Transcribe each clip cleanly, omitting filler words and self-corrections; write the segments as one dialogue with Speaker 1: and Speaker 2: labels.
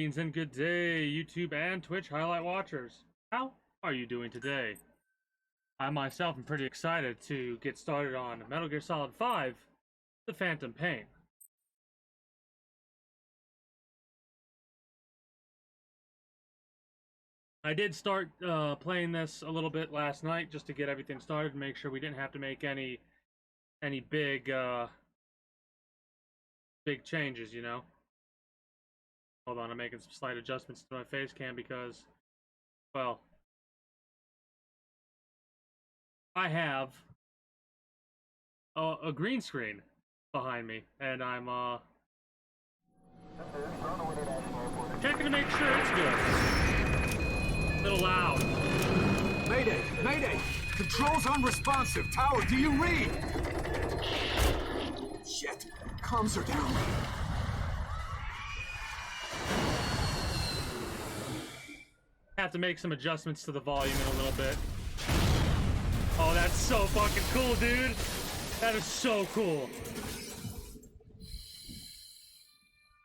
Speaker 1: Greetings and good day, YouTube and Twitch highlight watchers. How are you doing today? I myself am pretty excited to get started on Metal Gear Solid 5, The Phantom Pain. I did start playing this a little bit last night just to get everything started and make sure we didn't have to make any big big changes, you know. Hold on, I'm making some slight adjustments to my face cam because, well, I have a green screen behind me, and I'm checking to make sure it's good. A little loud.
Speaker 2: Mayday! Mayday! Controls unresponsive. Tower, do you read? Shit! Comms are down.
Speaker 1: Have to make some adjustments to the volume in a little bit. Oh, that's so fucking cool, dude! That is so cool.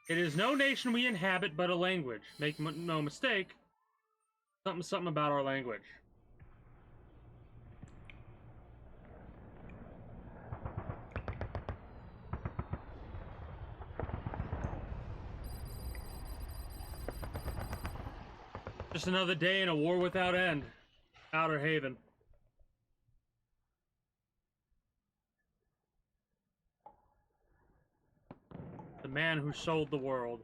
Speaker 1: It is no nation we inhabit, but a language. Make no mistake. Something about our language. Just another day in a war without end. Outer Haven. The man who sold the world.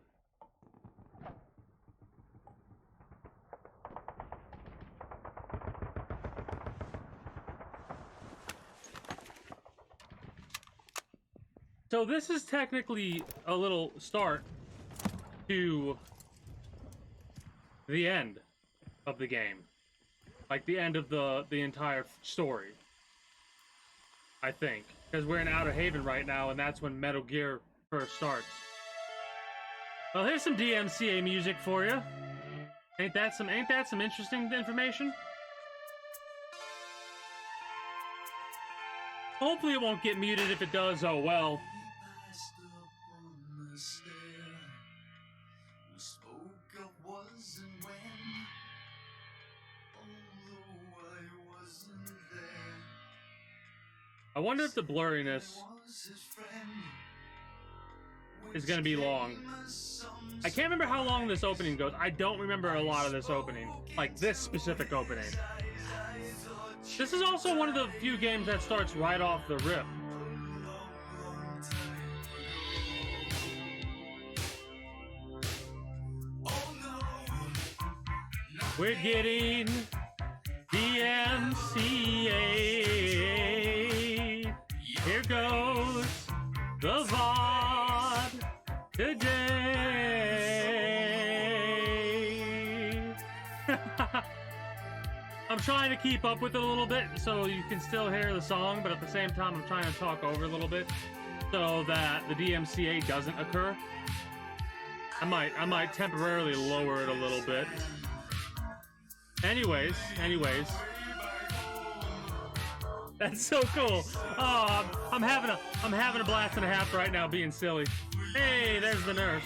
Speaker 1: So this is technically a little start to the end of the game. Like the end of the entire story. I think. Because we're in Outer Haven right now, and that's when Metal Gear first starts. Well, here's some DMCA music for you. Ain't that some interesting information? Hopefully it won't get muted. If it does, oh well. I wonder if the blurriness is going to be long. I can't remember how long this opening goes. I don't remember a lot of this opening. Like, this specific opening. This is also one of the few games that starts right off the rip. We're getting DMCA. Here goes the VOD today. I'm trying to keep up with it a little bit so you can still hear the song, but at the same time I'm trying to talk over a little bit so that the DMCA doesn't occur. I might temporarily lower it a little bit. Anyways. That's so cool. Oh, I'm having a blast and a half right now being silly. Hey, there's the nurse.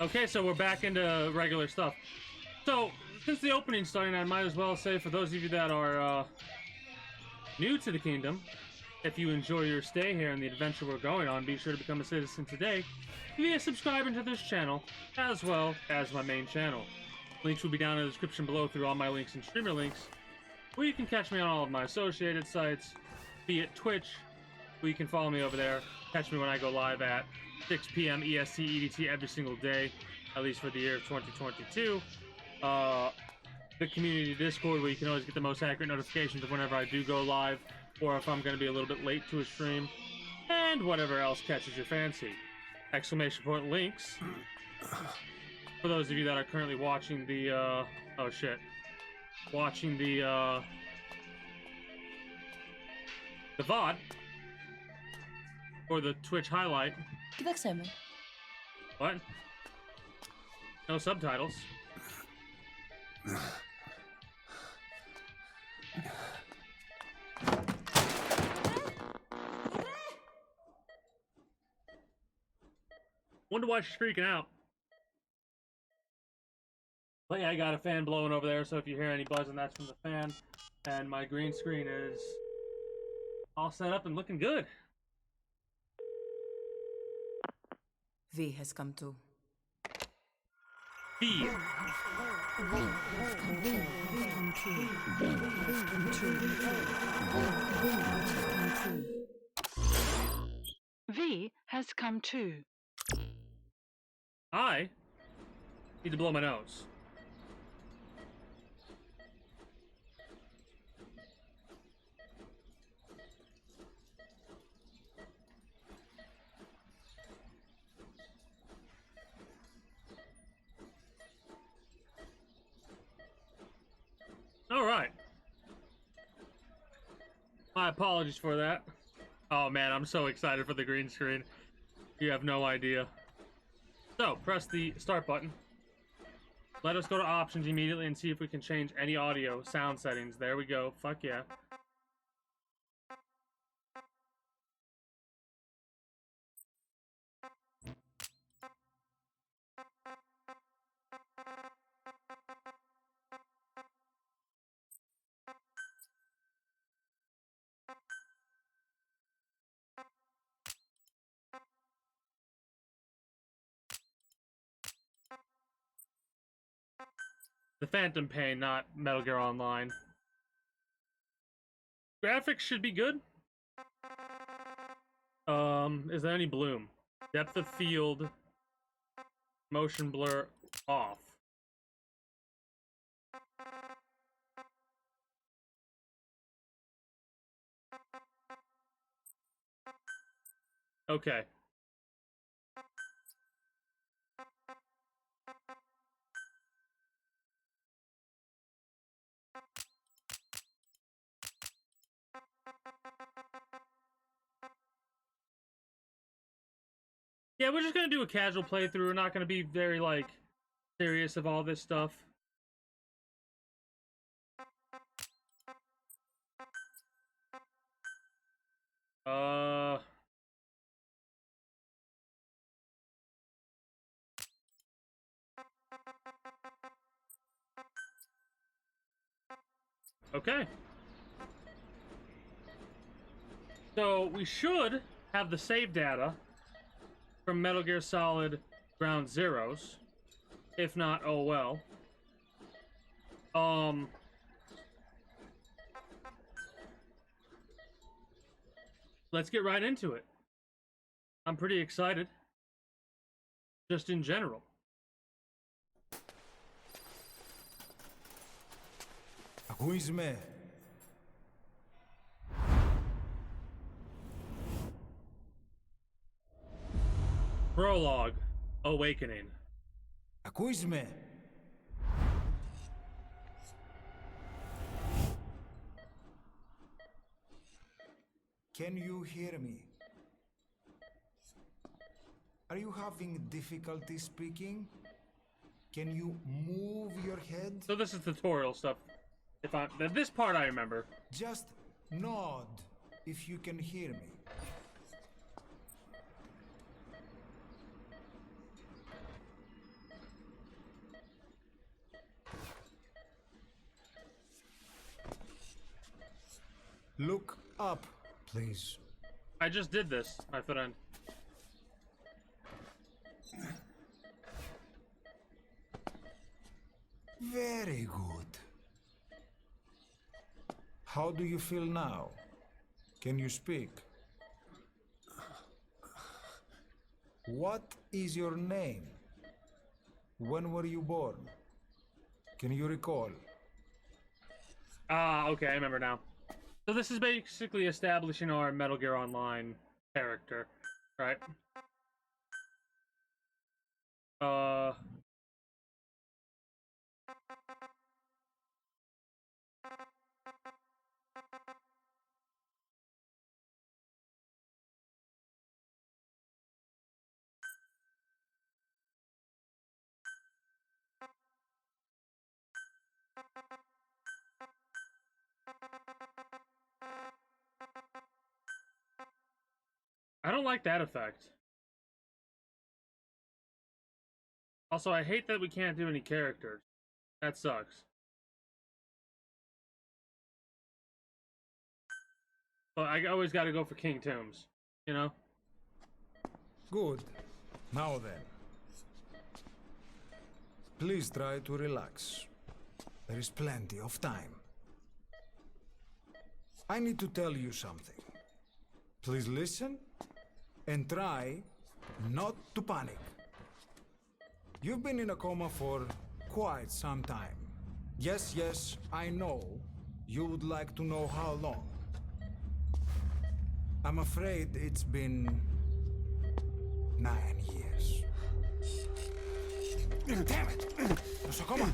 Speaker 1: Okay, so we're back into regular stuff. So, since the opening's starting, I might as well say, for those of you that are new to the kingdom, if you enjoy your stay here and the adventure we're going on, be sure to become a citizen today via subscribing to this channel, as well as my main channel. Links will be down in the description below through all my links and streamer links, where you can catch me on all of my associated sites, be it Twitch, where you can follow me over there, catch me when I go live at 6 p.m. EST, EDT every single day, at least for the year of 2022. The community Discord, where you can always get the most accurate notifications of whenever I do go live, or if I'm going to be a little bit late to a stream, and whatever else catches your fancy. Exclamation point links. For those of you that are currently watching the, watching the VOD, or the Twitch highlight,
Speaker 3: Tak chcemy.
Speaker 1: What? No subtitles. Wonder why she's freaking out. But yeah, I got a fan blowing over there, so if you hear any buzzing, that's from the fan. And my green screen is all set up and looking good.
Speaker 3: V has come to.
Speaker 1: V.
Speaker 4: V has come too.
Speaker 1: I need to blow my nose. All right. My apologies for that. Oh man, I'm so excited for the green screen. You have no idea. So, press the start button. Let us go to options immediately and see if we can change any audio sound settings. There we go. Fuck yeah. The Phantom Pain, not Metal Gear Online. Graphics should be good. Is there any bloom? Depth of field, motion blur off. Okay. Yeah, we're just gonna do a casual playthrough. We're not gonna be very, like, serious of all this stuff. Okay. So, we should have the save data from Metal Gear Solid Ground Zeroes. If not, oh well. Let's get right into it. I'm pretty excited. Just in general.
Speaker 2: Ακούσμε.
Speaker 1: Prologue. Awakening.
Speaker 2: Ακούσμε. Can you hear me? Are you having difficulty speaking? Can you move your head?
Speaker 1: So this is tutorial stuff. This part I remember.
Speaker 2: Just nod if you can hear me. Look up, please.
Speaker 1: I just did this, my friend.
Speaker 2: Very good. How do you feel now? Can you speak? What is your name? When were you born? Can you recall?
Speaker 1: Ah, okay, I remember now. So this is basically establishing our Metal Gear Online character, right? don't like that effect. Also, I hate that we can't do any characters. That sucks. But I always got to go for King Tombs, you know?
Speaker 2: Good. Now then. Please try to relax. There is plenty of time. I need to tell you something. Please listen and try not to panic. You've been in a coma for quite some time. Yes, I know you would like to know how long. I'm afraid it's been 9 years. Damn it! Nosocoma!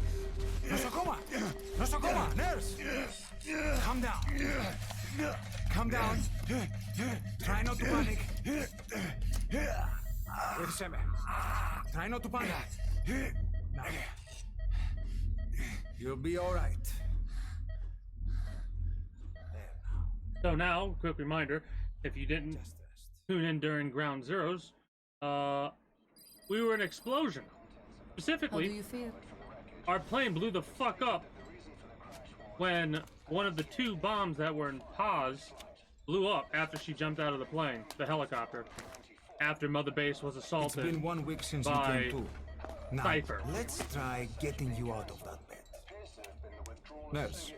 Speaker 2: Nosocoma! Nosocoma! Nurse! Calm down. Calm down. Try not to panic. Ήρθαμε. Try not to panic. Now. You'll be all right.
Speaker 1: So now, quick reminder, if you didn't
Speaker 2: Just rest.
Speaker 1: tune in during Ground Zeroes, we were in an explosion.
Speaker 3: How do
Speaker 1: Specifically,
Speaker 3: you feel?
Speaker 1: our plane blew the fuck up when one of the 2 bombs that were in pause blew up after she jumped out of the plane, the helicopter, after Mother Base was
Speaker 2: It's
Speaker 1: assaulted.
Speaker 2: been 1 week since you
Speaker 1: by
Speaker 2: came to. Now,
Speaker 1: Cypher.
Speaker 2: let's try getting you out of that bed. Nurse.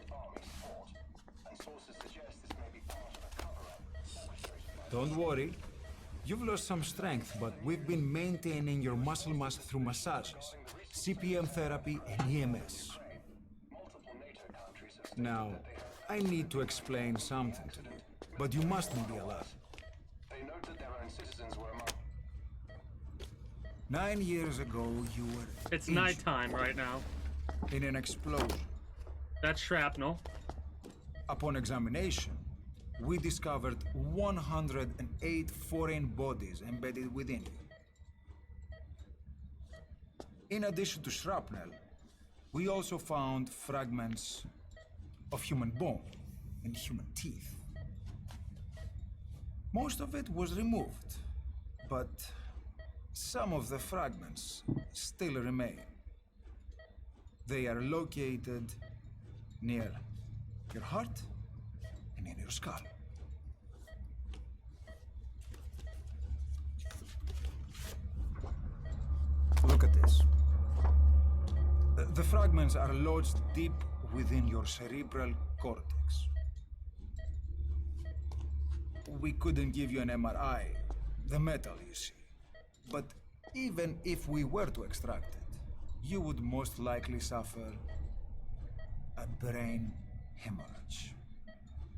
Speaker 2: Don't worry. You've lost some strength, but we've been maintaining your muscle mass through massages, CPM therapy, and EMS. Now, I need to explain something to you, but you mustn't be alarmed. 9 years ago, you were
Speaker 1: It's
Speaker 2: injured
Speaker 1: nighttime right now.
Speaker 2: in an explosion.
Speaker 1: That's shrapnel.
Speaker 2: Upon examination, we discovered 108 foreign bodies embedded within you. In addition to shrapnel, we also found fragments of human bone and human teeth. Most of it was removed, but some of the fragments still remain. They are located near your heart and in your skull. Look at this. The fragments are lodged deep within your cerebral cortex. We couldn't give you an MRI, the metal, you see. But even if we were to extract it, you would most likely suffer a brain hemorrhage.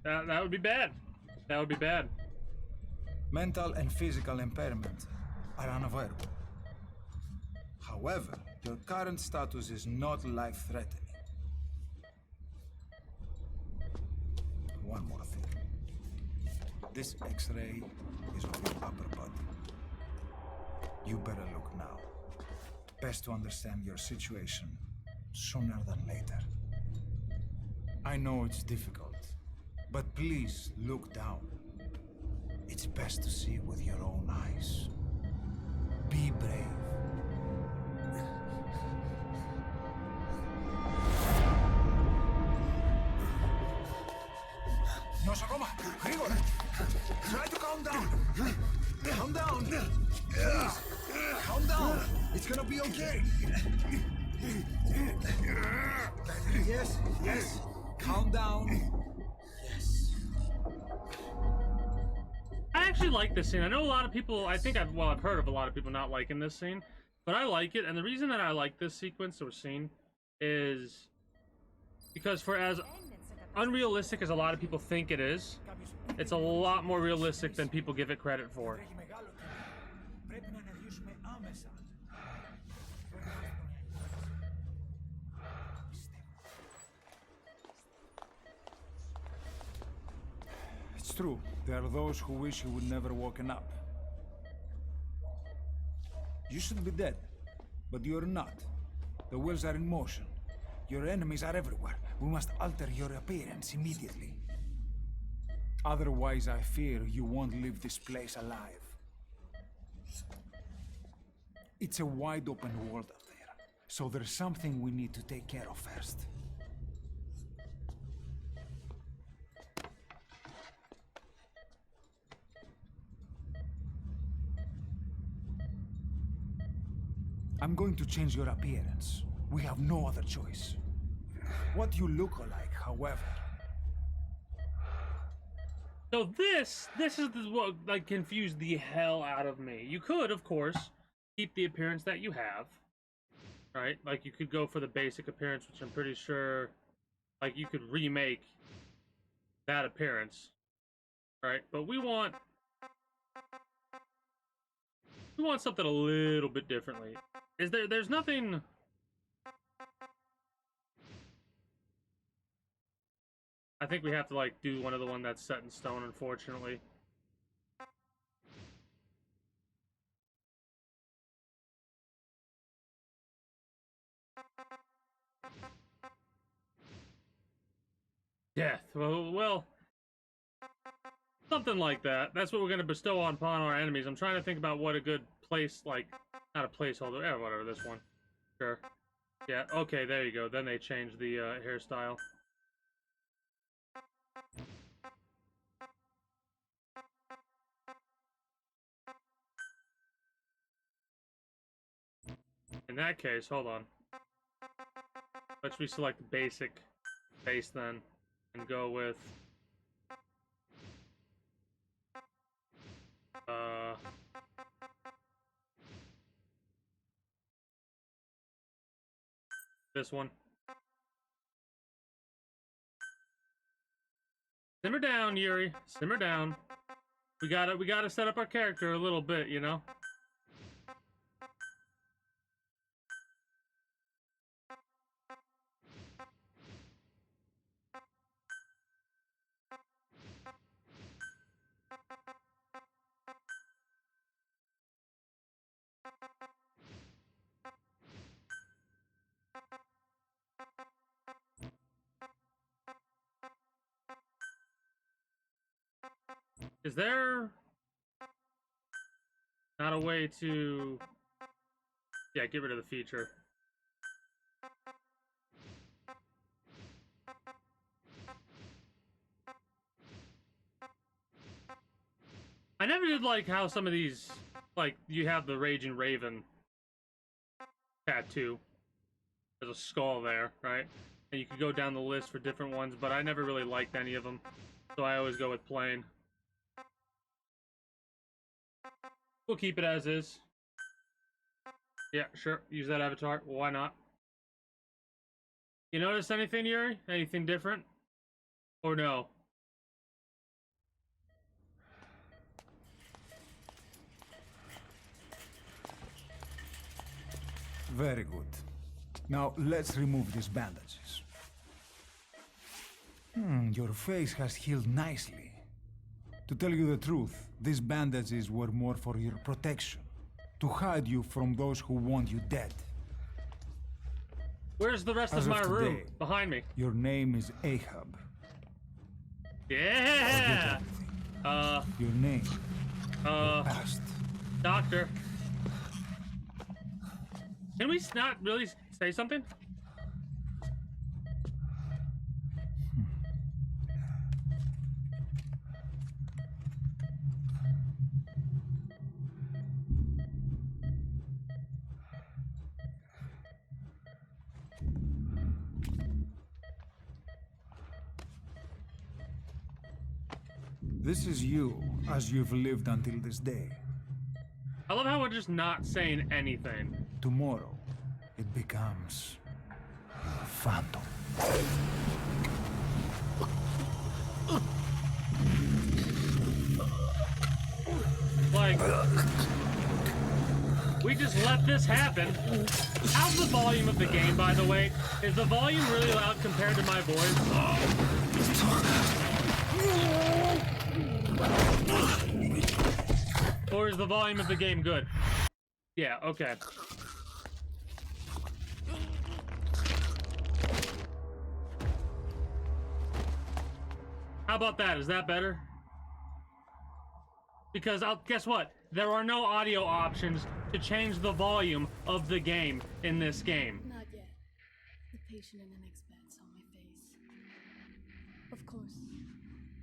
Speaker 1: That would be bad. That would be bad.
Speaker 2: Mental and physical impairment are unavoidable. However, your current status is not life-threatening. One more thing. This X-ray is of your upper body. You better look now. Best to understand your situation sooner than later. I know it's difficult, but please look down. It's best to see with your own eyes. Be brave. Nosocoma! Grigor! Try to calm down! Calm down! Please! Calm down! It's gonna be okay! Yes! Calm down! Yes.
Speaker 1: I actually like this scene. I know a lot of people, I've heard of a lot of people not liking this scene, but I like it. And the reason that I like this sequence or scene is because for as unrealistic as a lot of people think it is, it's a lot more realistic than people give it credit for.
Speaker 2: It's true. There are those who wish you would never woken up. You should be dead, but you're not. The wheels are in motion. Your enemies are everywhere. We must alter your appearance immediately. Otherwise, I fear you won't leave this place alive. It's a wide open world up there, so there's something we need to take care of first. I'm going to change your appearance. We have no other choice. What you look like, however.
Speaker 1: So this is what like confused the hell out of me. You could, of course, keep the appearance that you have, right? Like you could go for the basic appearance, which I'm pretty sure, like you could remake that appearance, right? But we want something a little bit differently. There's nothing. I think we have to like do one of the one that's set in stone, unfortunately. Death. Well, something like that. That's what we're gonna bestow upon our enemies. I'm trying to think about what a good place, like, not a placeholder. Yeah, whatever. This one. Sure. Yeah. Okay. There you go. Then they changed the hairstyle. In that case, hold on. Let's reselect the basic face then, and go with this one. Simmer down, Yuri. Simmer down. We gotta set up our character a little bit, you know? Is there not a way to... Yeah, get rid of the feature. I never did like how some of these, like, you have the Raging Raven tattoo. There's a skull there, right? And you could go down the list for different ones, but I never really liked any of them. So I always go with plain. We'll keep it as is. Yeah, sure. Use that avatar. Well, why not? You notice anything, Yuri? Anything different? Or no?
Speaker 2: Very good. Now, let's remove these bandages. Your face has healed nicely. To tell you the truth, these bandages were more for your protection. To hide you from those who want you dead.
Speaker 1: Where's the rest of my room? Behind me.
Speaker 2: Your name is Ahab.
Speaker 1: Yeah!
Speaker 2: Your name. Your past.
Speaker 1: Doctor. Can we not really say something?
Speaker 2: This is you, as you've lived until this day.
Speaker 1: I love how we're just not saying anything.
Speaker 2: Tomorrow, it becomes a phantom.
Speaker 1: Like, we just let this happen. How's the volume of the game, by the way? Is the volume really loud compared to my voice? Or is the volume of the game good? Yeah, okay. How about that? Is that better? Because guess what? there are no audio options to change the volume of the game in this game.
Speaker 4: Not yet. The patient and an expanse on my face. Of course.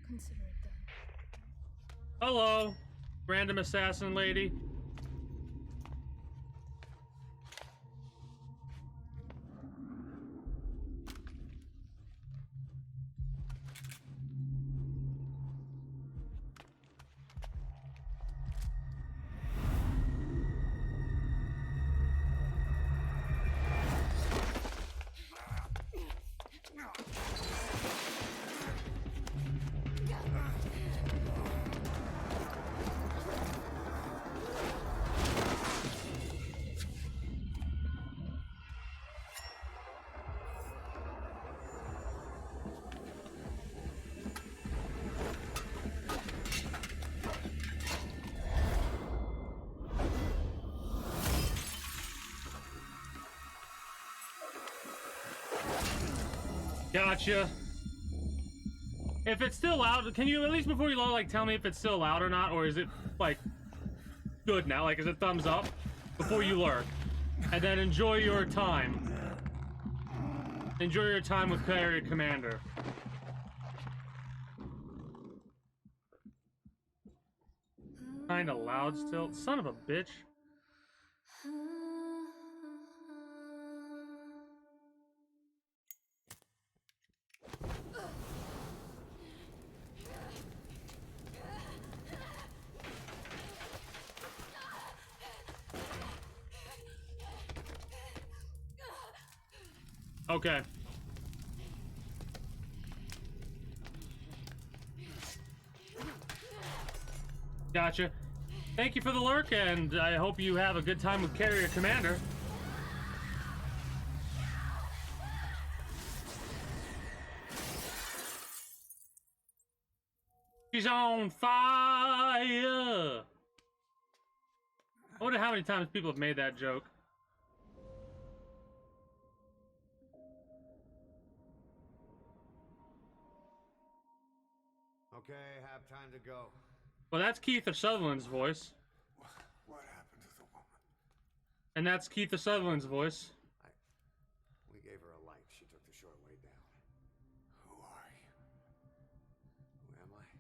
Speaker 4: Consider it done.
Speaker 1: Hello, random assassin lady. Gotcha. If it's still loud, can you at least before you load, like, tell me if it's still loud or not, or is it like good now? Like, is it thumbs up before you lurk? And then enjoy your time. Enjoy your time with Carrier Commander. Kinda loud still. Son of a bitch. Okay. Gotcha. Thank you for the lurk, and I hope you have a good time with Carrier Commander. She's on fire! I wonder how many times people have made that joke.
Speaker 5: Okay, have time to go.
Speaker 1: Well, that's Keith Sutherland's voice.
Speaker 5: What happened to the woman?
Speaker 1: And that's Keith Sutherland's voice.
Speaker 5: We gave her a light. She took the short way down. Who are you? Who am I?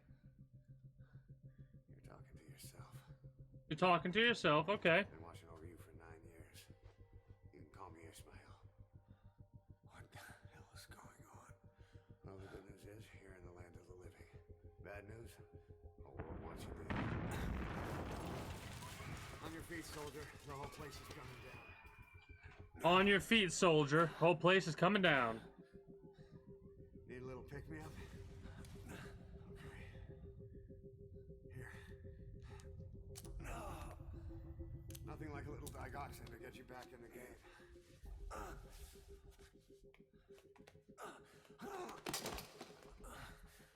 Speaker 5: You're talking to yourself.
Speaker 1: You're talking to yourself, okay.
Speaker 5: Been watching over you for 9 years. You can call me Ishmael. What the hell is going on? Well, the good news is you're in the land of the living. Bad news? The world wants you dead. On your feet, soldier. The whole place is coming down.
Speaker 1: On your feet, soldier. Whole place is coming down.
Speaker 5: Need a little pick-me-up? Okay. Here. Nothing like a little digoxin to get you back in the game.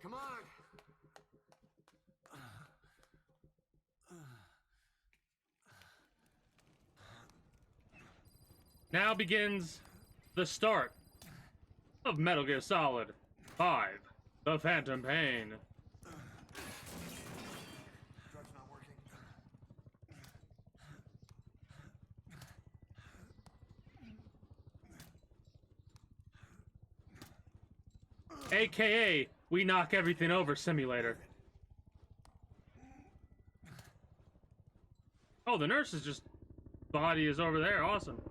Speaker 5: Come on!
Speaker 1: Now begins the start of Metal Gear Solid 5, The Phantom Pain.
Speaker 5: Drug's not working.
Speaker 1: AKA, we knock everything over simulator. Oh, the nurse's just body is over there. Awesome.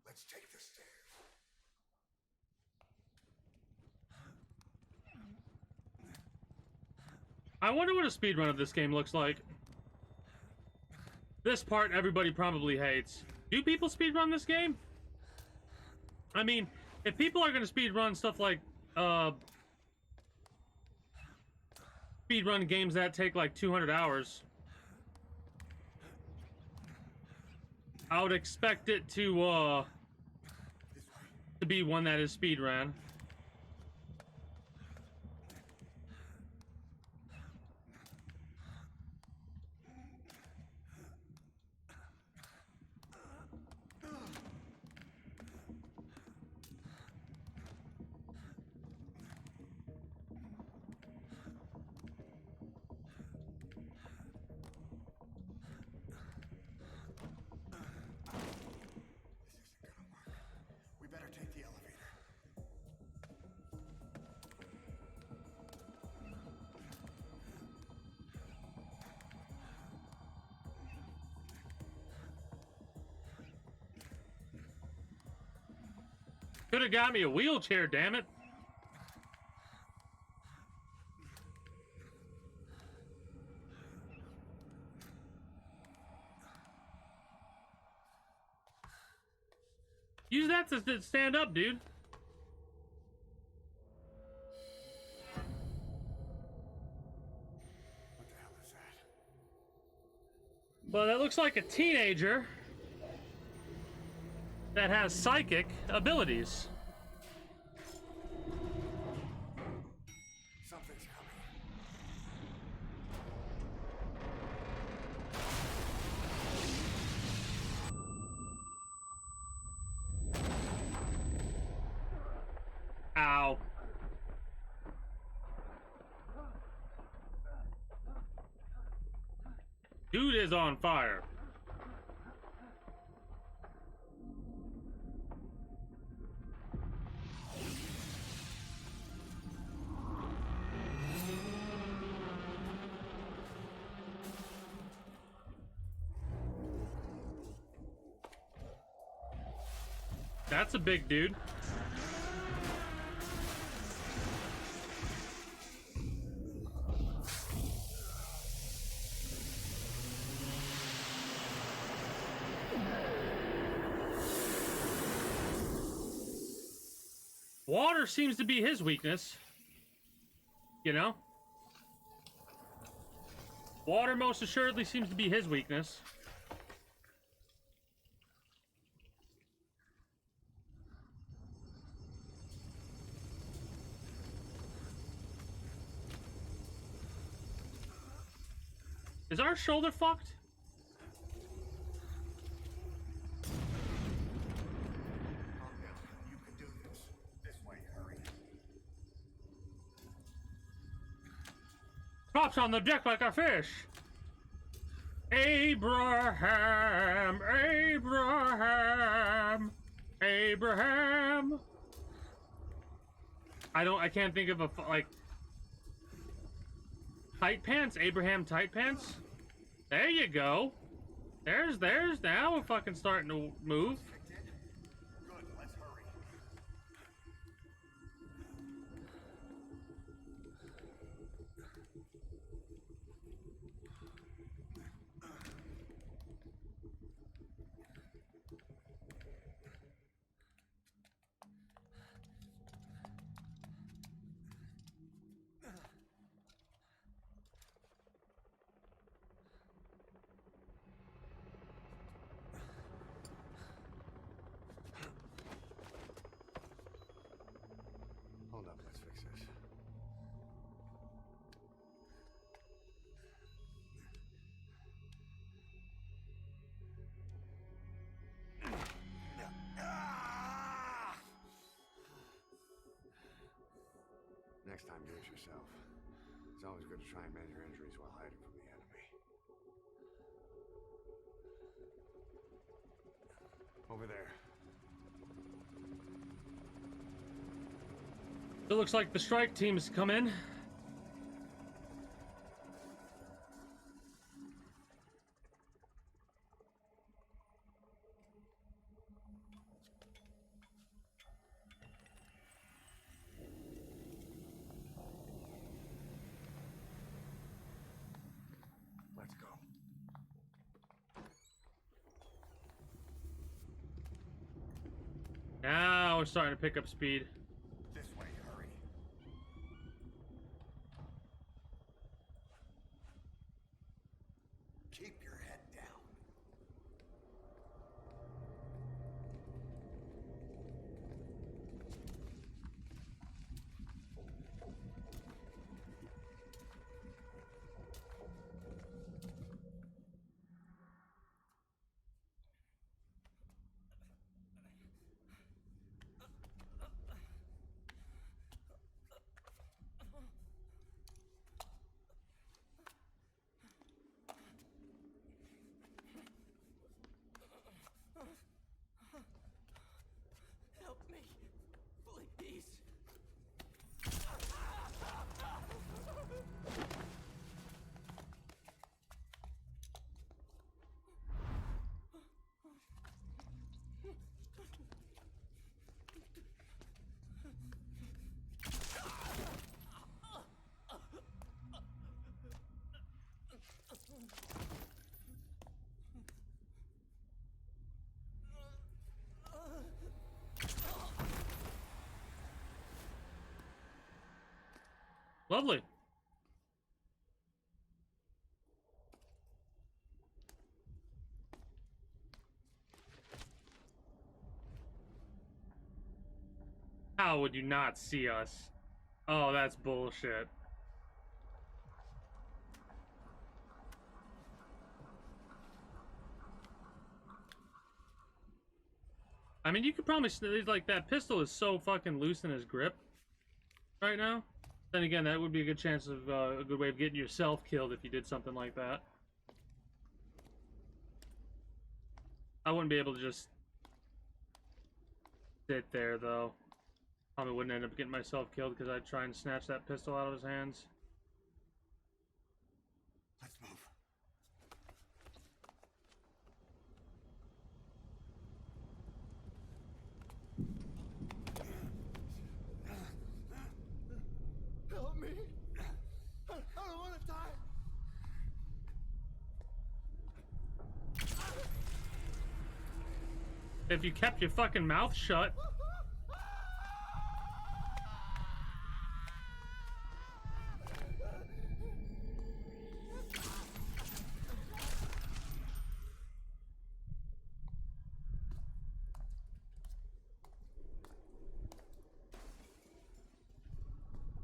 Speaker 5: Let's take the stairs.
Speaker 1: I wonder what a speedrun of this game looks like. This part everybody probably hates. Do people speedrun this game? I mean, if people are gonna speedrun stuff like, speedrun games that take like 200 hours, I would expect it to be one that is speedrun. Could have got me a wheelchair, damn it. Use that to stand up, dude.
Speaker 5: What the hell is that?
Speaker 1: Well, that looks like a teenager that has psychic abilities.
Speaker 5: Something's coming.
Speaker 1: Ow. Dude is on fire. That's a big dude. Water seems to be his weakness. You know? Water most assuredly seems to be his weakness. Is our shoulder fucked?
Speaker 5: You can do this. This way, hurry.
Speaker 1: Drops on the deck like a fish. Abraham, Abraham, Abraham. I can't think of a, like, tight pants, Abraham tight pants. There you go. There's, now we're fucking starting to move.
Speaker 5: Good, let's hurry. Hold up, let's fix this. Next time, do it yourself. It's always good to try and mend your injuries while hiding from the enemy. Over there.
Speaker 1: It looks like the strike team's come in.
Speaker 5: Let's go.
Speaker 1: Now we're starting to pick up speed.
Speaker 5: This way, hurry. Keep your head down.
Speaker 1: Lovely. How would you not see us? Oh, that's bullshit. I mean, you could probably like that pistol is so fucking loose in his grip right now. Then again, that would be a good chance of a good way of getting yourself killed if you did something like that. I wouldn't be able to just sit there though. Probably wouldn't end up getting myself killed because I'd try and snatch that pistol out of his hands.
Speaker 5: Let's move. Help me. I don't want to die.
Speaker 1: If you kept your fucking mouth shut.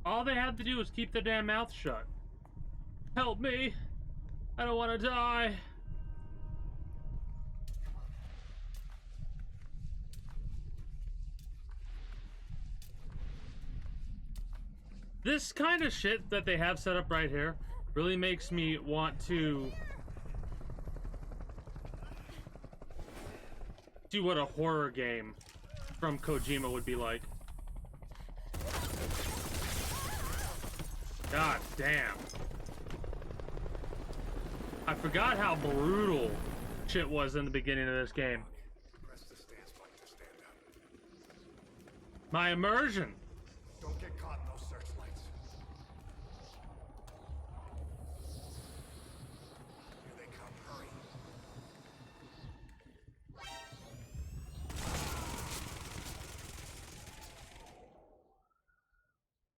Speaker 1: All they had to do was keep their damn mouth shut. Help me. I don't want to die. This kind of shit that they have set up right here really makes me want to see what a horror game from Kojima would be like. God damn. I forgot how brutal shit was in the beginning of this game.
Speaker 5: Press the stance button to stand up.
Speaker 1: My immersion.
Speaker 5: Don't get caught in those searchlights. Here they come. Hurry.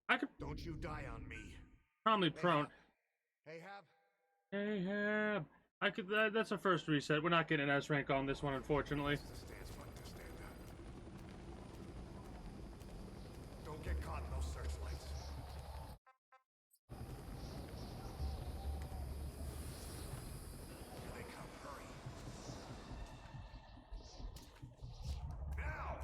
Speaker 1: I could
Speaker 5: Don't you die on me.
Speaker 1: probably prone.
Speaker 5: Ahab.
Speaker 1: Ahab. I could. That's a first reset. We're not getting an S rank on this one, unfortunately.
Speaker 5: Press the stance button to stand up. Don't get caught in those searchlights. Here they come. Hurry. Now!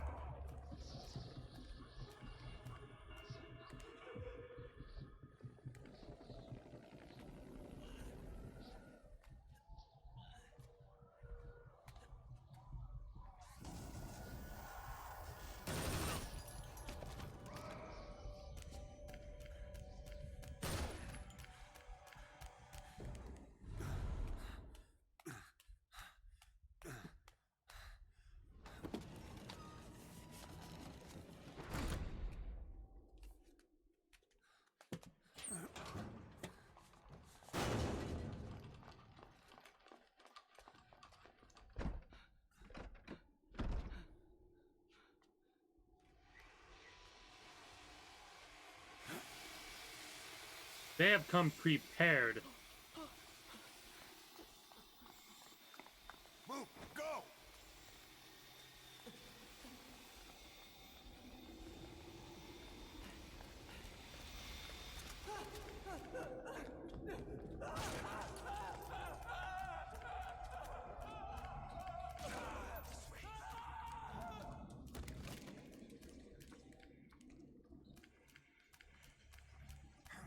Speaker 1: They have come prepared.
Speaker 5: Move! Go!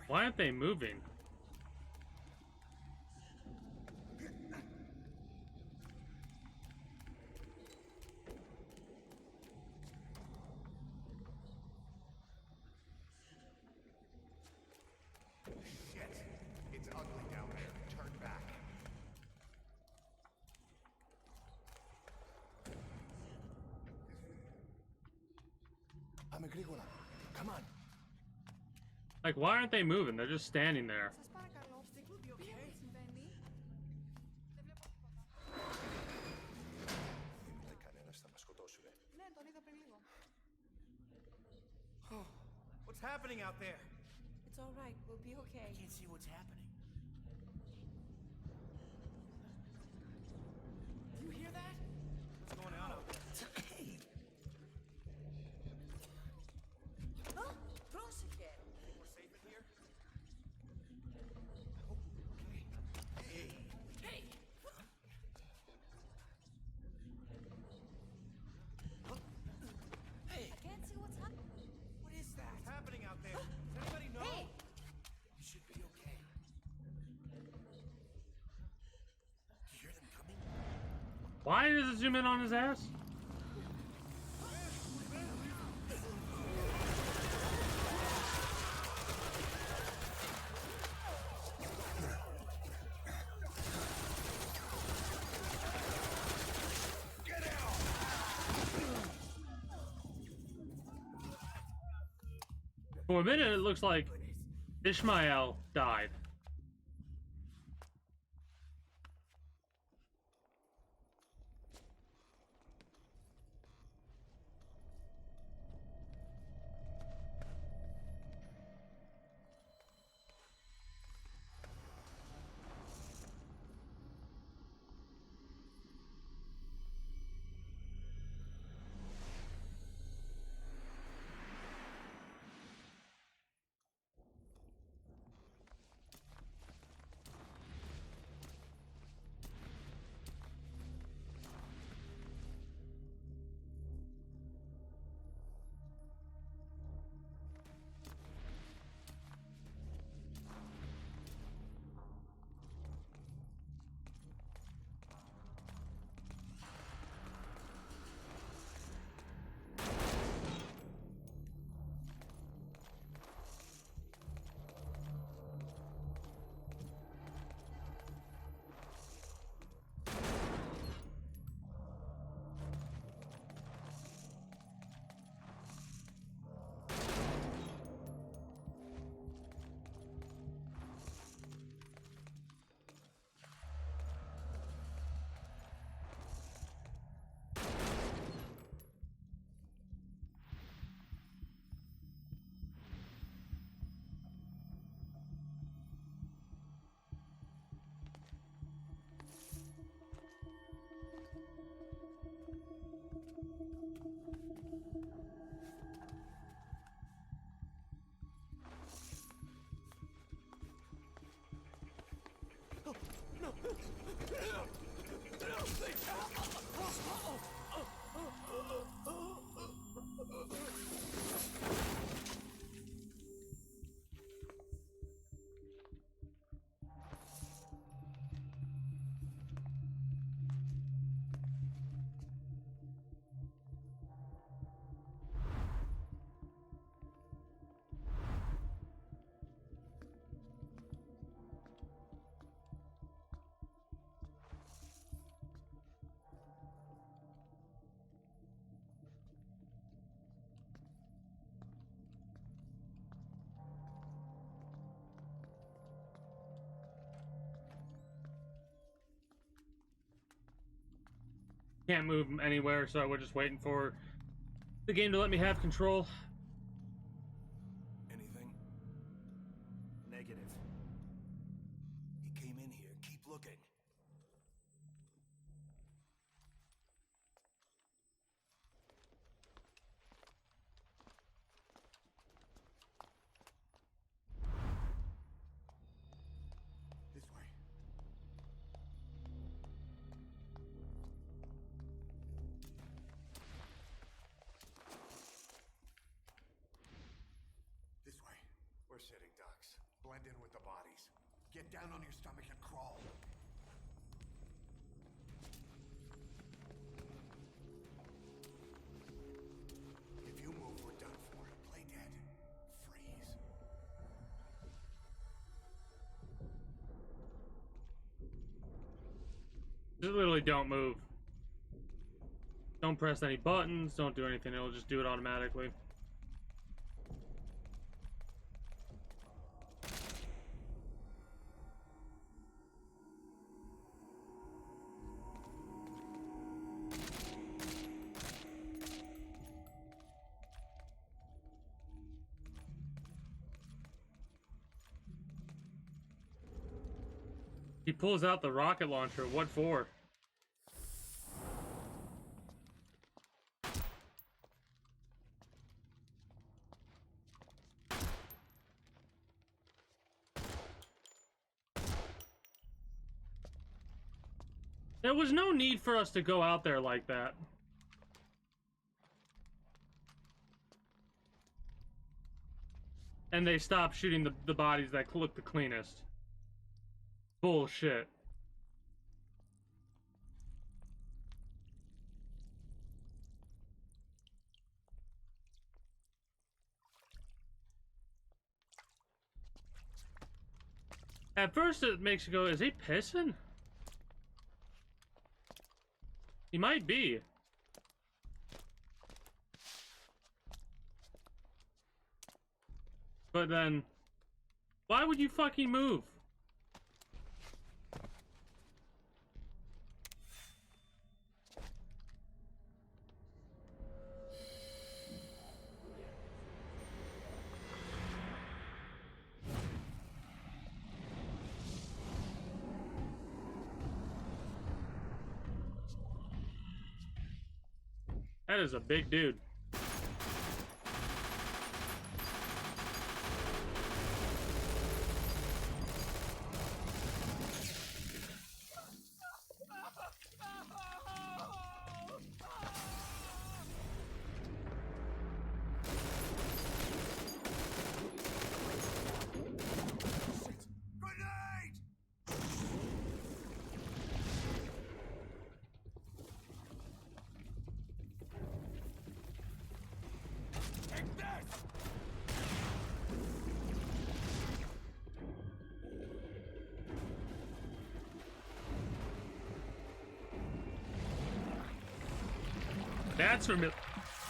Speaker 1: Why aren't they moving?
Speaker 5: Shit! It's ugly down there. Turn back. I'm Agricola. Come on.
Speaker 1: Like, why aren't they moving? They're just standing there.
Speaker 4: Σας παρακαλώ, τι συμβαίνει? Δεν βλέπω τίποτα.
Speaker 5: Κανένας θα μας σκοτώσουνε.
Speaker 4: Ναι, τον είδα πριν λίγο.
Speaker 6: What's happening out there?
Speaker 4: It's
Speaker 3: It's all right. We'll be okay.
Speaker 6: I can't see what's happening. Do you hear that?
Speaker 7: What's going on out there?
Speaker 6: Hey!
Speaker 3: Huh? Close again.
Speaker 7: Think we're safe in here?
Speaker 6: Hey!
Speaker 3: Hey!
Speaker 6: Hey!
Speaker 3: I can't see what's happening.
Speaker 6: What is that?
Speaker 7: What's happening out there? Does anybody know?
Speaker 3: Hey!
Speaker 6: You should be okay. You hear them coming?
Speaker 1: Why does it zoom in on his ass? For a minute, it looks like Ishmael died. Can't move anywhere, so we're just waiting for the game to let me have control.
Speaker 6: Anything? Negative. He came in here. Keep looking.
Speaker 5: This way. This way. We're sitting ducks. Blend in with the bodies. Get down on your stomach and crawl. If you move, we're done for. Play dead. Freeze.
Speaker 1: Just literally don't move. Don't press any buttons, don't do anything, it'll just do it automatically. He pulls out the rocket launcher. What for? There was no need for us to go out there like that. And they stopped shooting the bodies that look the cleanest. Bullshit. At first it makes you go, is he pissing? He might be. But then, why would you fucking move? That is a big dude.
Speaker 6: Grenade! Take this!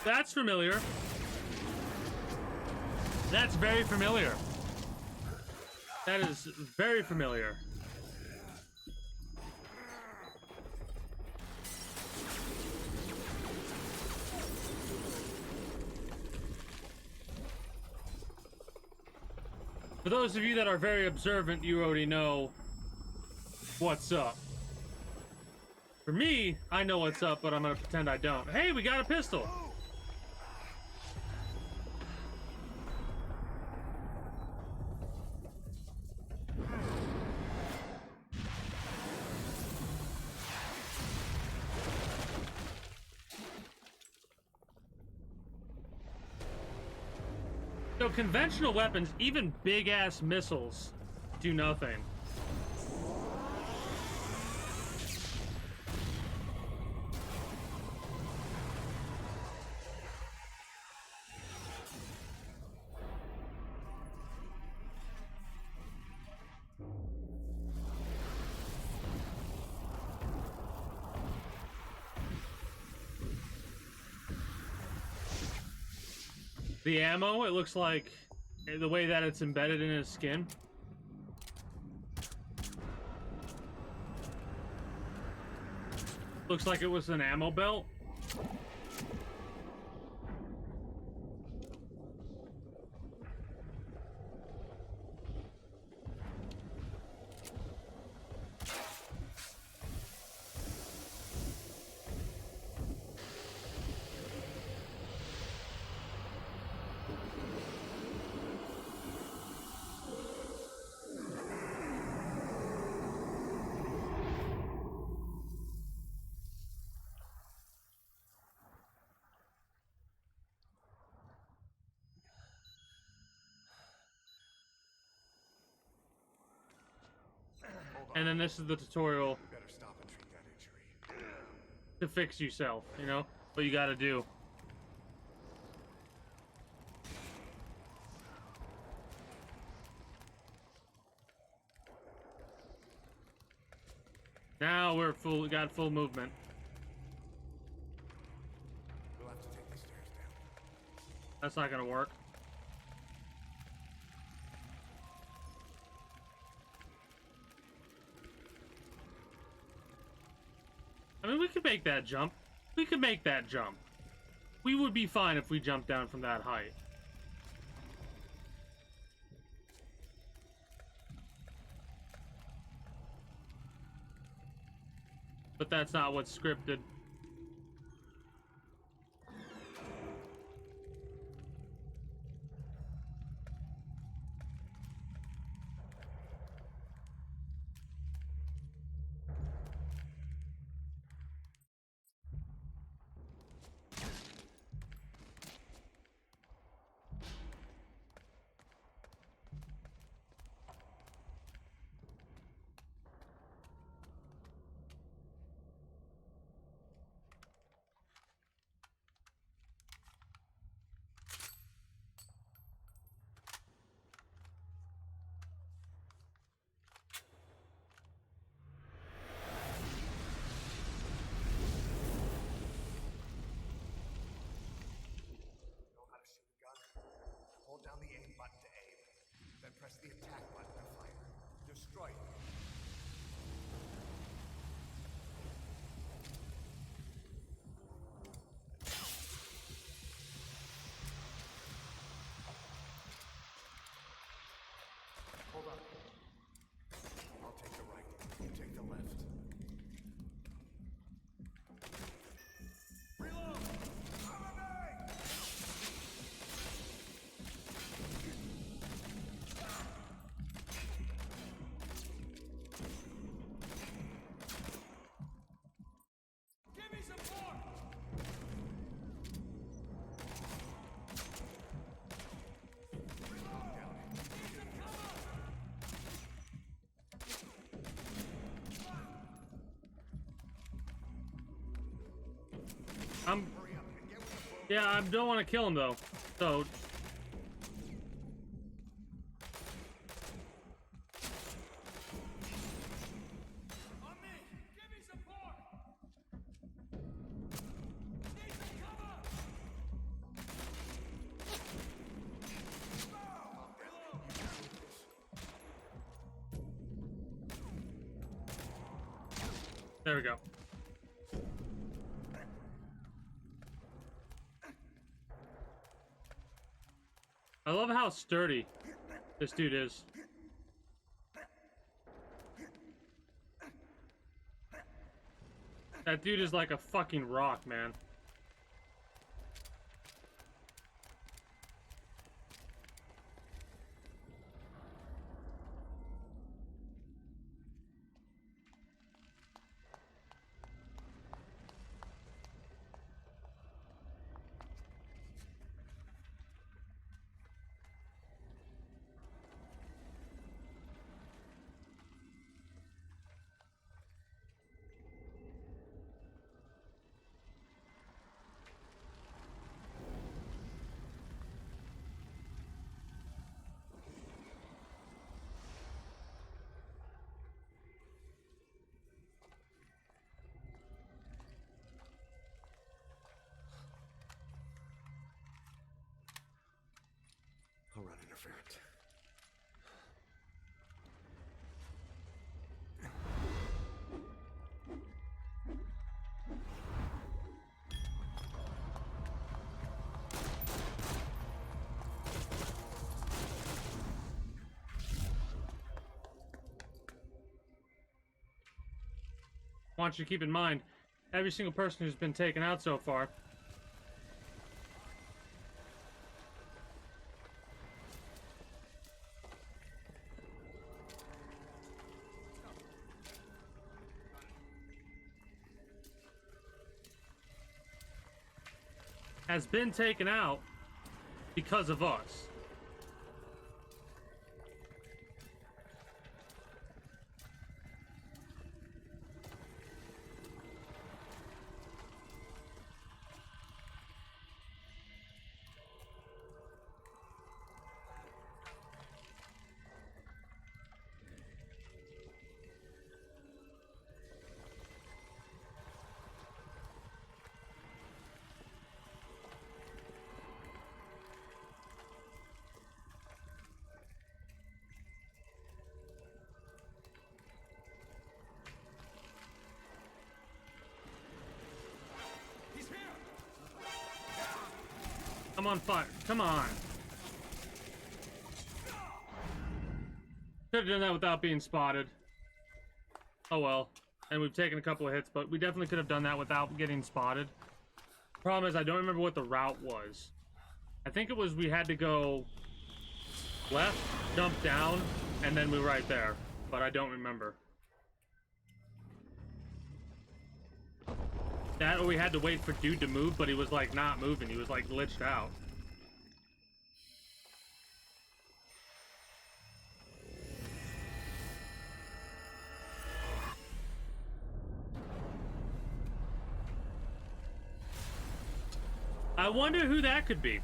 Speaker 1: That's familiar. That's very familiar. That is very familiar. For those of you that are very observant, you already know what's up. For me, I know what's up, but I'm gonna pretend I don't. Hey, we got a pistol! So conventional weapons, even big-ass missiles, do nothing. The ammo, it looks like the way that it's embedded in his skin. Looks like it was an ammo belt. And then this is the tutorial
Speaker 5: Better stop and treat that injury.
Speaker 1: to fix yourself, you know? What you gotta do. Now we're got full movement.
Speaker 5: We'll have to take the stairs down.
Speaker 1: That's not gonna work. I mean, we could make that jump. We could make that jump. We would be fine if we jumped down from that height. But that's not what's scripted.
Speaker 5: Know how to shoot a gun? Hold down the aim button to aim, then press the attack button to fire. Destroy it. Hold on. I'll take the right. You take the left. Reload! Cover me!
Speaker 6: Give me support!
Speaker 1: Yeah, I don't want to kill him though. So
Speaker 6: On me! Give me support! Need some cover!
Speaker 1: there we go. I love how sturdy this dude is. That dude is like a fucking rock, man.
Speaker 5: I'll run interference.
Speaker 1: I want you to keep in mind, every single person who's been taken out so far has been taken out because of us.
Speaker 6: He's here!
Speaker 1: I'm on fire. Come on. Could have done that without being spotted. Oh well. and we've taken a couple of hits, but we definitely could have done that without getting spotted. Problem is, I don't remember what the route was. I think it was we had to go left, jump down, and then we were right there, but I don't remember. That, or we had to wait for dude to move, but he was like not moving. He was like glitched out. I wonder who that could be.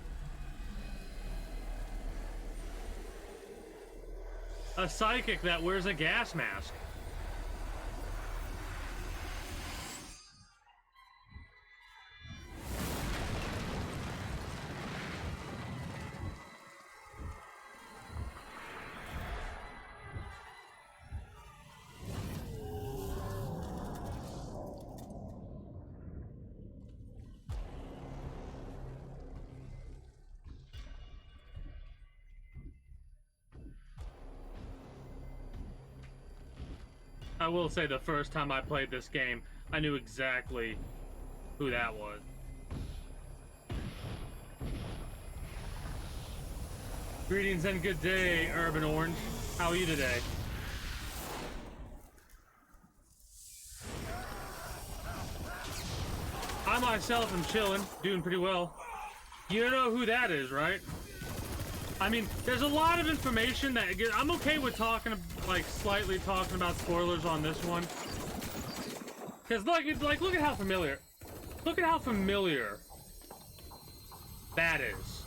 Speaker 1: A psychic that wears a gas mask. I will say the first time I played this game, I knew exactly who that was. Greetings and good day, Urban Orange. How are you today? I myself am chilling, doing pretty well. You know who that is, right? I mean, there's a lot of information that I'm okay with talking, like slightly talking about spoilers on this one, because look at how familiar, that is.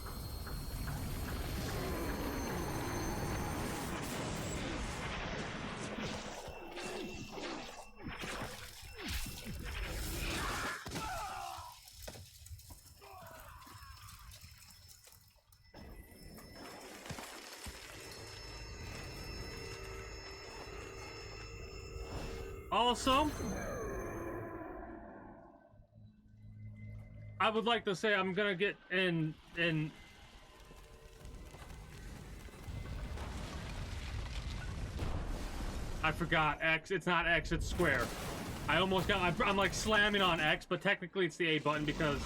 Speaker 1: Also, I would like to say I'm gonna get in I forgot X. It's not X, it's square. I almost got I'm like slamming on X, but technically it's the A button because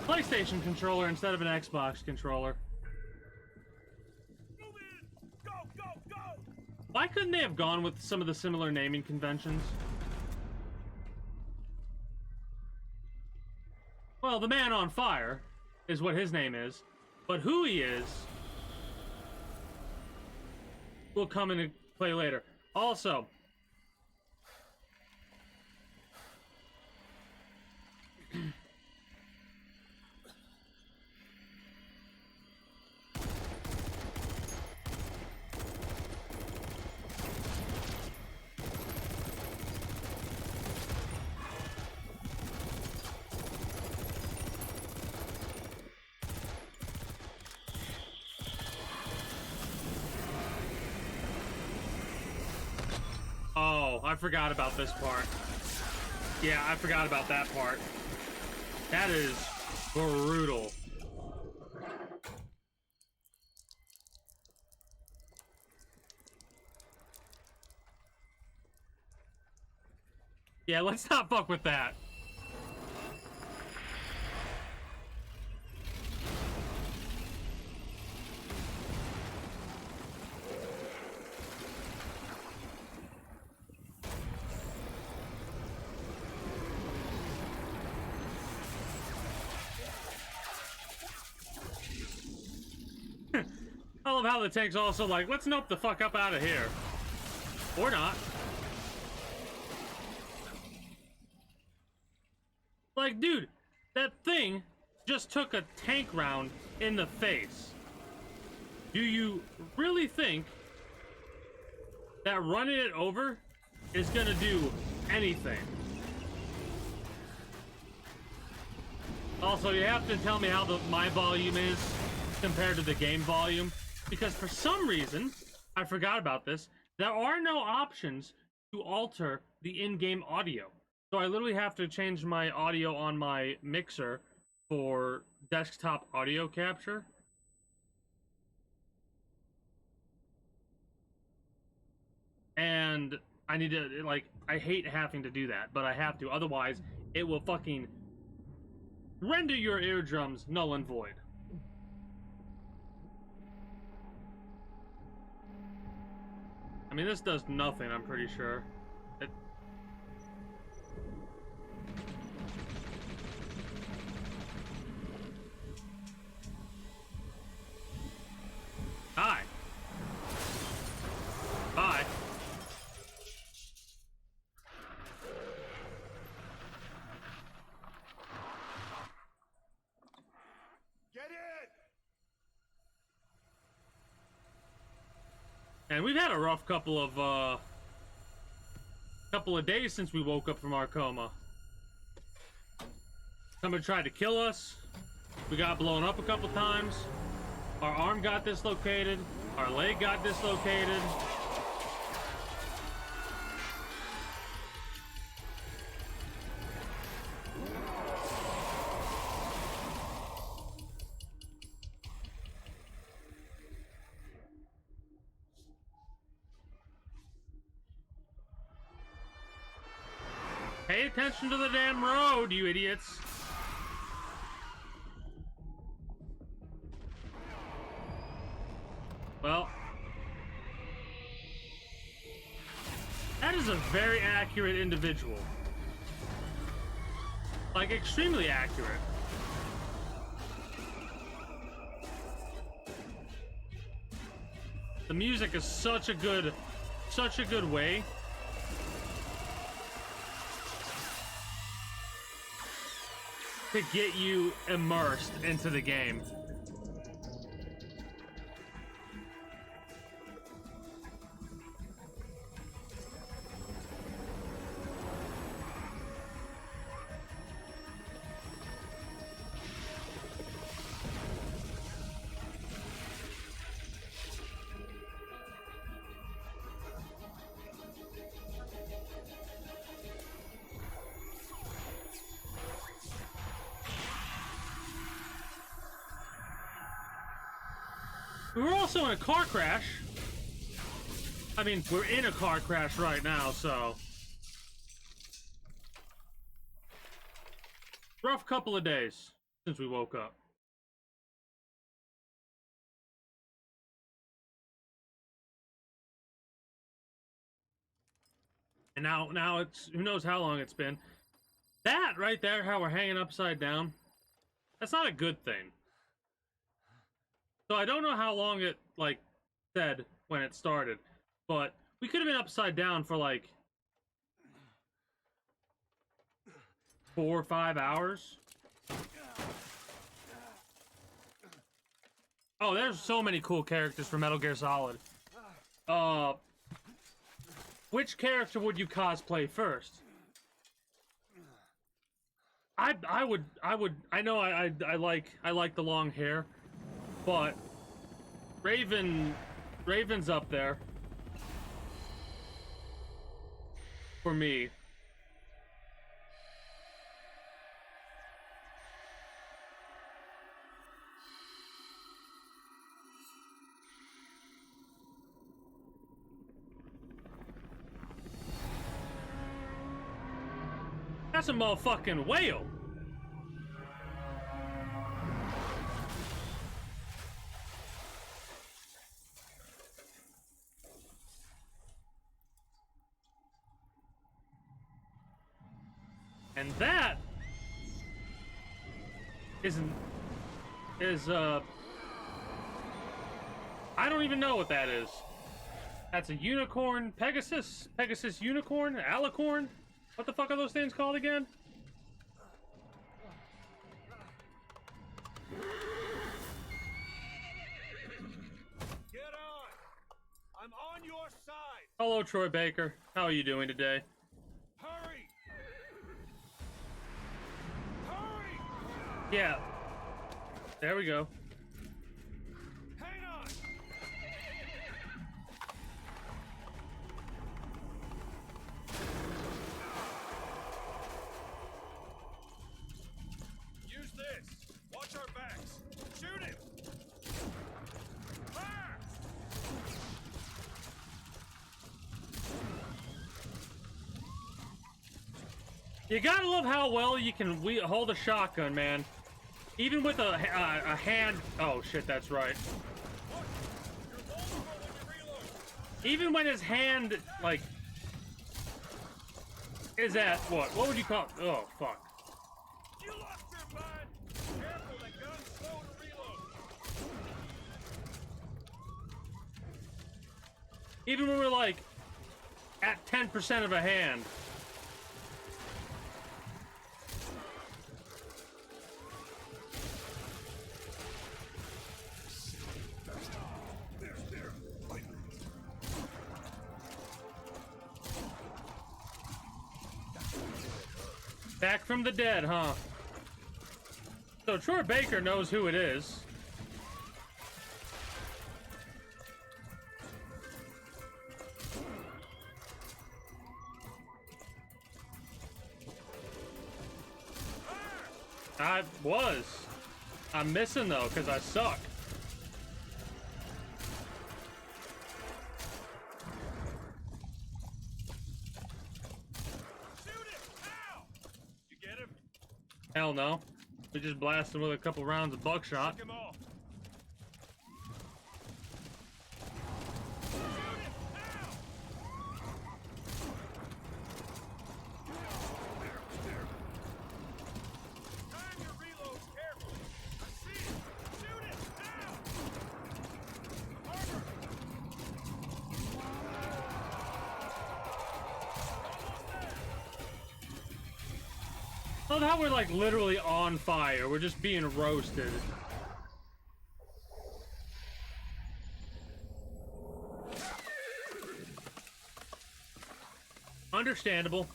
Speaker 1: PlayStation controller instead of an Xbox controller.
Speaker 6: Move in! Go, go, go!
Speaker 1: Why couldn't they have gone with some of the similar naming conventions? Well, the Man on Fire is what his name is, but who he is will come into play later. Also, oh, I forgot about this part. Yeah, I forgot about that part. That is brutal. Yeah, let's not fuck with that. I love how the tank's also like, let's nope the fuck up out of here. Or not. Like, dude, that thing just took a tank round in the face. Do you really think that running it over is gonna do anything? Also, you have to tell me how my volume is compared to the game volume, because for some reason, I forgot about this, there are no options to alter the in-game audio. So I literally have to change my audio on my mixer for desktop audio capture. And I need to, like, I hate having to do that, but I have to. Otherwise, it will fucking render your eardrums null and void. I mean, this does nothing, I'm pretty sure. Hi. Bye.
Speaker 6: Get in!
Speaker 1: And we've had a rough couple of days since we woke up from our coma. Somebody tried to kill us. We got blown up a couple times. Our arm got dislocated. Our leg got dislocated. Pay attention to the damn road, you idiots. Well, that is a very accurate individual. Like, extremely accurate. The music is such a good way to get you immersed into the game. We were also in a car crash. I mean, we're in a car crash right now, so... Rough couple of days since we woke up. And now it's... Who knows how long it's been. That right there, how we're hanging upside down, that's not a good thing. So I don't know how long it, like, said when it started, but we could have been upside down for, like, 4 or 5 hours. Oh, there's so many cool characters for Metal Gear Solid. Which character would you cosplay first? I know I like the long hair. But Raven's up there for me. That's a motherfucking whale. And that is I don't even know what that is. That's a unicorn, Pegasus unicorn, alicorn. What the fuck are those things called again?
Speaker 6: Get on! I'm on your side!
Speaker 1: Hello, Troy Baker. How are you doing today?
Speaker 6: Hurry! Hurry!
Speaker 1: Yeah. There we go.
Speaker 6: Hang on! Use this! Watch our backs! Shoot him! Fire!
Speaker 1: You gotta love how well you can hold a shotgun, man. Even with a hand. Oh shit, that's right. Even when his hand, like, is at what? What would you call? Oh fuck.
Speaker 6: You lost your mind. Careful, that gun's slow to reload.
Speaker 1: Even when we're like at 10% of a hand. Back from the dead, huh? So Troy Baker knows who it is. I was. I'm missing though, because I suck. Hell no. We just blast him with a couple rounds of buckshot.
Speaker 6: Him off. Time your reloads carefully. I see it. Shoot it now. Armor.
Speaker 1: I love how we're like literally on fire. We're just being roasted. Understandable.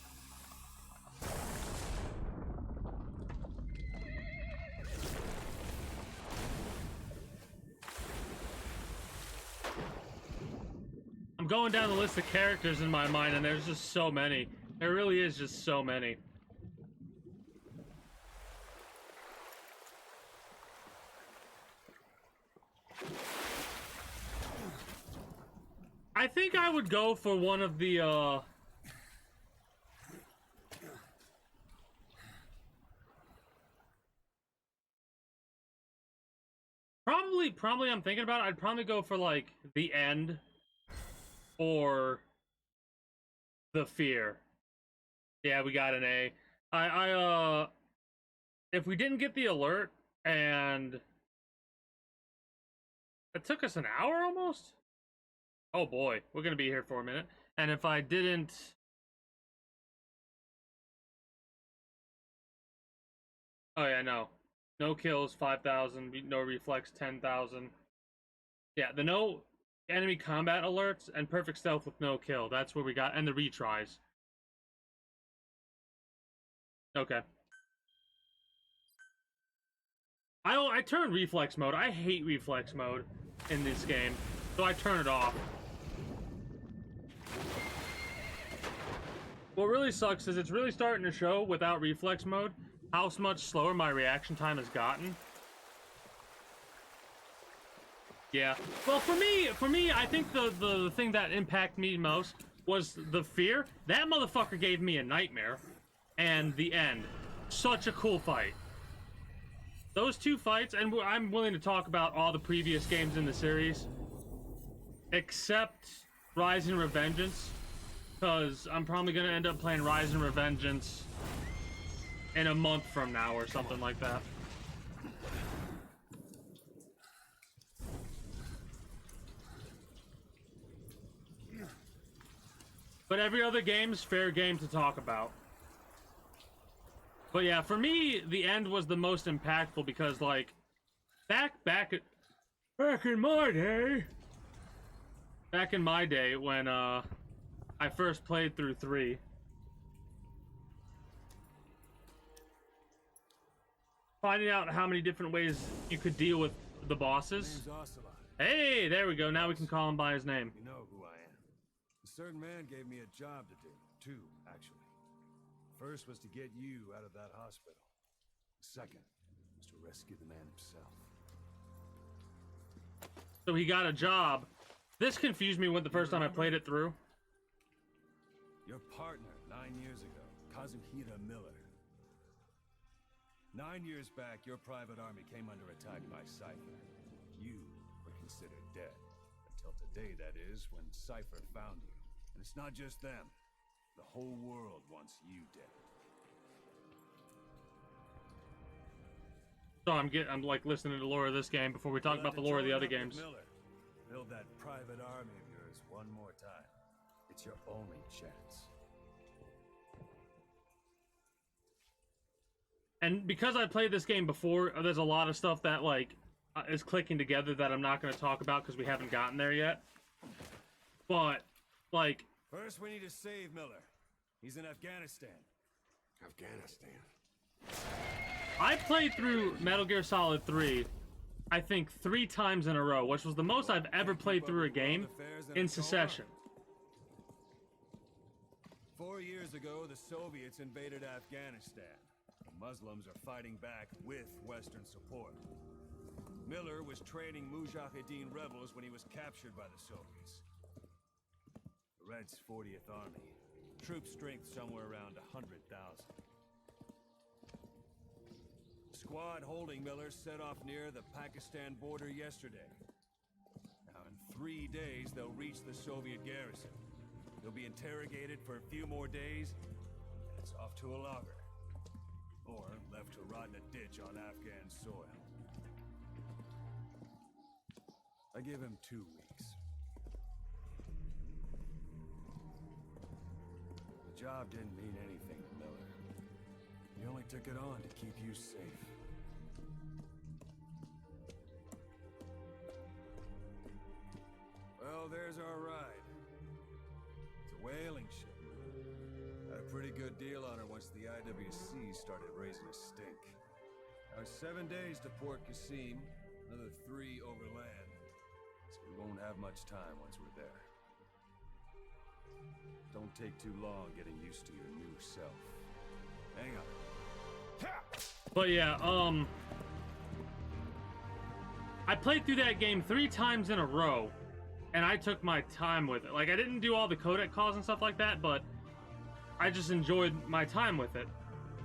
Speaker 1: I'm going down the list of characters in my mind, and there's just so many. There really is just so many. I think I would go for one of the, Probably I'm thinking about it. I'd probably go for, like, the end or the fear. Yeah, we got an A. If we didn't get the alert and it took us an hour almost? Oh boy, we're gonna be here for a minute. And if I didn't... Oh yeah, no. No kills, 5,000. No reflex, 10,000. Yeah, the no enemy combat alerts and perfect stealth with no kill. That's where we got, and the retries. Okay. I turn reflex mode. I hate reflex mode in this game, so I turn it off. What really sucks is it's really starting to show without reflex mode how much slower my reaction time has gotten. Yeah. Well, for me, I think the thing that impacted me most was the fear. That motherfucker gave me a nightmare. And the end. Such a cool fight. Those two fights, and I'm willing to talk about all the previous games in the series, except Rise and Revengeance, because I'm probably going to end up playing Rise and Revengeance in a month from now or something like that. But every other game's fair game to talk about. But yeah, for me, the end was the most impactful because, like, back in my day, when I first played through 3, finding out how many different ways you could deal with the bosses.
Speaker 7: Name's Ocelot.
Speaker 1: Hey, there we go. Now we can call him by his name.
Speaker 7: You know who I am. A certain man gave me a job to do. 2, actually. First was to get you out of that hospital. Second was to rescue the man himself.
Speaker 1: So he got a job. This confused me when the first time I played it through.
Speaker 7: Your partner 9 years ago, Kazuhira Miller. 9 years back, your private army came under attack by Cypher. You were considered dead. Until today, that is, when Cypher found you. And it's not just them. The whole world wants you dead.
Speaker 1: So I'm like listening to the lore of this game before we talk
Speaker 7: You'll
Speaker 1: about the
Speaker 7: have to
Speaker 1: lore of the
Speaker 7: join
Speaker 1: other
Speaker 7: up with
Speaker 1: games.
Speaker 7: Miller. Build that private army of yours one more time. It's your only chance.
Speaker 1: And because I played this game before, there's a lot of stuff that like is clicking together that I'm not going to talk about because we haven't gotten there yet. But like,
Speaker 7: First, we need to save Miller. He's in Afghanistan.
Speaker 5: Afghanistan.
Speaker 1: I played through Metal Gear Solid 3, I think 3 times in a row, which was the most I've ever played through a game in succession.
Speaker 7: 4 years ago, the Soviets invaded Afghanistan. The Muslims are fighting back with Western support. Miller was training Mujahideen rebels when he was captured by the Soviets. The Reds' 40th Army. Troop strength somewhere around 100,000. Squad holding Miller set off near the Pakistan border yesterday. Now, in 3 days, they'll reach the Soviet garrison. They'll be interrogated for a few more days, and it's off to a lager. Or left to rot in a ditch on Afghan soil. I give him 2 weeks. The job didn't mean anything to Miller. He only took it on to keep you safe. Well, there's our ride. It's a whaling ship. Had a pretty good deal on her once the IWC started raising a stink. Now 7 days to Port Qasim, another 3 overland. So we won't have much time once we're there. Don't take too long getting used to your new self. Hang on.
Speaker 1: But yeah, I played through that game 3 times in a row, and I took my time with it. Like, I didn't do all the codec calls and stuff like that, but I just enjoyed my time with it.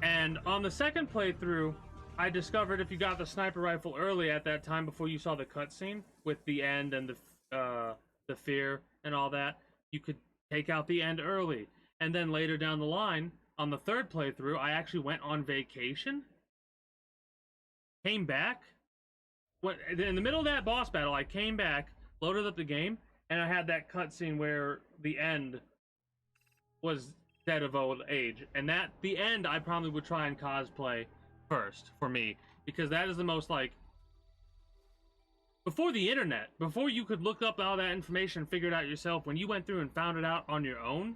Speaker 1: And on the second playthrough, I discovered if you got the sniper rifle early at that time before you saw the cutscene with the end and the fear and all that, you could take out the end early. And then later down the line, on the third playthrough, I actually went on vacation, came back. In the middle of that boss battle, I came back, loaded up the game, and I had that cutscene where the end was dead of old age. And the end, I probably would try and cosplay first for me, because that is the most, like, before the internet, before you could look up all that information and figure it out yourself, when you went through and found it out on your own.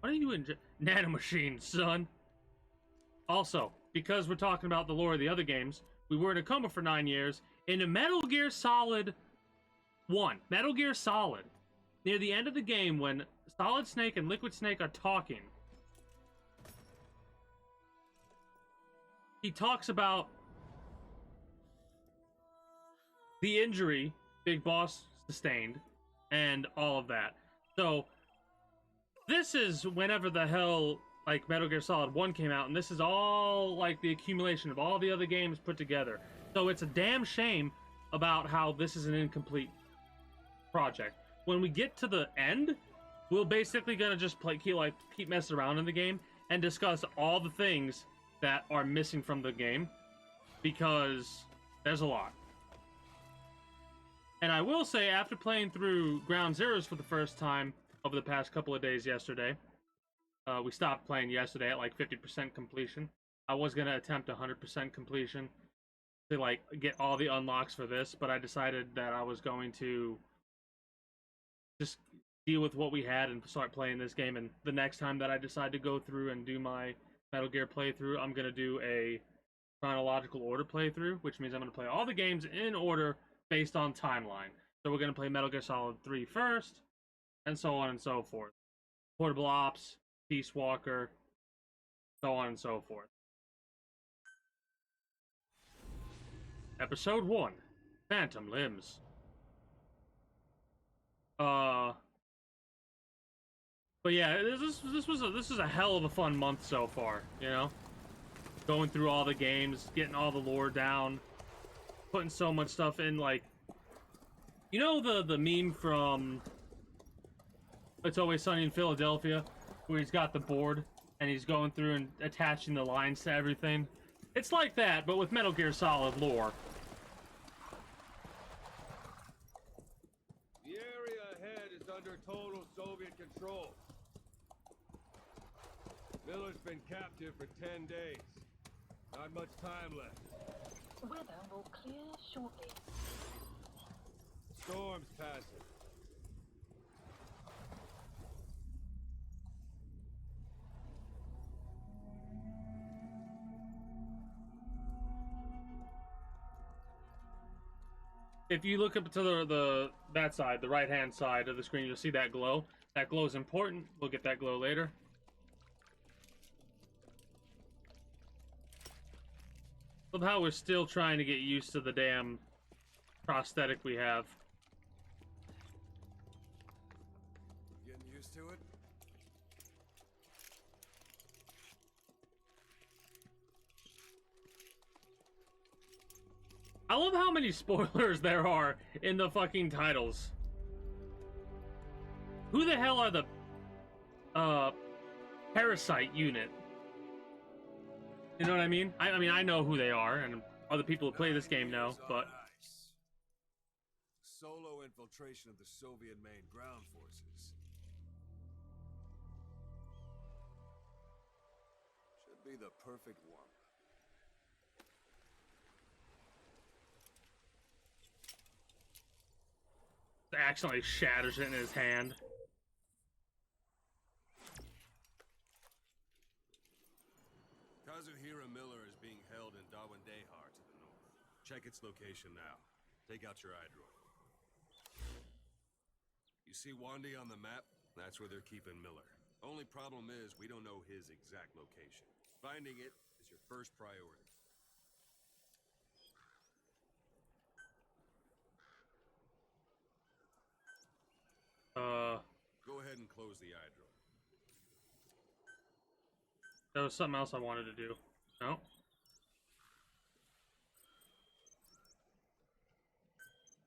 Speaker 1: What are you doing, Nanomachine, son? Also, because we're talking about the lore of the other games, we were in a coma for 9 years. In a Metal Gear Solid 1, Metal Gear Solid, near the end of the game when Solid Snake and Liquid Snake are talking, he talks about the injury Big Boss sustained and all of that. So this is whenever the hell, like, Metal Gear Solid 1 came out, and this is all, like, the accumulation of all the other games put together. So it's a damn shame about how this is an incomplete project. When we get to the end, we're basically gonna just keep messing around in the game and discuss all the things that are missing from the game, because there's a lot. And I will say, after playing through Ground Zeroes for the first time over the past couple of days yesterday, we stopped playing yesterday at like 50% completion. I was going to attempt 100% completion to like get all the unlocks for this, but I decided that I was going to just deal with what we had and start playing this game. And the next time that I decide to go through and do my Metal Gear playthrough, I'm going to do a chronological order playthrough, which means I'm going to play all the games in order based on timeline. So we're going to play Metal Gear Solid 3 first, and so on and so forth. Portable Ops, Peace Walker, so on and so forth. Episode 1, Phantom Limbs. But yeah, this was a hell of a fun month so far. You know, going through all the games, getting all the lore down, putting so much stuff in. Like, you know the meme from It's Always Sunny in Philadelphia, where he's got the board and he's going through and attaching the lines to everything. It's like that, but with Metal Gear Solid lore.
Speaker 7: The area ahead is under total Soviet control. Miller's been captive for 10 days. Not much time left.
Speaker 8: Weather will clear shortly.
Speaker 7: Storm's passing.
Speaker 1: If you look up to that side, the right-hand side of the screen, you'll see that glow. That glow is important. We'll get that glow later. Love how we're still trying to get used to the damn prosthetic we have.
Speaker 7: Getting used to it?
Speaker 1: I love how many spoilers there are in the fucking titles. Who the hell are the Parasite unit? You know what I mean? I mean, I know who they are, and other people who play this game know, but
Speaker 7: Solo infiltration of the Soviet main ground forces. Should be the perfect one.
Speaker 1: accidentally shatters it in his hand.
Speaker 7: Kazuhira Miller is being held in Dawandehar to the north. Check its location now. Take out your eye droid. You see Wandi on the map? That's where they're keeping Miller. Only problem is we don't know his exact location. Finding it is your first priority. Go ahead and close the eye droid.
Speaker 1: There was something else I wanted to do. No?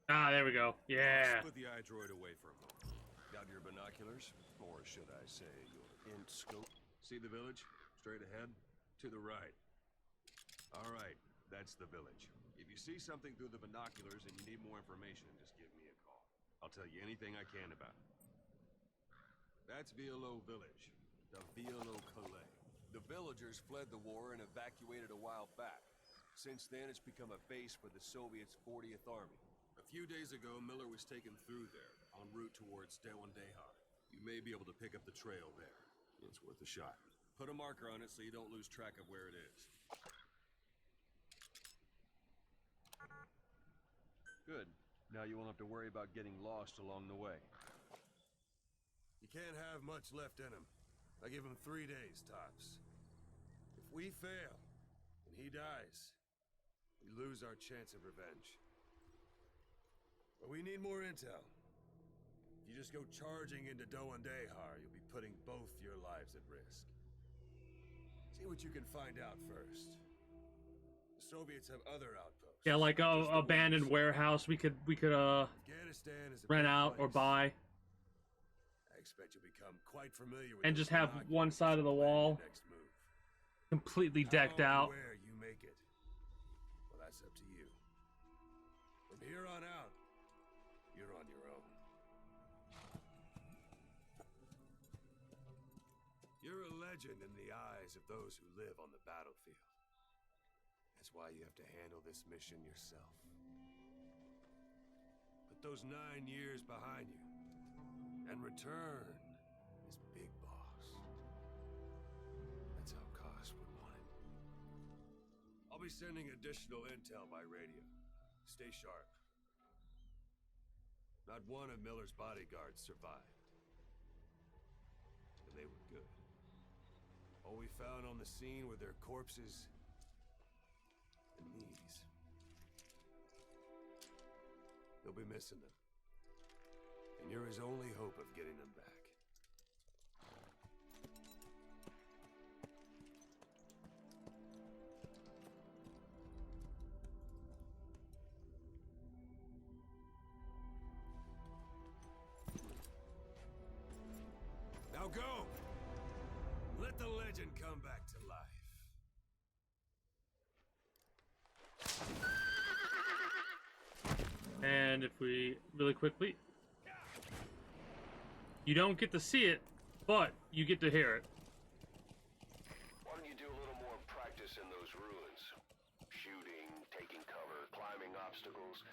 Speaker 1: Ah, there we go. Yeah.
Speaker 7: Let's put the eye droid away for a moment. Got your binoculars? Or should I say your int scope? See the village? Straight ahead? To the right. Alright, that's the village. If you see something through the binoculars and you need more information, just give me a call. I'll tell you anything I can about it. That's Violo Village. The Violo Calais. The villagers fled the war and evacuated a while back. Since then, it's become a base for the Soviets' 40th Army. A few days ago, Miller was taken through there, en route towards Dawandehar. You may be able to pick up the trail there. It's worth a shot. Put a marker on it so you don't lose track of where it is. Good. Now you won't have to worry about getting lost along the way. You can't have much left in him. I give him 3 days, tops. If we fail, and he dies, we lose our chance of revenge. But we need more intel. If you just go charging into Dawandehar, you'll be putting both your lives at risk. See what you can find out first. The Soviets have other outposts.
Speaker 1: Yeah, like a abandoned warehouse we could
Speaker 7: Afghanistan is a
Speaker 1: rent
Speaker 7: big
Speaker 1: out or
Speaker 7: place.
Speaker 1: buy.
Speaker 7: I expect you'll become quite familiar with
Speaker 1: And
Speaker 7: those
Speaker 1: just have
Speaker 7: binoculars
Speaker 1: one side of the
Speaker 7: to plan your
Speaker 1: wall
Speaker 7: next move.
Speaker 1: completely
Speaker 7: How
Speaker 1: decked
Speaker 7: and
Speaker 1: out.
Speaker 7: Where you make it, well, that's up to you. From here on out, you're on your own. You're a legend in the eyes of those who live on the battlefield. That's why you have to handle this mission yourself. Put those 9 years behind you, and return as Big Boss. That's how Koss would want it. I'll be sending additional intel by radio. Stay sharp. Not one of Miller's bodyguards survived. And they were good. All we found on the scene were their corpses and knees. You'll be missing them. And you're his only hope of getting them back. go. Let the legend come back to life.
Speaker 1: And if we really quickly, you don't get to see it, but you get to hear it.
Speaker 5: Why don't you do a little more practice in those ruins? Shooting, taking cover, climbing obstacles.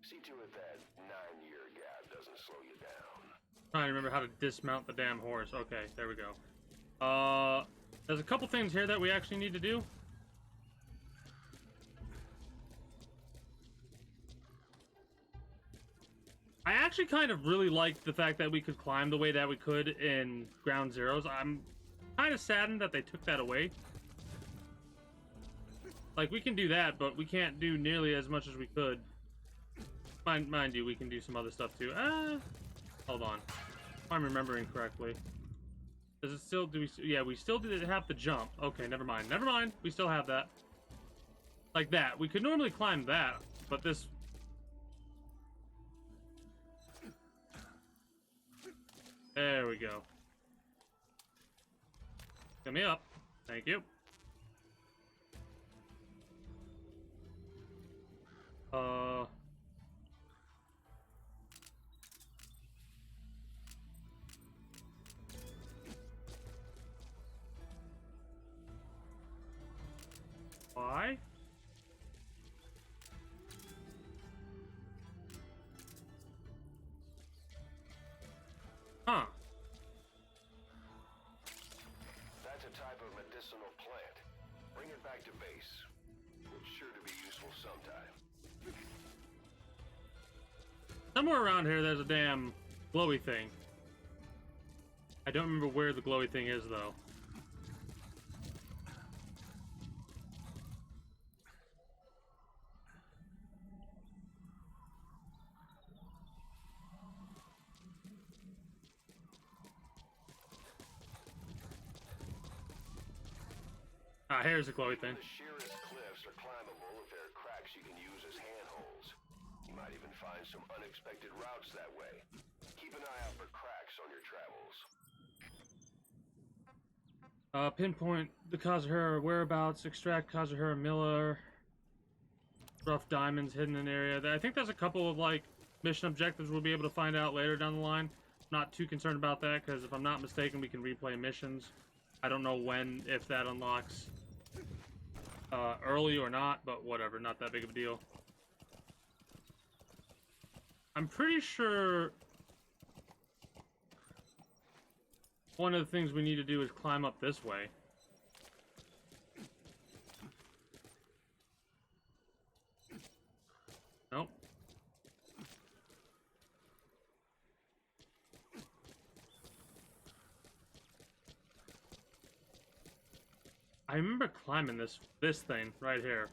Speaker 5: See to it that 9-year gap doesn't slow you down.
Speaker 1: Trying to remember how to dismount the damn horse. Okay, there we go. There's a couple things here that we actually need to do. I actually kind of really liked the fact that we could climb the way that we could in Ground Zeroes. I'm kind of saddened that they took that away. Like, we can do that, but we can't do nearly as much as we could. Mind you, we can do some other stuff too. Hold on. If I'm remembering correctly. Does it still, yeah, we still did have to jump. Okay, never mind. Never mind. We still have that. Like that. We could normally climb that, but this... There we go. Get me up. Thank you. Why? Huh.
Speaker 5: That's a type of medicinal plant. Bring it back to base. It's sure to be useful sometime.
Speaker 1: Somewhere around here there's a damn glowy thing. I don't remember where the glowy thing is though. Ah, here's the glowy thing.
Speaker 5: The sheerest cliffs are climbable if there are cracks you can use as handholds. You might even find some unexpected routes that way. Keep an eye out for cracks on your travels.
Speaker 1: Pinpoint the Kazuhira whereabouts, extract Kazuhira Miller, rough diamonds hidden in an area. I think there's a couple of like mission objectives we'll be able to find out later down the line. Not too concerned about that because if I'm not mistaken, we can replay missions. I don't know when, if that unlocks early or not, but whatever, not that big of a deal. I'm pretty sure one of the things we need to do is climb up this way. Nope. I remember climbing this thing right here.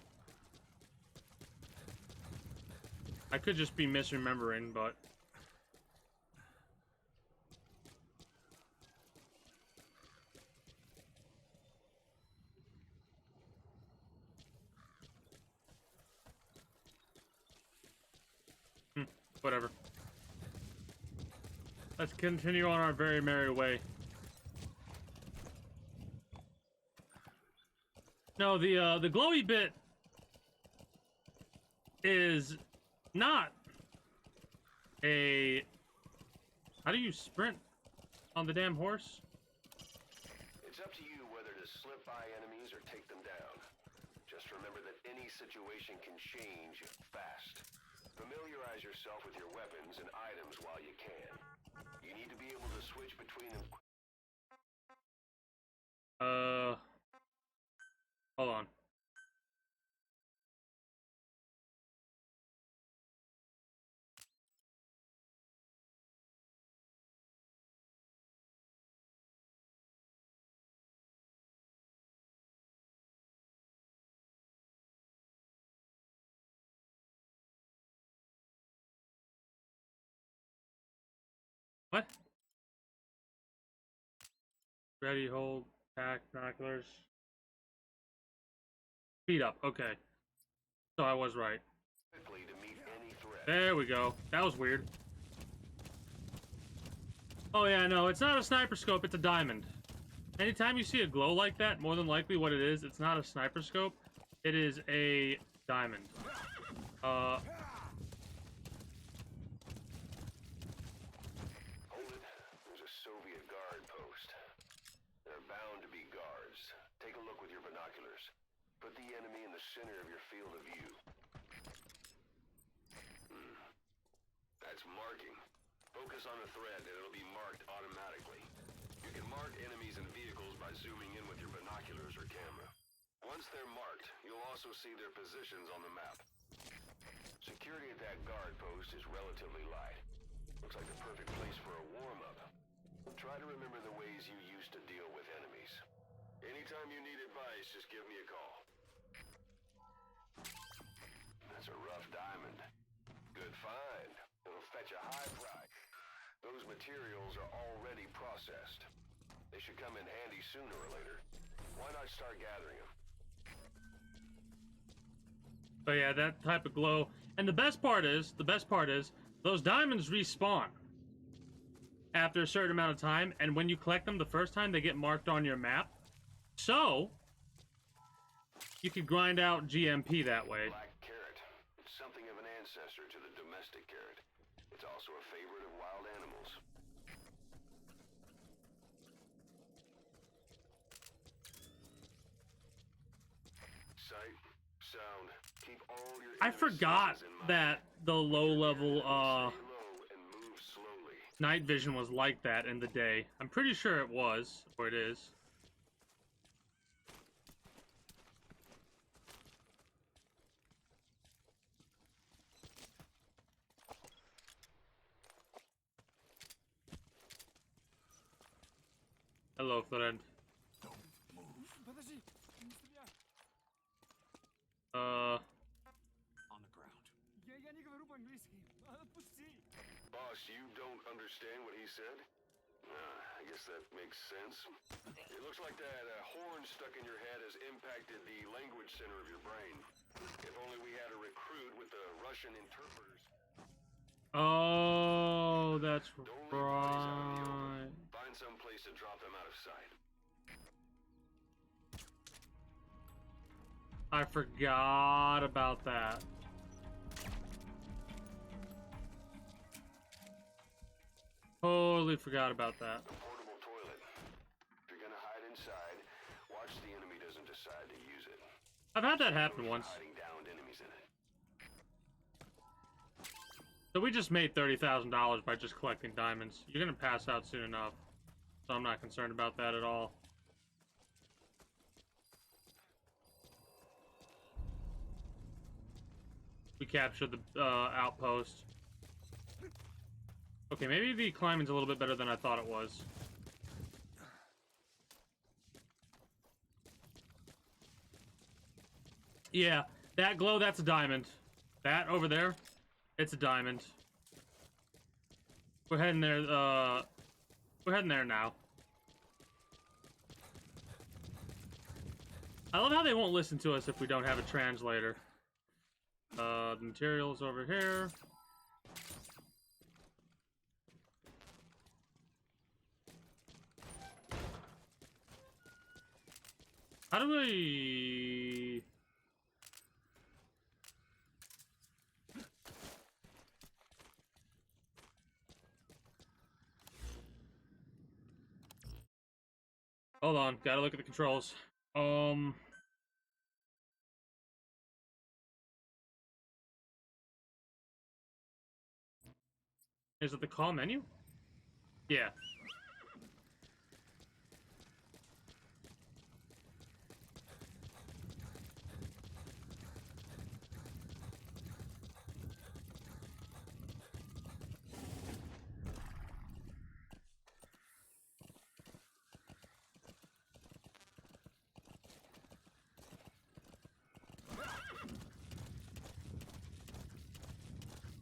Speaker 1: I could just be misremembering, but whatever. Let's continue on our very merry way. No, the glowy bit is not a... How do you sprint on the damn horse?
Speaker 5: It's up to you whether to slip by enemies or take them down. Just remember that any situation can change fast. Familiarize yourself with your weapons and items while you can. You need to be able to switch between them.
Speaker 1: Hold on. What? Ready, hold, pack, binoculars. Speed up, okay. So I was right.
Speaker 5: Quickly to meet any threat.
Speaker 1: There we go. That was weird. Oh yeah, no, it's not a sniper scope, it's a diamond. Anytime you see a glow like that, more than likely what it is, it's not a sniper scope, it is a diamond.
Speaker 9: Hold it. There's a Soviet guard post. There are bound to be guards. Take a look with your binoculars. Put the enemy in the center of your field of view. That's marking. Focus on the thread and it'll be marked automatically. You can mark enemies and vehicles by zooming in with your binoculars or camera. Once they're marked, you'll also see their positions on the map. Security at that guard post is relatively light. Looks like the perfect place for a warm-up. Try to remember the ways you used to deal with enemies. Anytime you need advice, just give me a call. That's a rough diamond. Good find. It'll fetch a high price. Those materials are already processed. They should come in handy sooner or later. Why not start gathering them?
Speaker 1: But yeah, that type of glow. And the best part is, those diamonds respawn after a certain amount of time, and when you collect them the first time, they get marked on your map. So, you could grind out GMP that way.
Speaker 9: Black carrot. It's something of an ancestor to the domestic carrot. It's also a favorite of wild animals. Sight, sound, keep all your
Speaker 1: I
Speaker 9: inner
Speaker 1: forgot
Speaker 9: senses in mind.
Speaker 1: that the low level
Speaker 9: Stay low and move slowly.
Speaker 1: night vision was like that in the day. I'm pretty sure it was, or it is. Hello, Florent.
Speaker 5: On the ground.
Speaker 9: Boss, you don't understand what he said? I guess that makes sense. It looks like that horn stuck in your head has impacted the language center of your brain. If only we had a recruit with the Russian interpreters.
Speaker 1: Oh, that's
Speaker 9: Don't leave bodies out in the
Speaker 1: right.
Speaker 9: open. Find some place to drop them out of sight.
Speaker 1: I forgot about that. Totally forgot about that.
Speaker 9: A portable toilet. If you're gonna hide inside, watch the enemy doesn't decide to use it.
Speaker 1: I've had that happen once.
Speaker 9: Hiding downed enemies in it.
Speaker 1: So we just made $30,000 by just collecting diamonds. You're gonna pass out soon enough, so I'm not concerned about that at all. We captured the outpost. Okay, maybe the climbing's a little bit better than I thought it was. Yeah, that glow, that's a diamond. That over there, it's a diamond. We're heading there, we're heading there now. I love how they won't listen to us if we don't have a translator. The materials over here. How do we... Hold on, gotta look at the controls. Is it the call menu? Yeah.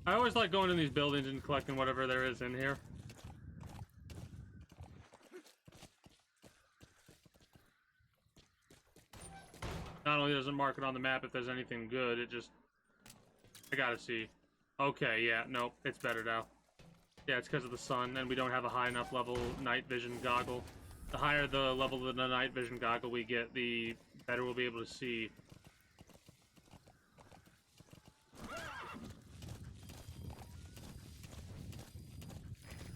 Speaker 1: I always like going in these buildings and collecting whatever there is in here. Not only does it mark it on the map if there's anything good, it just... I gotta see. Okay, yeah, nope, it's better now. Yeah, it's because of the sun, and we don't have a high enough level night vision goggle. The higher the level of the night vision goggle we get, the better we'll be able to see.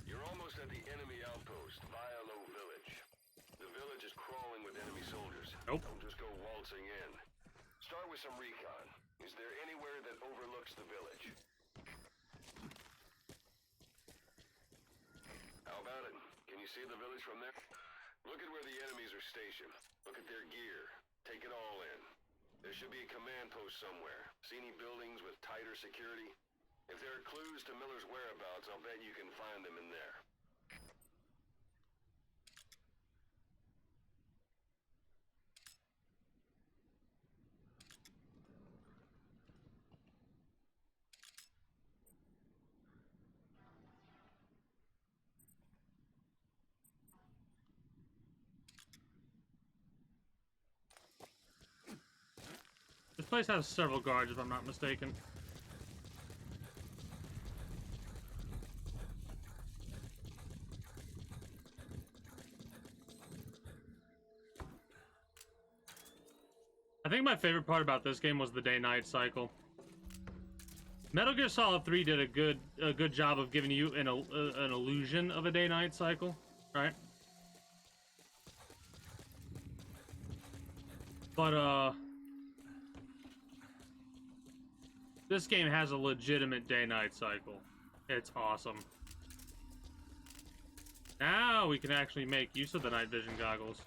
Speaker 9: You're almost at the enemy outpost, Vialo Village. The village is crawling with enemy soldiers.
Speaker 1: Nope.
Speaker 9: Don't just go waltzing in. Start with some recon. Is there anywhere that overlooks the village? How about it? Can you see the village from there? Look at where the enemies are stationed. Look at their gear. Take it all in. There should be a command post somewhere. See any buildings with tighter security? If there are clues to Miller's whereabouts, I'll bet you can find them in there.
Speaker 1: This place has several guards, if I'm not mistaken. I think my favorite part about this game was the day-night cycle. Metal Gear Solid 3 did a good job of giving you an illusion of a day-night cycle, right? But this game has a legitimate day-night cycle. It's awesome. Now we can actually make use of the night vision goggles.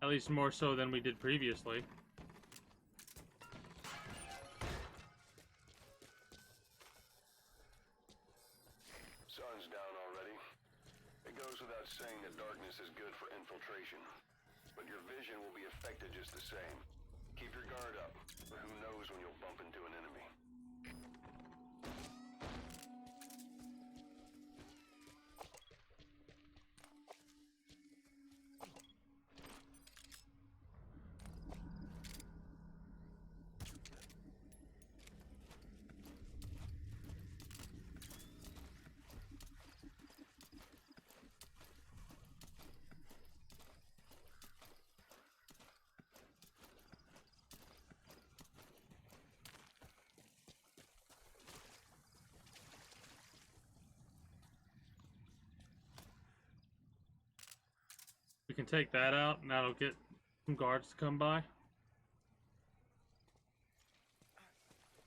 Speaker 1: At least more so than we did previously.
Speaker 9: Sun's down already. It goes without saying that darkness is good for infiltration. But your vision will be affected just the same. Keep your guard up, but who knows when you'll bump into an enemy.
Speaker 1: We can take that out, and that'll get some guards to come by.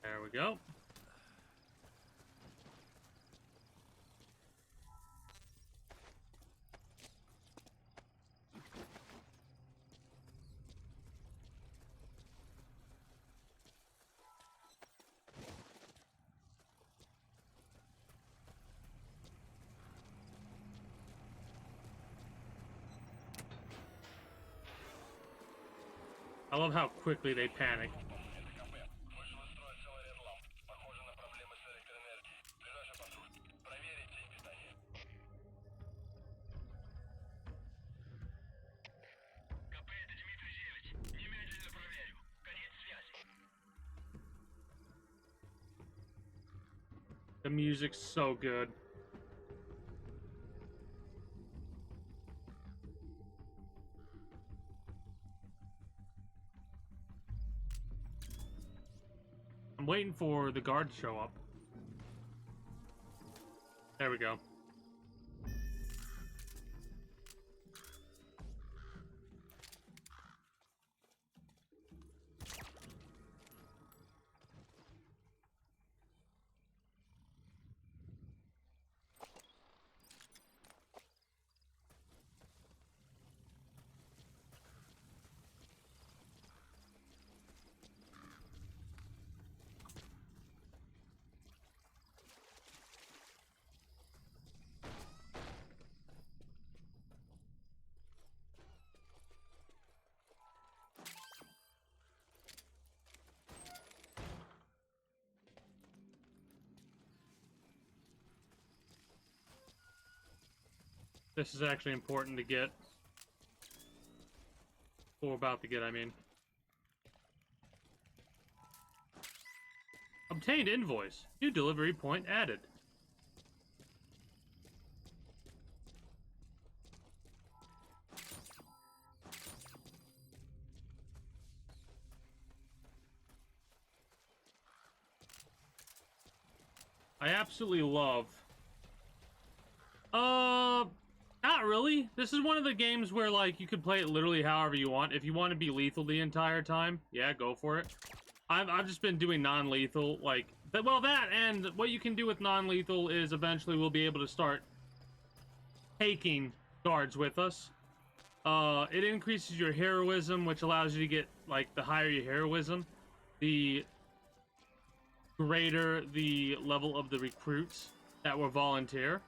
Speaker 1: There we go. I love how quickly they panic. The music's so good. I'm waiting for the guard to show up. There we go. This is actually important to get. Or about to get, I mean. Obtained invoice. New delivery point added. I absolutely love. Not really. This is one of the games where, like, you could play it literally however you want. If you want to be lethal the entire time, yeah, go for it. I've just been doing non-lethal, like, well, that, and what you can do with non-lethal is eventually we'll be able to start taking guards with us. It increases your heroism, which allows you to get, like, the higher your heroism, the greater the level of the recruits that will volunteer.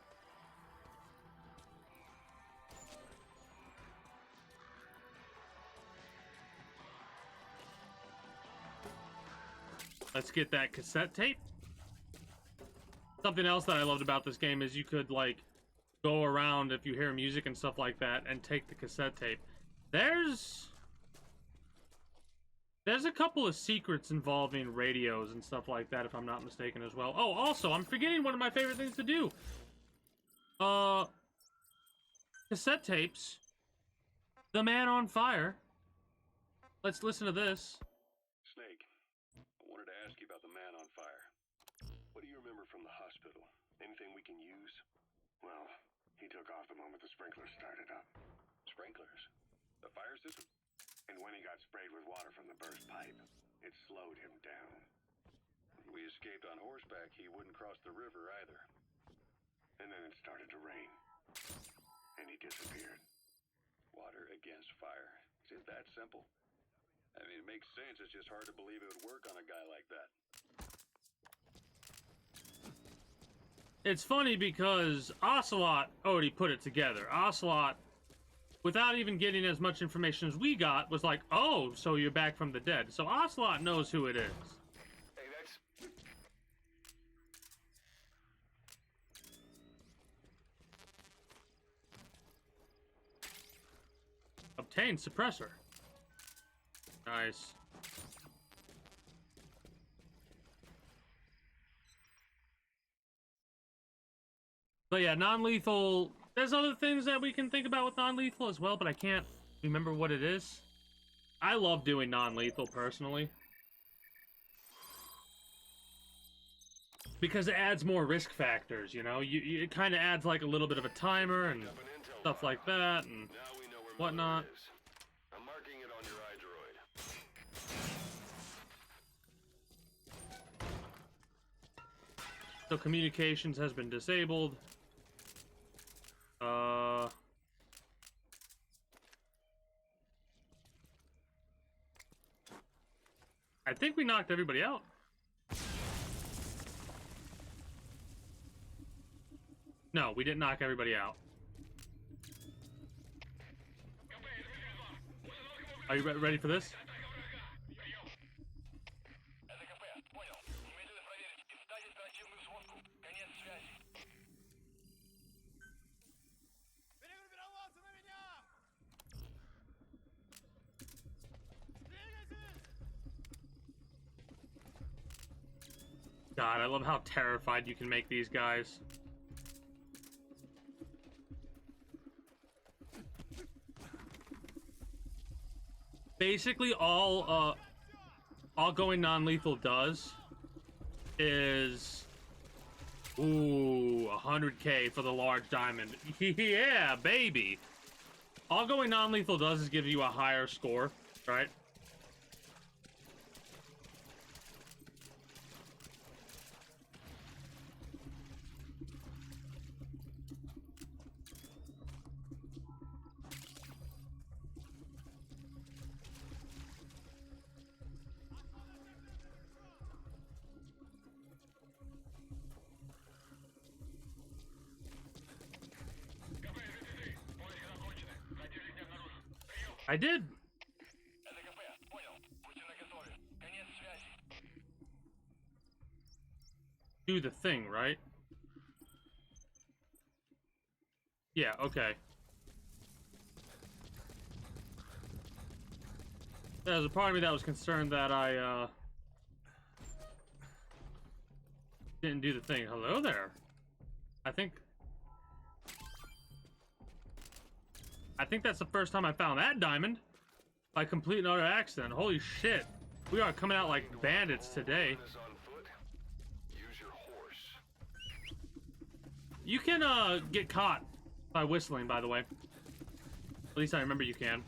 Speaker 1: Let's get that cassette tape. Something else that I loved about this game is you could, like, go around if you hear music and stuff like that and take the cassette tape. There's a couple of secrets involving radios and stuff like that, if I'm not mistaken, as well. Oh, also, I'm forgetting one of my favorite things to do. Cassette tapes. The Man on Fire. Let's listen to this.
Speaker 9: Snake, I wanted to ask you about the Man on Fire. What do you remember from the hospital? Anything we can use?
Speaker 5: Well, he took off the moment the sprinklers started up.
Speaker 9: Sprinklers? The fire system?
Speaker 5: And when he got sprayed with water from the burst pipe, it slowed him down.
Speaker 9: We escaped on horseback. He wouldn't cross the river either.
Speaker 5: And then it started to rain. And he disappeared.
Speaker 9: Water against fire. Is it that simple? I mean, it makes sense. It's just hard to believe it would work on a guy like that.
Speaker 1: It's funny because Ocelot already put it together. Ocelot, without even getting as much information as we got, was like, oh, so you're back from the dead. So Ocelot knows who it is.
Speaker 9: Hey, that's...
Speaker 1: Obtain suppressor. Nice. But yeah, non-lethal. There's other things that we can think about with non-lethal as well, but I can't remember what it is. I love doing non-lethal personally, because it adds more risk factors, you know? It kind of adds like a little bit of a timer and stuff like that and whatnot.
Speaker 9: I'm marking it on your iDroid.
Speaker 1: So communications has been disabled. I think we knocked everybody out. No, we didn't knock everybody out. Are you ready for this? God, I love how terrified you can make these guys. Basically, all going non-lethal does is, ooh, 100K for the large diamond. Yeah, baby. All going non-lethal does is give you a higher score, right? I did. Do the thing, right? Yeah, okay. There's a part of me that was concerned that I Didn't do the thing. Hello there. I think that's the first time I found that diamond by complete and utter accident. Holy shit. We are coming out like bandits today.
Speaker 9: Use your horse.
Speaker 1: You can get caught by whistling, by the way. At least I remember you can.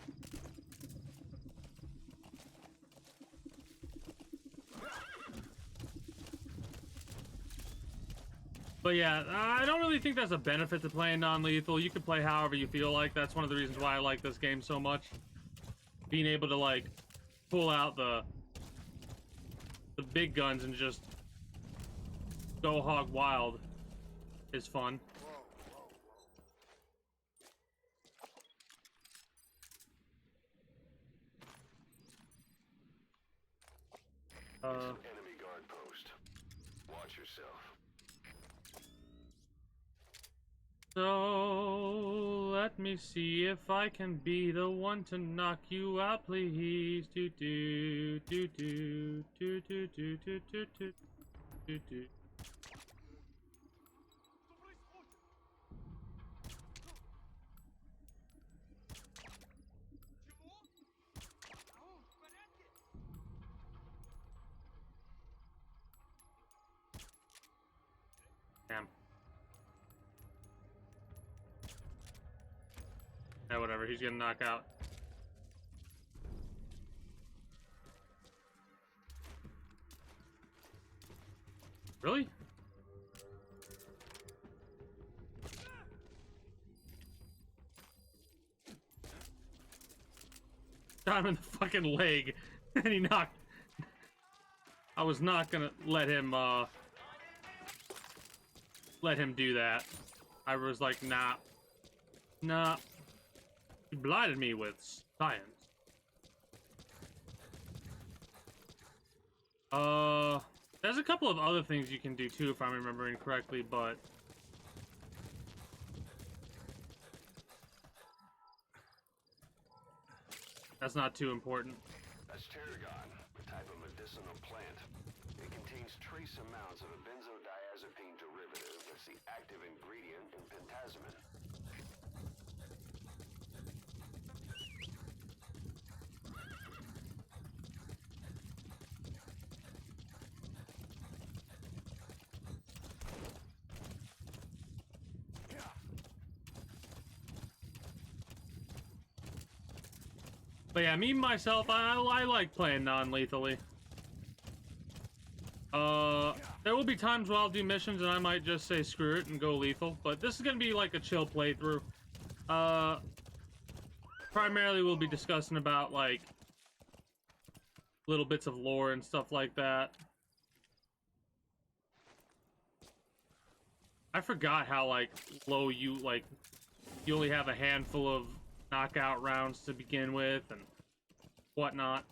Speaker 1: But yeah, I don't really think there's a benefit to playing non-lethal. You can play however you feel like. That's one of the reasons why I like this game so much. Being able to like pull out the big guns and just go hog wild is fun.
Speaker 9: Enemy guard post. Watch yourself.
Speaker 1: So let me see if I can be the one to knock you out, please. Do do do do do do do do do do do do. Damn. Yeah, whatever. He's gonna knock out. Really? Got him in the fucking leg, and he knocked. I was not gonna let him do that. I was like, nah. Nah. He blinded me with science. There's a couple of other things you can do too, if I'm remembering correctly, but that's not too important.
Speaker 9: That's tarragon, a type of medicinal plant. It contains trace amounts of a benzodiazepine derivative that's the active ingredient in pentasmin.
Speaker 1: But yeah, me myself, I like playing non-lethally. There will be times where I'll do missions and I might just say screw it and go lethal, but this is gonna be like a chill playthrough. Primarily we'll be discussing about like little bits of lore and stuff like that. I forgot how like low you only have a handful of knockout rounds to begin with and whatnot.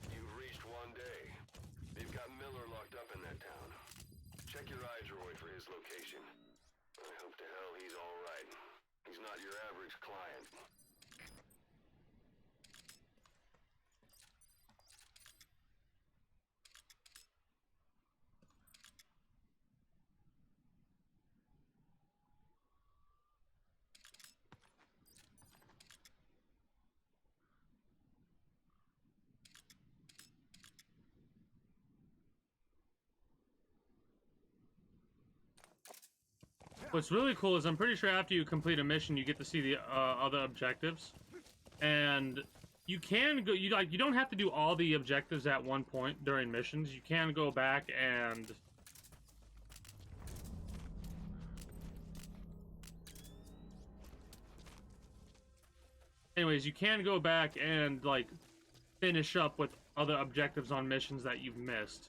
Speaker 9: You've reached one day. They've got Miller locked up in that town. Check your iDroid for his location. I hope to hell he's all right. He's not your average client.
Speaker 1: What's really cool is I'm pretty sure after you complete a mission, you get to see the other objectives, and you can go. You don't have to do all the objectives at one point during missions. You can go back and you can go back and like finish up with other objectives on missions that you've missed.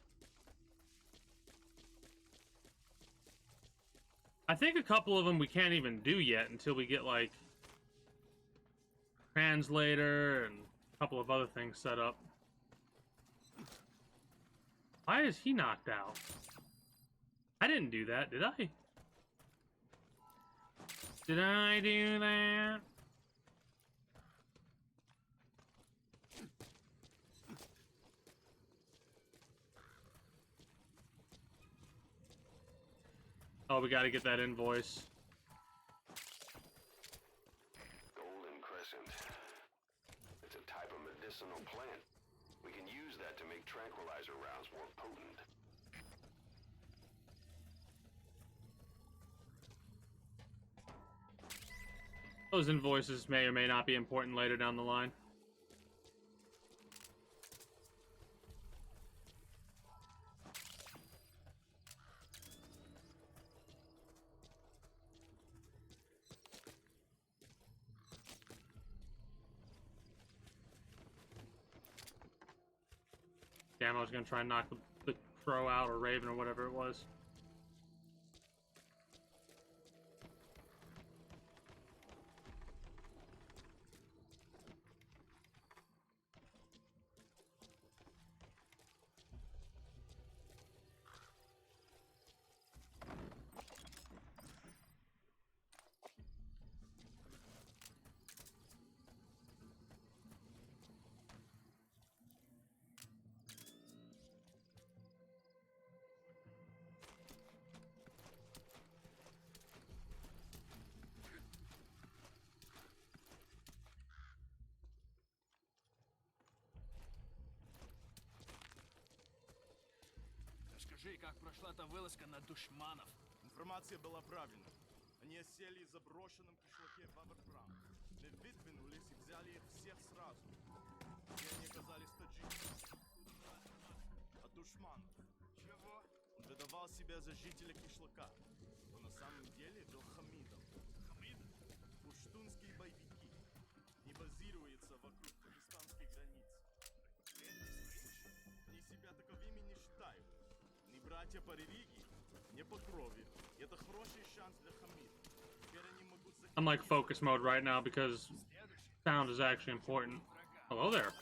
Speaker 1: I think a couple of them we can't even do yet until we get like translator and a couple of other things set up. Why is he knocked out? I didn't do that, did I? Did I do that? Oh, we gotta get that invoice.
Speaker 9: Golden Crescent. It's a type of medicinal plant. We can use that to make tranquilizer rounds more potent.
Speaker 1: Those invoices may or may not be important later down the line. Damn, I was gonna try and knock the crow out, or raven, or whatever it was.
Speaker 6: Скажи, как прошла та вылазка на душманов?
Speaker 10: Информация была правильной. Они осели в заброшенном кишлаке Бабр-Прам. Мы выдвинулись и взяли их всех сразу. Все они оказались таджиками. От душманов.
Speaker 6: Чего?
Speaker 10: Он выдавал себя за жителя кишлака, но на самом деле был Хамидом.
Speaker 6: Хамид?
Speaker 10: Пуштунские боевики. Не базируются вокруг пакистанских границ. Они себя таковыми не считают. Ни братья по религии, ни по крови. Это хороший шанс для Хамида. Теперь они могут
Speaker 1: I'm like focus mode right now because sound is actually important. Hello there.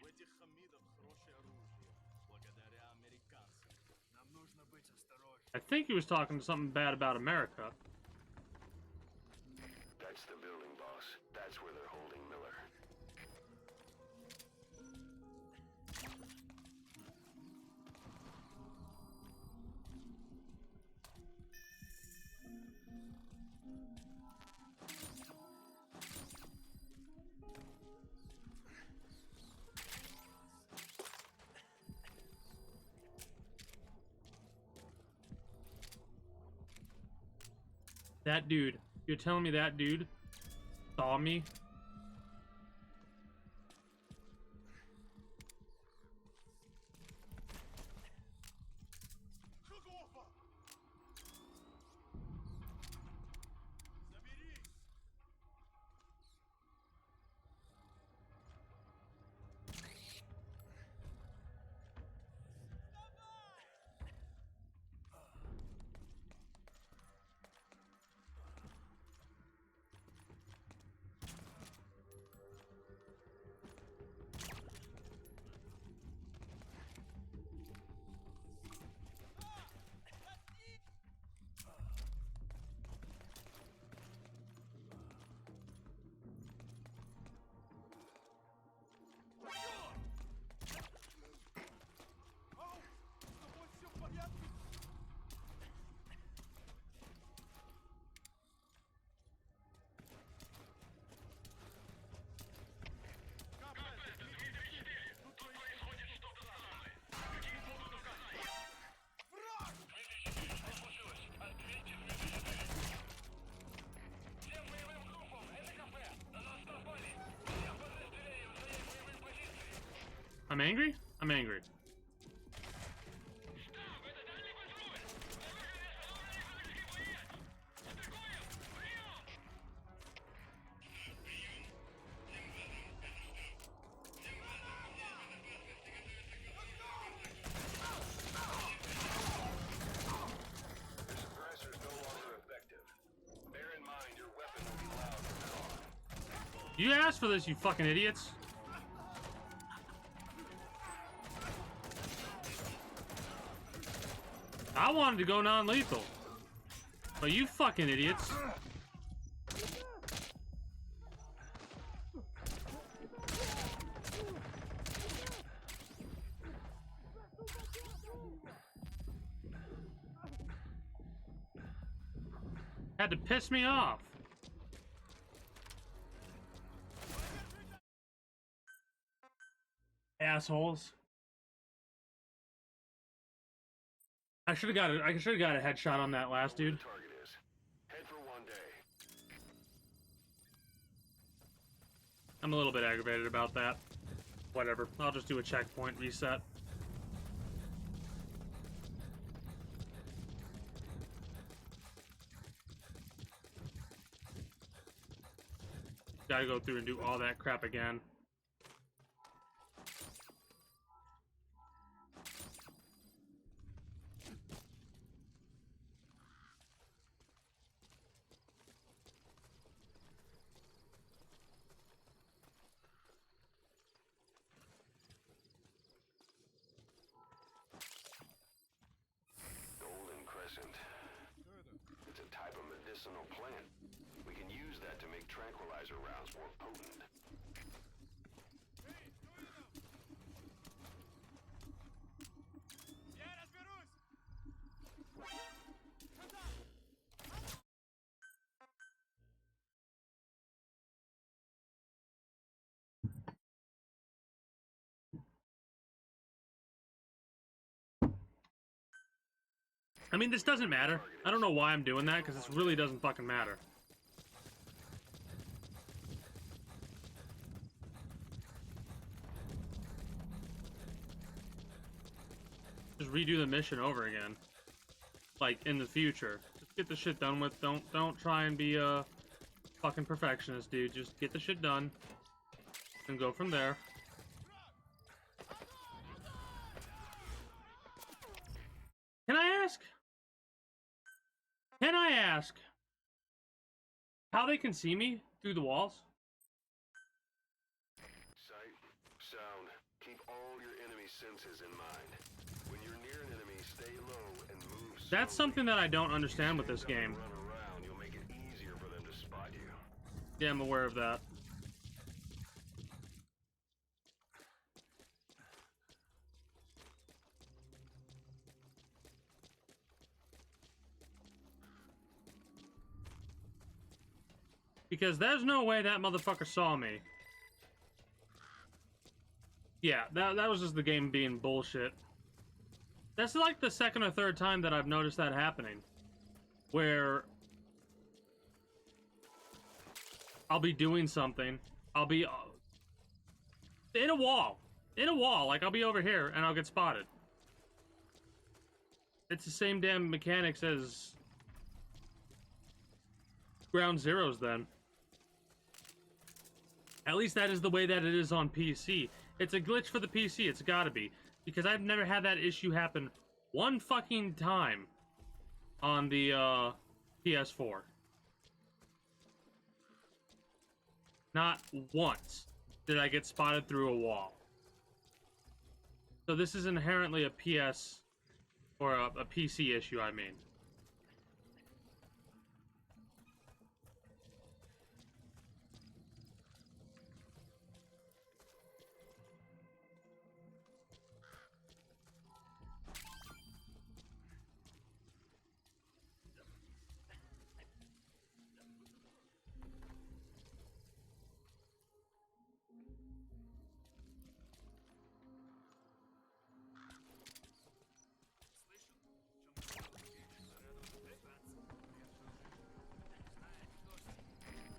Speaker 10: У этих Хамидов хорошее оружие, благодаря американцам.
Speaker 6: Нам нужно быть осторожнее.
Speaker 1: I think he was talking something bad about America.
Speaker 9: That's the building, boss. That's where they're holding Miller.
Speaker 1: That dude. You're telling me that dude saw me?
Speaker 10: Шагофа! Заберись! Ау! С тобой все в порядке? Тут происходит что-то странное. Какие будут указания? Враг!
Speaker 6: Всем боевым группам, это кафе! На нас напали! Всем подразделениям занять боевые позиции!
Speaker 1: I'm angry? I'm angry.
Speaker 6: Штаб, это дальний контроль! Обнаружили остановленные боец! Атакуем! Прием!
Speaker 9: Your suppressor's no longer effective. Bear in mind your weapon will be loud from now on.
Speaker 1: You asked for this, you fucking idiots. I wanted to go non-lethal. But you fucking idiots. Had to piss me off. Assholes. I should have got it. I should have got a headshot on that last dude.
Speaker 9: Target is. Head for one day.
Speaker 1: I'm a little bit aggravated about that. Whatever. I'll just do a checkpoint reset. Gotta go through and do all that crap again.
Speaker 9: Golden Crescent. It's a type of medicinal plant. We can use that to make tranquilizer rounds more potent.
Speaker 1: I mean, this doesn't matter. I don't know why I'm doing that, because this really doesn't fucking matter. Just redo the mission over again. Like, in the future. Just get the shit done with. Don't try and be a fucking perfectionist, dude. Just get the shit done. And go from there. Can I ask? Can I ask how they can see me through the walls?
Speaker 9: Sight, sound, keep all your enemy senses in mind. When you're near an enemy, stay low and move slowly.
Speaker 1: That's something that I don't understand with this game.
Speaker 9: Run around, you'll make it easier for them to spot you.
Speaker 1: Yeah, I'm aware of that. Because there's no way that motherfucker saw me. Yeah, that was just the game being bullshit. That's like the second or third time that I've noticed that happening. Where I'll be doing something. I'll be in a wall. In a wall. Like, I'll be over here and I'll get spotted. It's the same damn mechanics as Ground Zeroes then. At least that is the way that it is on PC. It's a glitch for the PC, it's gotta be. Because I've never had that issue happen one fucking time on the PS4. Not once did I get spotted through a wall. So this is inherently a PS, or a PC issue, I mean.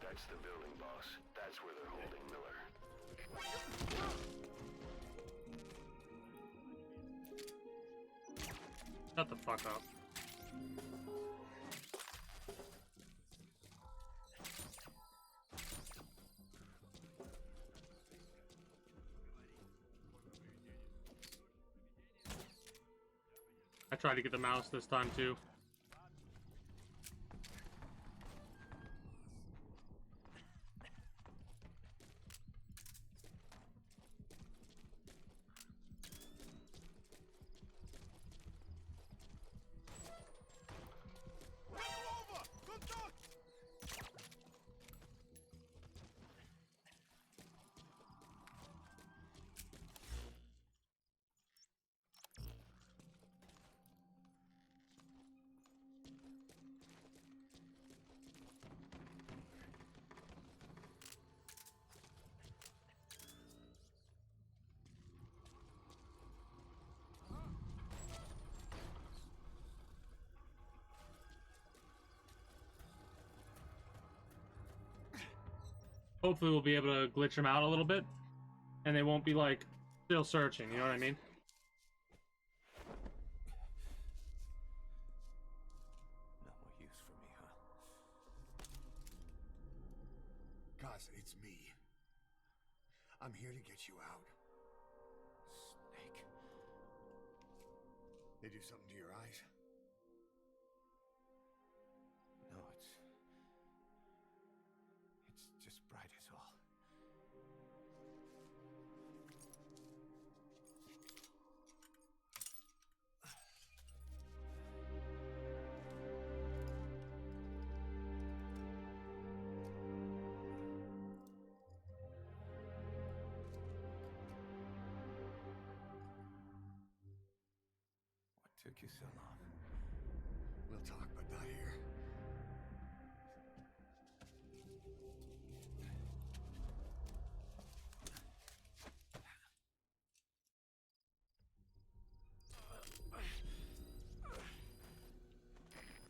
Speaker 9: That's the building, boss. That's where they're holding Miller.
Speaker 1: Shut the fuck up. I tried to get the mouse this time too. hopefully we'll be able to glitch them out a little bit, and they won't be like still searching. You know what I mean?
Speaker 5: No more use for me, huh? Kaz, it's me. I'm here to get you out. Snake. They do something to your eyes? No, it's just bright is all. What took you so long? We'll talk, but not here.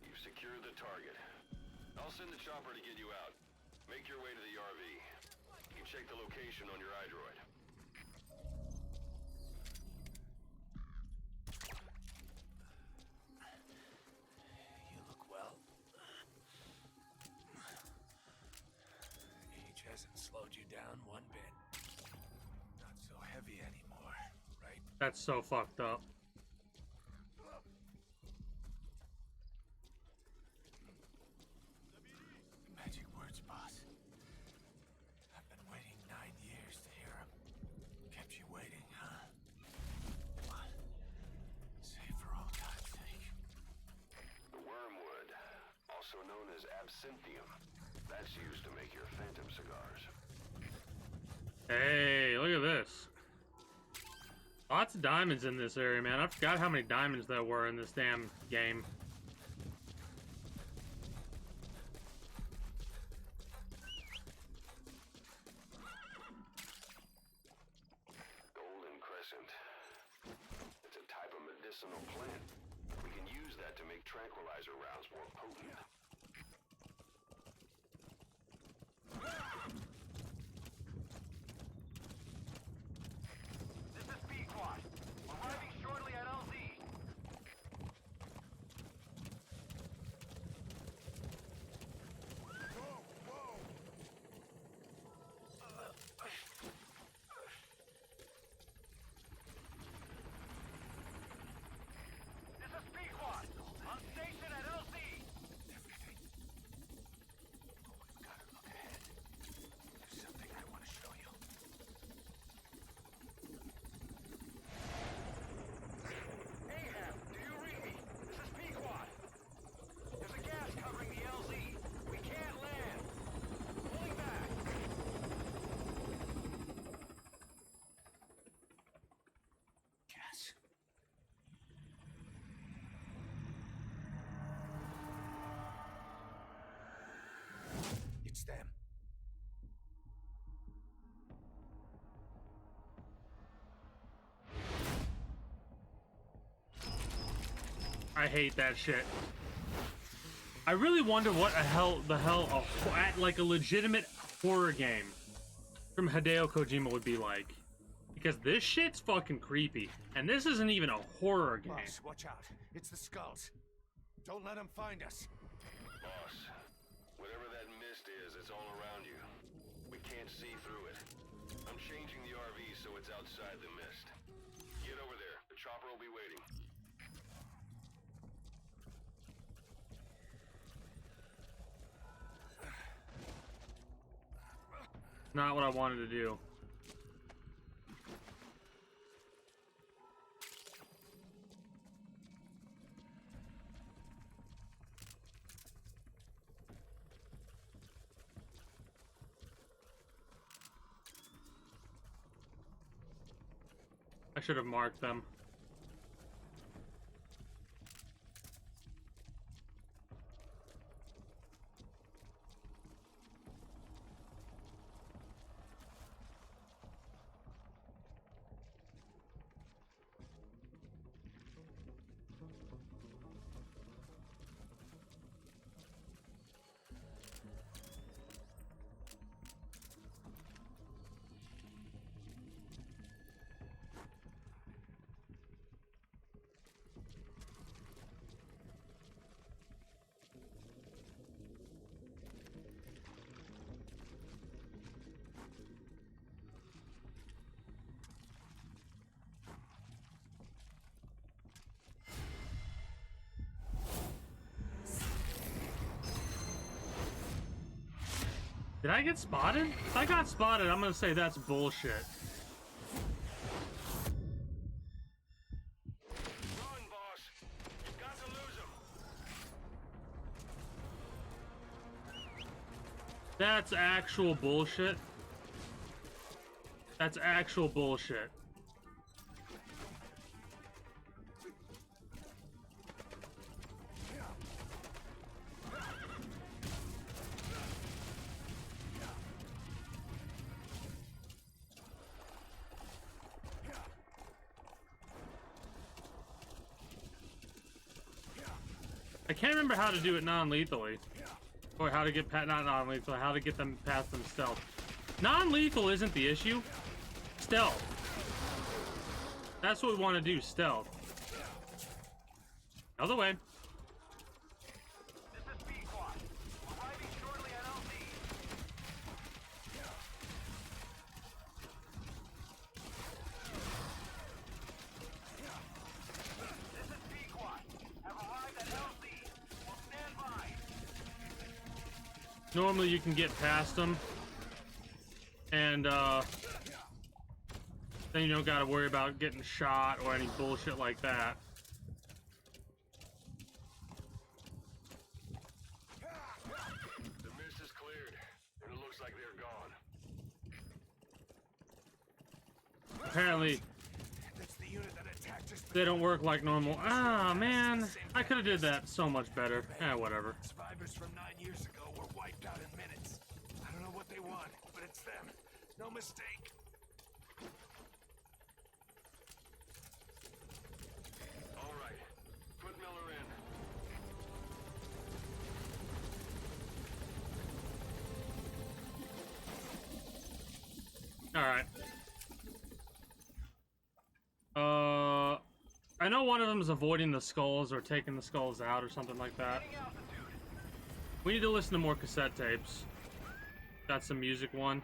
Speaker 9: You've secured the target. I'll send the chopper to get you out. Make your way to the RV. You can check the location on your iDroid.
Speaker 5: You look well. Age hasn't slowed you down one bit. Not so heavy anymore, right?
Speaker 1: That's so fucked up.
Speaker 5: Magic words, boss. I've been waiting 9 years to hear them. Kept you waiting, huh? What? Save for old time's sake.
Speaker 9: The wormwood, also known as absinthium. That's used to make your phantom cigars.
Speaker 1: Hey, look at this. Lots of diamonds in this area, man. I forgot how many diamonds there were in this damn game.
Speaker 9: Golden Crescent. It's a type of medicinal plant. We can use that to make tranquilizer rounds more potent.
Speaker 6: This is Pequod. Arriving shortly at LZ. This is Pequod. On station at LZ.
Speaker 5: Everything. But we've got to look ahead. There's something I want to show you.
Speaker 6: Ahab, do you read me? This is Pequod. There's a gas covering the LZ. We can't land. Pulling back.
Speaker 5: Gas. It's them.
Speaker 1: I hate that shit. I really wonder what the hell like a legitimate horror game from Hideo Kojima would be like. Because this shit's fucking creepy. And this isn't even a horror game.
Speaker 5: Boss, watch out. It's the skulls. Don't let them find us.
Speaker 9: Boss, whatever that mist is, it's all around you. We can't see through it. I'm changing the RV so it's outside the mist. Get over there. The chopper will be waiting.
Speaker 1: Not what I wanted to do. I should have marked them. Did I get spotted? If I got spotted, I'm gonna say that's bullshit.
Speaker 6: Run, boss. You've got to lose him.
Speaker 1: That's actual bullshit. That's actual bullshit. I can't remember how to do it non-lethally. Or how to get not non-lethal, how to get them past them stealth. Non-lethal isn't the issue. Stealth. That's what we want to do, stealth. Other way.
Speaker 6: This is Pequod. Arriving shortly at LZ. This is Pequod. Have arrived at LZ. Will stand by.
Speaker 1: Normally you can get past them. And, then you don't gotta worry about getting shot or any bullshit like that.
Speaker 9: The mist is cleared, and it looks like they're gone.
Speaker 1: Apparently,
Speaker 5: That's the unit that attacked us.
Speaker 1: they don't work like normal. Ah, man. I could have did that so much better. Eh, whatever.
Speaker 5: Survivors from 9 years ago were wiped out in minutes. I don't know what they want, but it's them. No mistake.
Speaker 9: All right, put Miller in.
Speaker 1: Alright. I know one of them is avoiding the skulls or taking the skulls out or something like that. We need to listen to more cassette tapes. Got some music one.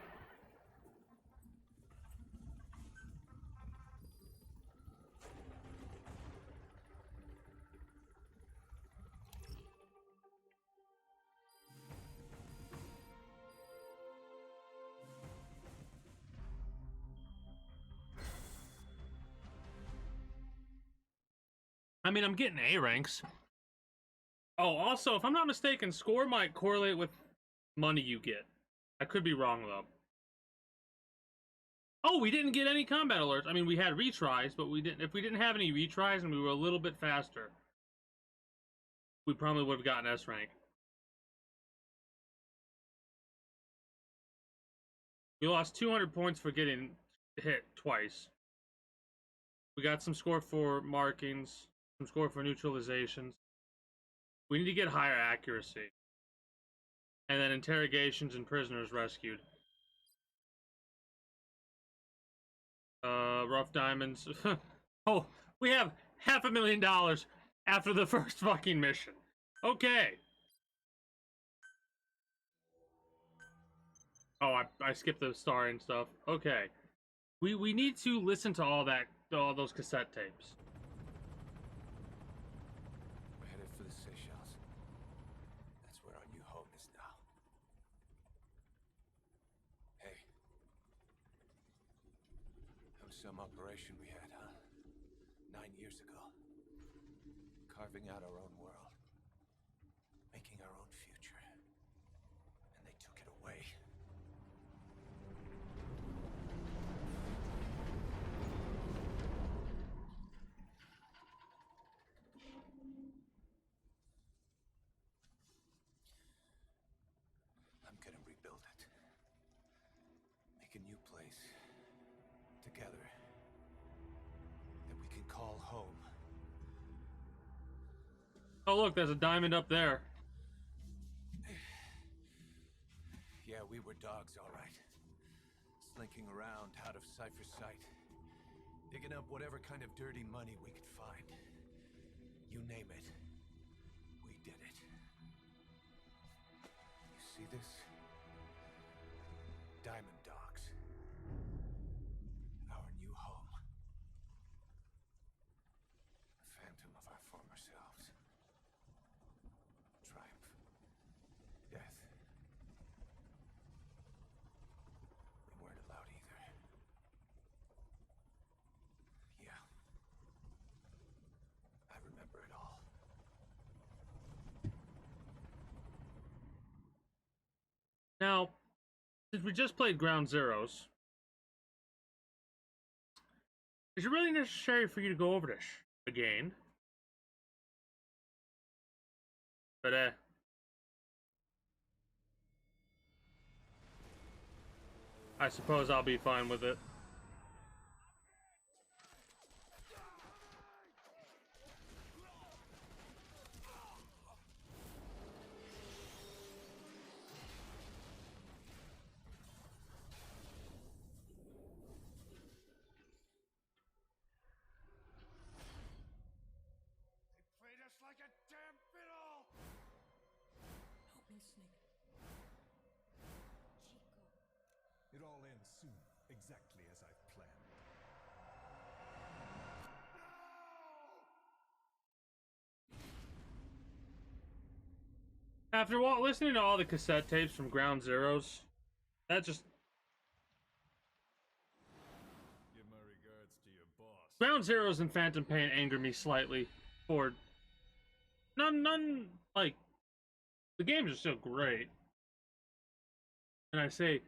Speaker 1: I mean, I'm getting A ranks. Oh, also, if I'm not mistaken, score might correlate with money you get. I could be wrong, though. Oh, we didn't get any combat alerts. I mean, we had retries, but we didn't. If we didn't have any retries and we were a little bit faster, we probably would have gotten S rank. We lost 200 points for getting hit twice. We got some score for markings, some score for neutralizations. We need to get higher accuracy. And then interrogations and prisoners rescued. Rough diamonds. Oh, we have $500,000 after the first fucking mission. Okay. Oh, I skipped the star and stuff. Okay. We need to listen to all those cassette tapes.
Speaker 5: We're headed for the Seychelles. That's where our new home is now. Hey. That was some operation we had, huh? 9 years ago. Carving out our own world. Making our own future. And they took it away. I'm gonna rebuild it. Make a new place. Together. That we can call home.
Speaker 1: Oh, look, there's a diamond up there.
Speaker 5: Yeah, we were dogs, all right. Slinking around out of Cypher's sight. Digging up whatever kind of dirty money we could find. You name it. We did it. You see this? Diamond Dogs. Our new home. A phantom of our former selves. Triumph. Death.
Speaker 1: Now, since we just played Ground Zeroes, is it really necessary for you to go over this again? But, I suppose I'll be fine with it.
Speaker 6: Played us like a damn fiddle!
Speaker 3: Help me, Snake. Chico.
Speaker 7: It all ends soon, exactly as I've planned.
Speaker 1: After listening to all the cassette tapes from Ground Zeroes, that just...
Speaker 7: Give my regards to your boss.
Speaker 1: Ground Zeroes and Phantom Pain anger me slightly for... None, like... The games are still great. And I say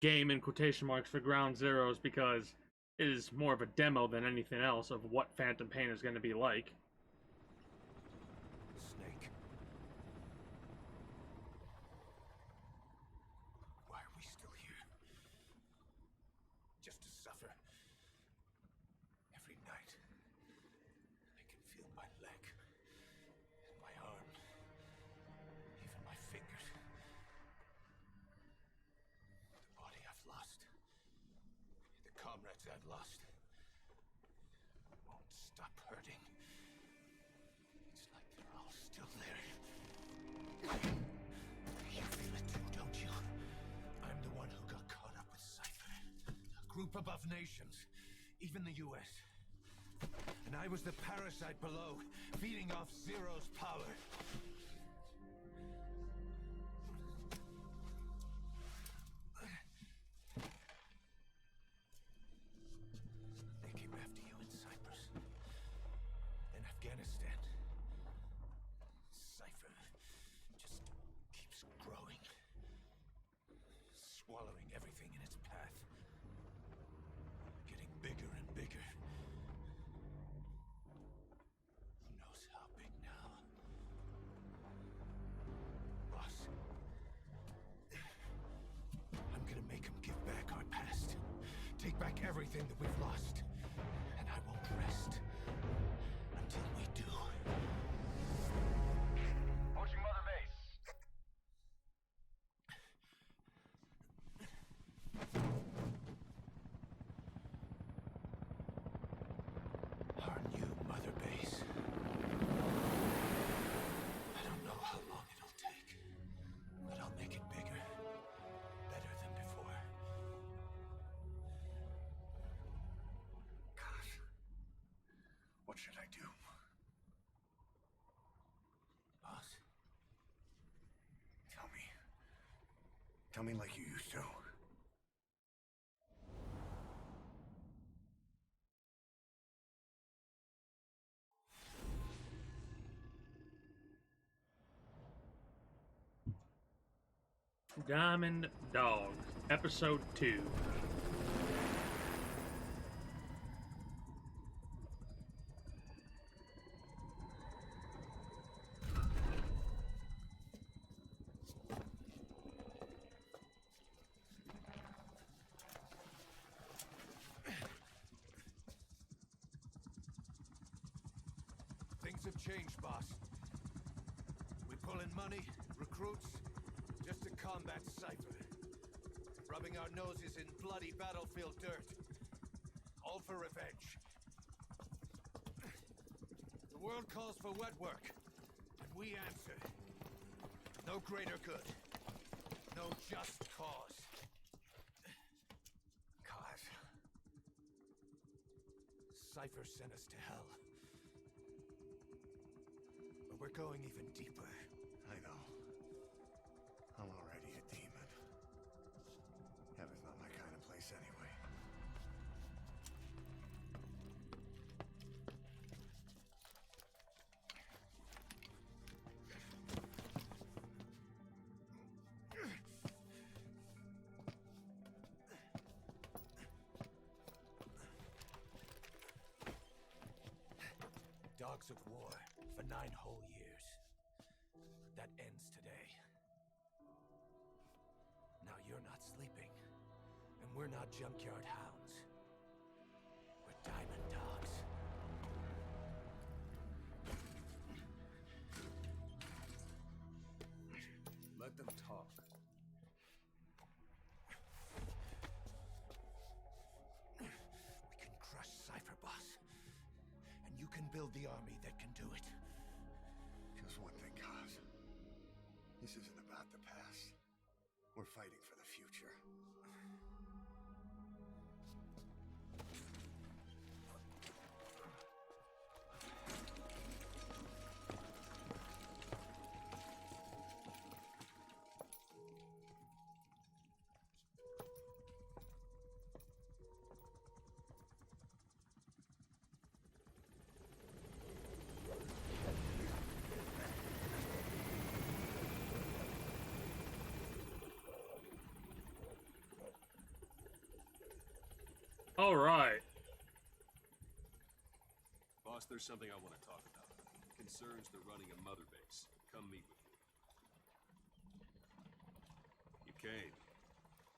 Speaker 1: game in quotation marks for Ground Zeroes because it is more of a demo than anything else of what Phantom Pain is going to be like.
Speaker 2: Snake. Why are we still here? Just to suffer. Every night, I can feel my leg, and my arm, even my fingers. The body I've lost, the comrades I've lost, won't stop hurting. It's like they're all still there. You feel it too, don't you? I'm the one who got caught up with Cypher. A group above nations, even the US. And I was the parasite below, feeding off Zero's power. They came after you in Cyprus, then Afghanistan. Cypher just keeps growing, swallowing everything in its path, getting bigger and bigger. Who knows how big now? Boss, I'm gonna make him give back our past, take back everything that we've lost, and I won't rest until we do.
Speaker 6: Approaching Mother Base.
Speaker 2: Our new Mother Base. I don't know how long it'll take, but I'll make it bigger, better than before. Gosh, what should I do? Boss, tell me. Tell me like you used to.
Speaker 1: Diamond Dog, Episode 2.
Speaker 5: Things have changed, boss. We pull in money, recruits, just to combat Cypher. Rubbing our noses in bloody battlefield dirt. All for revenge. The world calls for wet work, and we answer. No greater good. No just cause.
Speaker 2: Cause.
Speaker 5: Cypher sent us to hell. But we're going even deeper.
Speaker 2: I know. I'm already a demon. Heaven's not my kind of place anyway.
Speaker 7: dogs of war for 9 whole years. That ends today. Now you're not sleeping, and we're not junkyard hounds. We're diamond dogs.
Speaker 5: Let them talk.
Speaker 7: We can crush Cypher Boss, and you can build the army that can do it.
Speaker 5: Just one thing, Kaz. This isn't about the past. We're fighting for the future.
Speaker 1: All right.
Speaker 11: Boss, there's something I want to talk about. It concerns the running of Mother Base. Come meet with me. You came.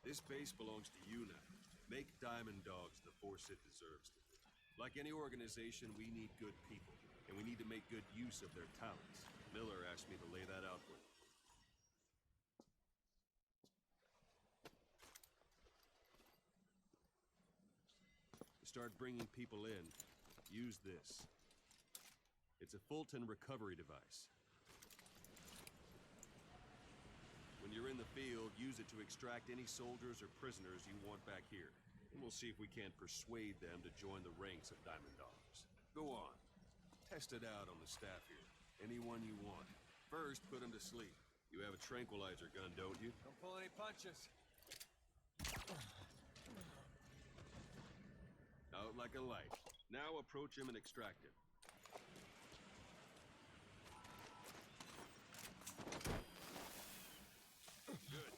Speaker 11: This base belongs to you now. Make Diamond Dogs the force it deserves to be. Like any organization, we need good people, and we need to make good use of their talents. Miller asked me to lay that out for you. Start bringing people in, use this. It's a Fulton recovery device. When you're in the field, use it to extract any soldiers or prisoners you want back here. And we'll see if we can't persuade them to join the ranks of Diamond Dogs. Go on. Test it out on the staff here. Anyone you want. First, put them to sleep. You have a tranquilizer gun, don't you?
Speaker 7: Don't pull any punches.
Speaker 11: Out like a light. Now approach him and extract him. Good.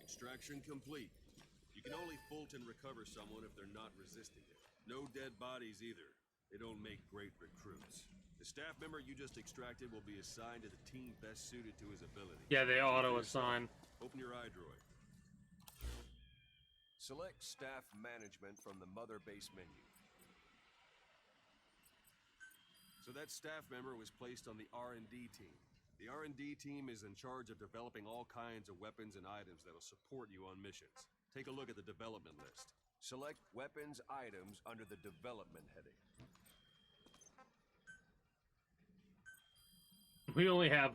Speaker 11: Extraction complete. You can only Fulton recover someone if they're not resisting it. No dead bodies either. They don't make great recruits. The staff member you just extracted will be assigned to the team best suited to his ability.
Speaker 1: Yeah, they auto-assign.
Speaker 11: Open your eye droid. Select staff management from the Mother Base menu. So that staff member was placed on the R&D team. The R&D team is in charge of developing all kinds of weapons and items that'll support you on missions. Take a look at the development list. Select weapons items under the development heading.
Speaker 1: We only have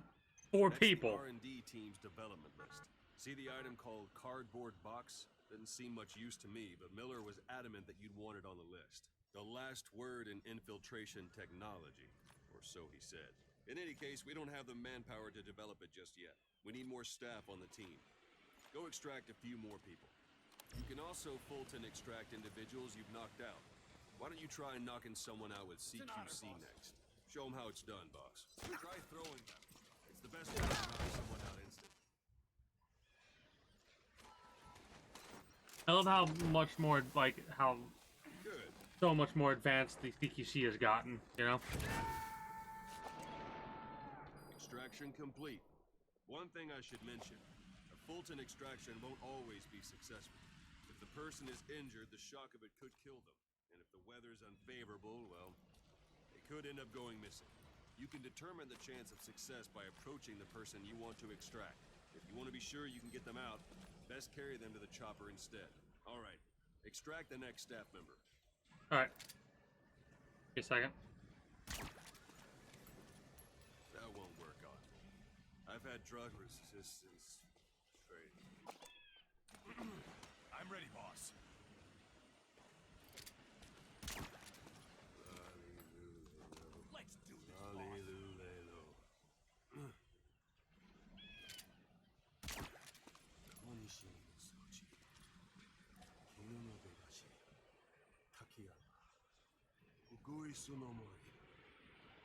Speaker 1: 4 people.
Speaker 11: The R&D team's development list. See the item called cardboard box? Didn't seem much use to me, but Miller was adamant that you'd want it on the list. The last word in infiltration technology, or so he said. In any case, we don't have the manpower to develop it just yet. We need more staff on the team. Go extract a few more people. You can also Fulton extract individuals you've knocked out. Why don't you try knocking someone out with CQC next? Show them how it's done, boss. Try throwing them. It's the best way to knock someone out instant.
Speaker 1: I love how much more, like, how
Speaker 11: Good.
Speaker 1: so much more advanced the CQC has gotten, you know?
Speaker 11: Extraction complete. One thing I should mention. A Fulton extraction won't always be successful. If the person is injured, the shock of it could kill them. And if the weather's unfavorable, well, they could end up going missing. You can determine the chance of success by approaching the person you want to extract. If you want to be sure you can get them out, best carry them to the chopper instead. All right, extract the next staff member.
Speaker 1: All right. Give me a second.
Speaker 11: That won't work on. I've had drug resistance training.
Speaker 7: I'm ready, boss. Let's do this, boss.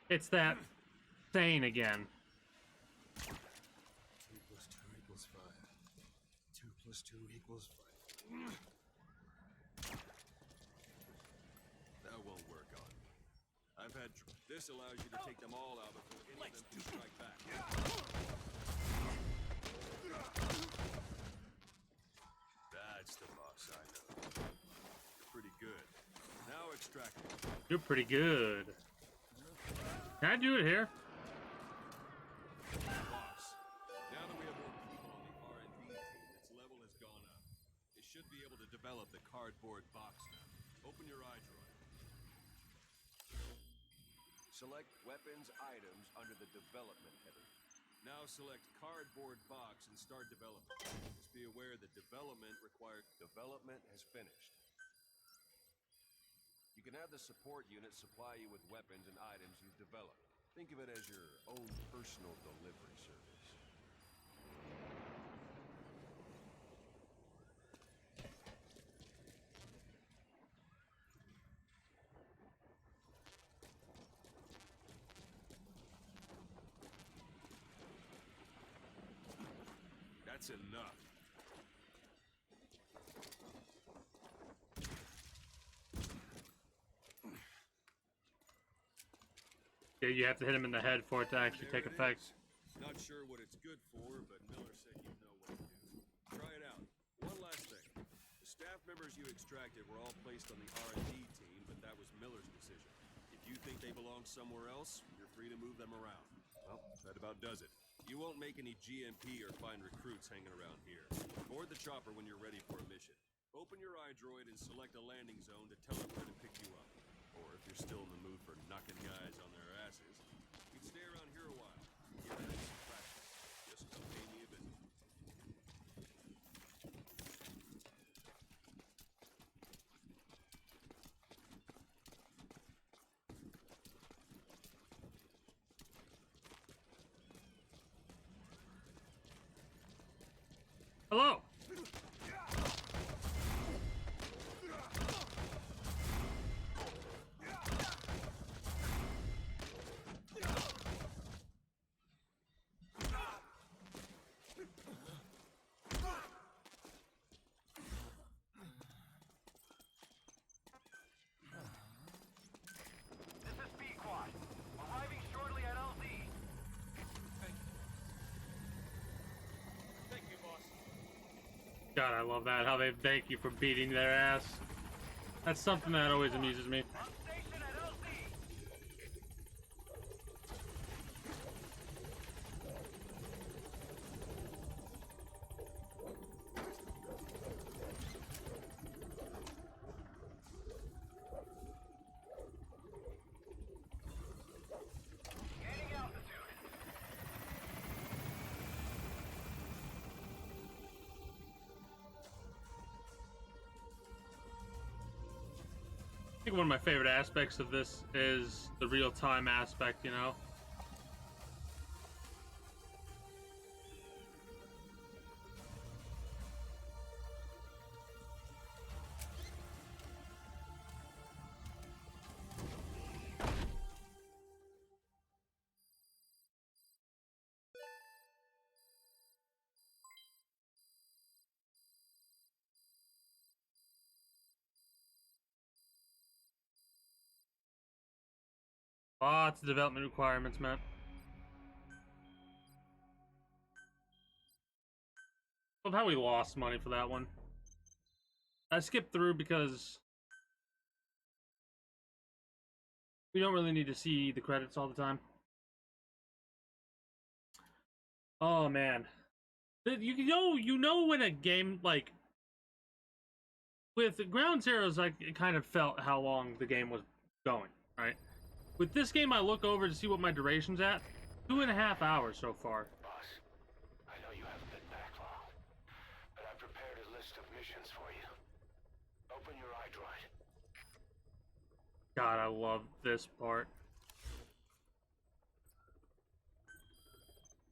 Speaker 1: It's that saying again.
Speaker 11: 2 + 2 = 5. 2 + 2 = 5. ped. This allows you to take them all out before any of them can strike back. That's the boss I know. You're pretty good. Now extract it.
Speaker 1: You're pretty good. Can I do it here?
Speaker 11: Boss, now that we have more people on the R&D team, its level has gone up. It should be able to develop the cardboard box now. Open your eye droid. Select weapons items under the development header. Now select cardboard box and start development. Just be aware that development has finished. You can have the support unit supply you with weapons and items you've developed. Think of it as your own personal delivery service. That's enough.
Speaker 1: Yeah, you have to hit him in the head for it to actually take effect.
Speaker 11: Not sure what it's good for, but Miller said you know what to do. Try it out. One last thing. The staff members you extracted were all placed on the R&D team, but that was Miller's decision. If you think they belong somewhere else, you're free to move them around. Well, that about does it. You won't make any GMP or find recruits hanging around here. Board the chopper when you're ready for a mission. Open your iDroid and select a landing zone to tell it where to pick you up. Or if you're still in the mood for knocking guys on their asses, you can stay around here a while. Get ready to practice. Just come pay me a visit.
Speaker 1: Hello.
Speaker 6: This is Pequod. Arriving shortly at LZ.
Speaker 10: Thank you, boss.
Speaker 1: God, I love that. How they thank you for beating their ass. That's something that always amuses me.
Speaker 6: On station at LZ. Gaining altitude.
Speaker 1: I think one of my favorite aspects of this is the real-time aspect, you know? Lots of development requirements, man. Love how we lost money for that one. I skipped through because we don't really need to see the credits all the time. Oh man, you know when a game like with Ground Zeroes, like it kind of felt how long the game was going, right? With this game, I look over to see what my duration's at. 2.5 hours so far.
Speaker 9: Boss, I know you haven't been back long, but I prepared a list of missions for you. Open your iDroid.
Speaker 1: God, I love this part.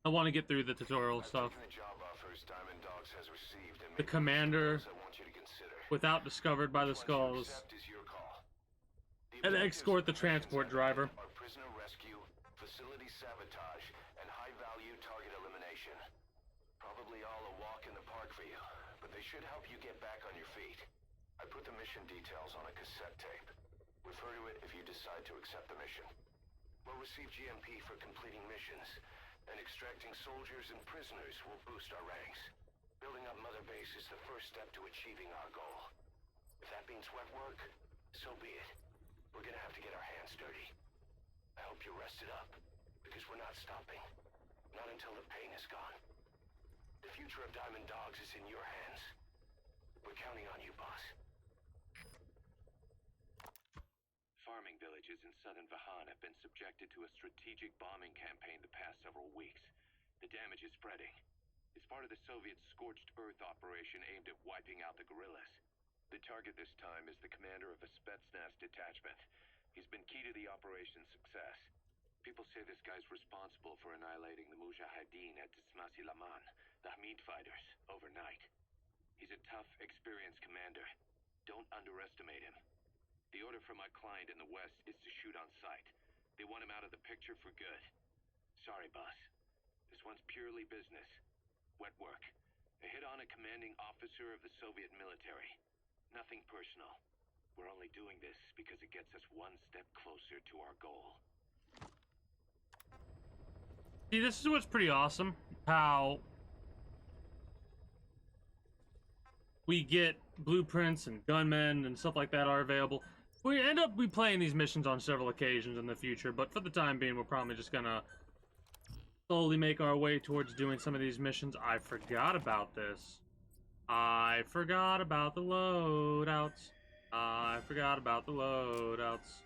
Speaker 1: I want to get through the tutorial stuff.
Speaker 9: The job offers Diamond Dogs has received and
Speaker 1: The commander,
Speaker 9: I want you to consider.
Speaker 1: without discovered by the skulls,
Speaker 9: Accept is your call.
Speaker 1: and escort the transport driver.
Speaker 9: Are prisoner rescue, facility sabotage, and high-value target elimination. Probably all a walk in the park for you, but they should help you get back on your feet. I put the mission details on a cassette tape. With refer to it if you decide to accept the mission. We'll receive GMP for completing missions, and extracting soldiers and prisoners will boost our ranks. Building up Mother Base is the first step to achieving our goal. If that means wet work, so be it. We're gonna have to get our hands dirty. I hope you're rested up, because we're not stopping. Not until the pain is gone. The future of Diamond Dogs is in your hands. We're counting on you, boss.
Speaker 12: Farming villages in southern Vahan have been subjected to a strategic bombing campaign the past several weeks. The damage is spreading. It's part of the Soviet Scorched Earth operation aimed at wiping out the guerrillas. The target this time is the commander of a Spetsnaz detachment. He's been key to the operation's success. People say this guy's responsible for annihilating the Mujahideen at Tismasi Laman, the Hamid fighters, overnight. He's a tough, experienced commander. Don't underestimate him. The order from my client in the west is to shoot on sight. They want him out of the picture for good. Sorry, boss. This one's purely business. Wet work. A hit on a commanding officer of the Soviet military. Nothing personal. We're only doing this because it gets us one step closer to our goal.
Speaker 1: See, this is what's pretty awesome. How we get blueprints and gunmen and stuff like that are available. We end up replaying these missions on several occasions in the future, but for the time being, we're probably just gonna slowly make our way towards doing some of these missions. I forgot about this. I forgot about the loadouts. I forgot about the loadouts.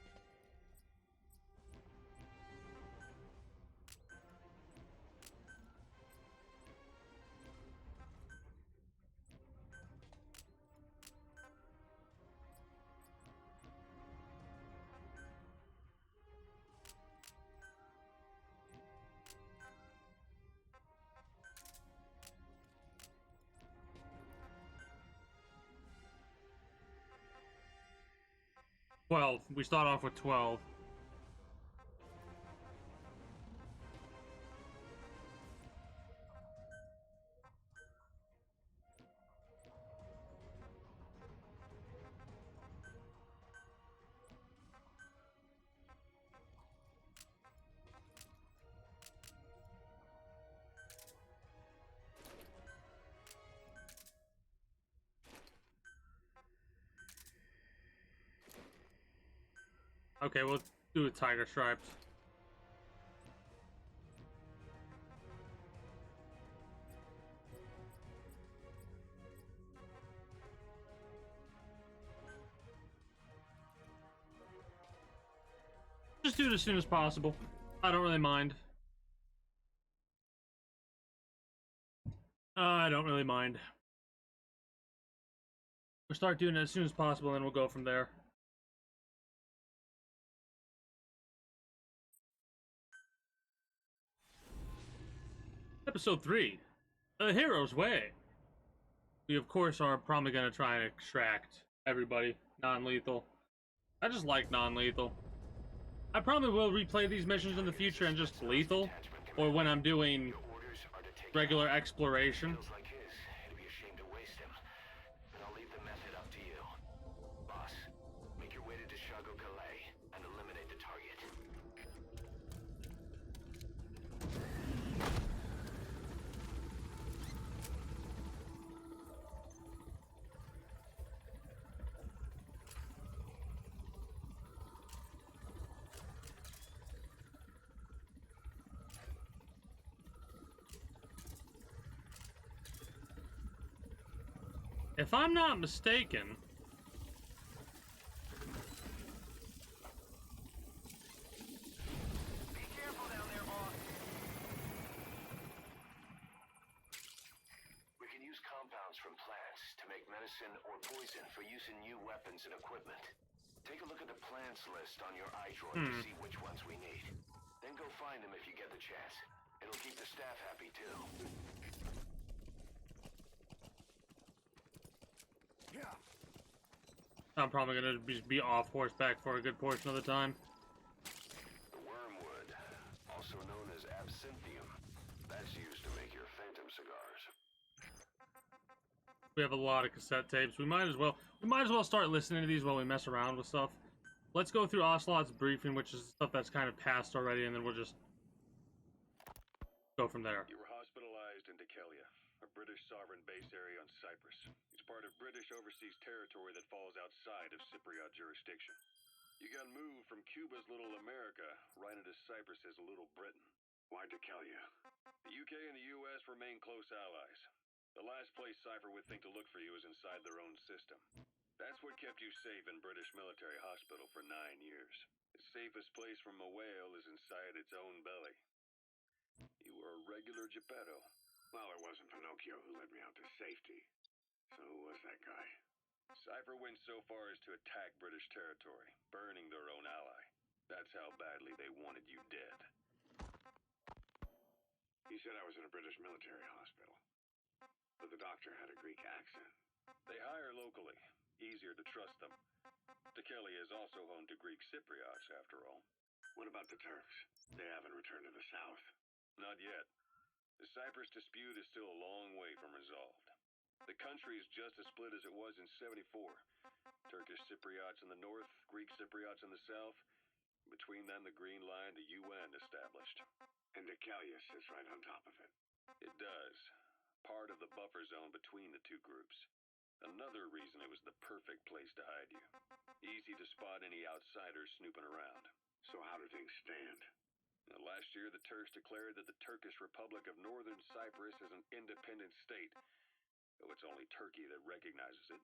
Speaker 1: We start off with 12. Okay, we'll do a Tiger Stripes. Just do it as soon as possible. I don't really mind. I don't really mind. We'll start doing it as soon as possible, and we'll go from there. Episode 3, A Hero's Way. We, of course, are probably going to try and extract everybody non-lethal. I just like non-lethal. I probably will replay these missions in the future and just lethal, or when I'm doing regular exploration.
Speaker 9: It'd be a shame to waste him, but I'll leave the method up to you. Boss, make your way to Deshago Calais and eliminate the target.
Speaker 1: If I'm not mistaken,
Speaker 6: Be careful down there, boss.
Speaker 9: We can use compounds from plants to make medicine or poison for use in new weapons and equipment. Take a look at the plants list on your iDroid to see which ones we need. Then go find them if you get the chance. It'll keep the staff happy too.
Speaker 1: I'm probably going to be off horseback for a good portion of the time.
Speaker 9: The wormwood, also known as absinthium, that's used to make your phantom cigars.
Speaker 1: We have a lot of cassette tapes. We might as well start listening to these while we mess around with stuff. let's go through Ocelot's briefing, which is stuff that's kind of passed already, and then we'll just go from there.
Speaker 11: You were hospitalized in Dikelia, a British sovereign base area on Cyprus. It's part of British overseas territory that falls outside of Cypriot jurisdiction. You got moved from Cuba's Little America right into Cyprus's Little Britain.
Speaker 5: Why Dikelia?
Speaker 11: The UK and the US remain close allies. The last place Cypher would think to look for you is inside their own system. That's what kept you safe in British military hospital for 9 years. The safest place from a whale is inside its own belly. You were a regular Geppetto.
Speaker 5: Well, it wasn't Pinocchio who led me out to safety. So who was that guy?
Speaker 11: Cypher went so far as to attack British territory, burning their own ally. That's how badly they wanted you dead.
Speaker 5: He said I was in a British military hospital. But the doctor had a Greek accent.
Speaker 11: They hire locally. Easier to trust them. Dikelia is also home to Greek Cypriots, after all.
Speaker 5: What about the Turks? They haven't returned to the south.
Speaker 11: Not yet. The Cyprus dispute is still a long way from resolved. The country is just as split as it was in '74. Turkish Cypriots in the north, Greek Cypriots in the south. Between them, the Green Line, the UN established.
Speaker 5: And Dikelia sits right on top of it.
Speaker 11: It does. Part of the buffer zone between the two groups. Another reason it was the perfect place to hide you. Easy to spot any outsiders snooping around.
Speaker 5: So how do things stand?
Speaker 11: Last year, the Turks declared that the Turkish Republic of Northern Cyprus is an independent state, though it's only Turkey that recognizes it.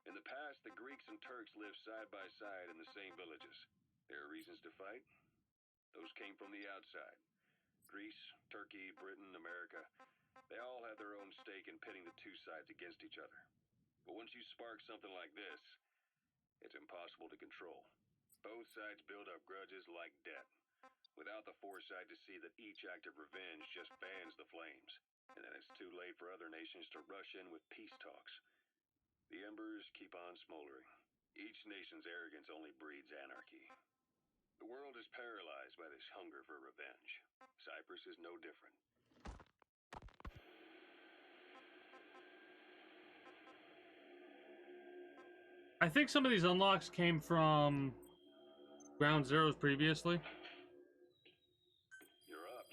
Speaker 11: In the past, the Greeks and Turks lived side by side in the same villages. There are reasons to fight. Those came from the outside. Greece, Turkey, Britain, America, they all have their own stake in pitting the two sides against each other. But once you spark something like this, it's impossible to control. Both sides build up grudges like debt, without the foresight to see that each act of revenge just fans the flames, and then it's too late for other nations to rush in with peace talks. The embers keep on smoldering. Each nation's arrogance only breeds anarchy. The world is paralyzed by this hunger for revenge. Cyprus is no different.
Speaker 1: I think some of these unlocks came from Ground Zeroes previously.
Speaker 11: You're up.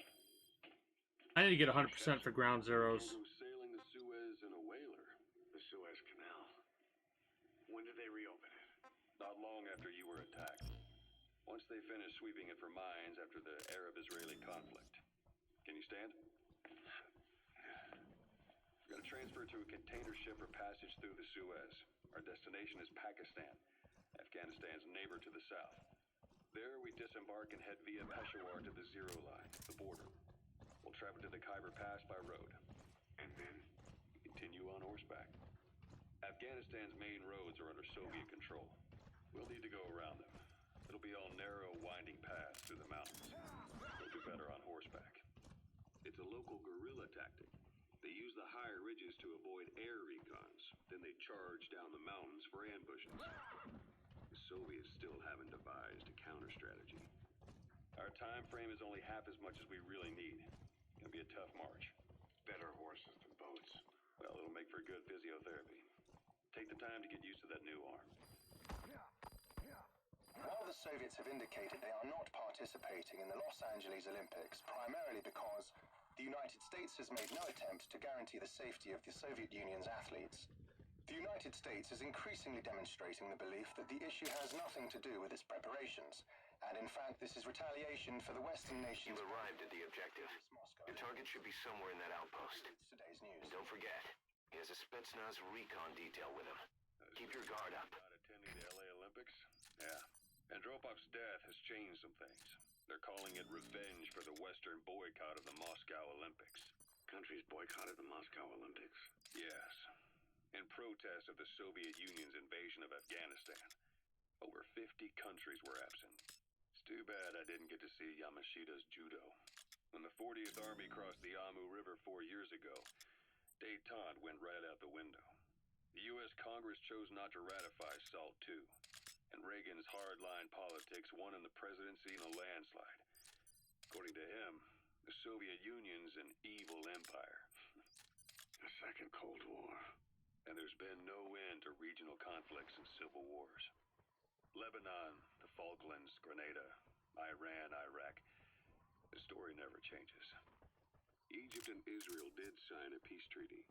Speaker 1: I need to get 100% for Ground Zeroes.
Speaker 11: Sailing the Suez in a whaler.
Speaker 5: The Suez Canal. When did they reopen it?
Speaker 11: Not long after you were attacked. Once they finished sweeping it for mines after the Arab-Israeli conflict. Can you stand? We're gonna transfer to a container ship for passage through the Suez. Our destination is Pakistan, Afghanistan's neighbor to the south. There, we disembark and head via Peshawar to the Zero Line, the border. We'll travel to the Khyber Pass by road.
Speaker 5: And then?
Speaker 11: Continue on horseback. Afghanistan's main roads are under Soviet control. We'll need to go around them. It'll be all narrow, winding paths through the mountains. We'll do better on horseback. It's a local guerrilla tactic. They use the higher ridges to avoid air recons. Then they charge down the mountains for ambushes. The Soviets still haven't devised a counter strategy. Our time frame is only half as much as we really need. Gonna be a tough march.
Speaker 5: Better horses than boats.
Speaker 11: Well, it'll make for good physiotherapy. Take the time to get used to that new arm.
Speaker 13: While the Soviets have indicated they are not participating in the Los Angeles Olympics, primarily because the United States has made no attempt to guarantee the safety of the Soviet Union's athletes, the United States is increasingly demonstrating the belief that the issue has nothing to do with its preparations, and in fact this is retaliation for the Western nations.
Speaker 9: You arrived at the objective. Your target should be somewhere in that outpost.
Speaker 13: Today's news.
Speaker 9: And don't forget, he has a Spetsnaz recon detail with him. Keep your guard up.
Speaker 11: Not attending the LA Olympics? Yeah. Andropov's death has changed some things. They're calling it revenge for the Western boycott of the Moscow Olympics.
Speaker 5: Countries boycotted the Moscow Olympics?
Speaker 11: Yes. In protest of the Soviet Union's invasion of Afghanistan. Over 50 countries were absent. It's too bad I didn't get to see Yamashita's judo. When the 40th Army crossed the Amu River 4 years ago, détente went right out the window. The U.S. Congress chose not to ratify SALT II. And Reagan's hardline politics won him the presidency in a landslide. According to him, the Soviet Union's an evil empire.
Speaker 5: A second Cold War.
Speaker 11: And there's been no end to regional conflicts and civil wars.
Speaker 14: Lebanon, the Falklands, Grenada, Iran, Iraq. The story never changes.
Speaker 9: Egypt and Israel did sign a peace treaty.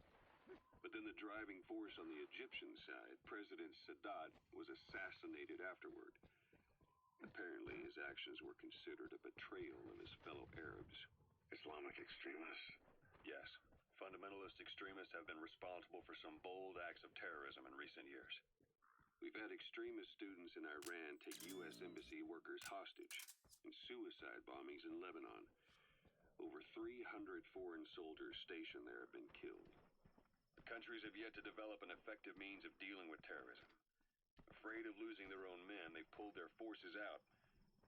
Speaker 9: But then the driving force on the Egyptian side, President Sadat, was assassinated afterward. Apparently, his actions were considered a betrayal of his fellow Arabs.
Speaker 14: Islamic extremists?
Speaker 9: Yes, fundamentalist extremists have been responsible for some bold acts of terrorism in recent years. We've had extremist students in Iran take U.S. embassy workers hostage, and suicide bombings in Lebanon. Over 300 foreign soldiers stationed there have been killed. The countries have yet to develop an effective means of dealing with terrorism. Afraid of losing their own men, they've pulled their forces out,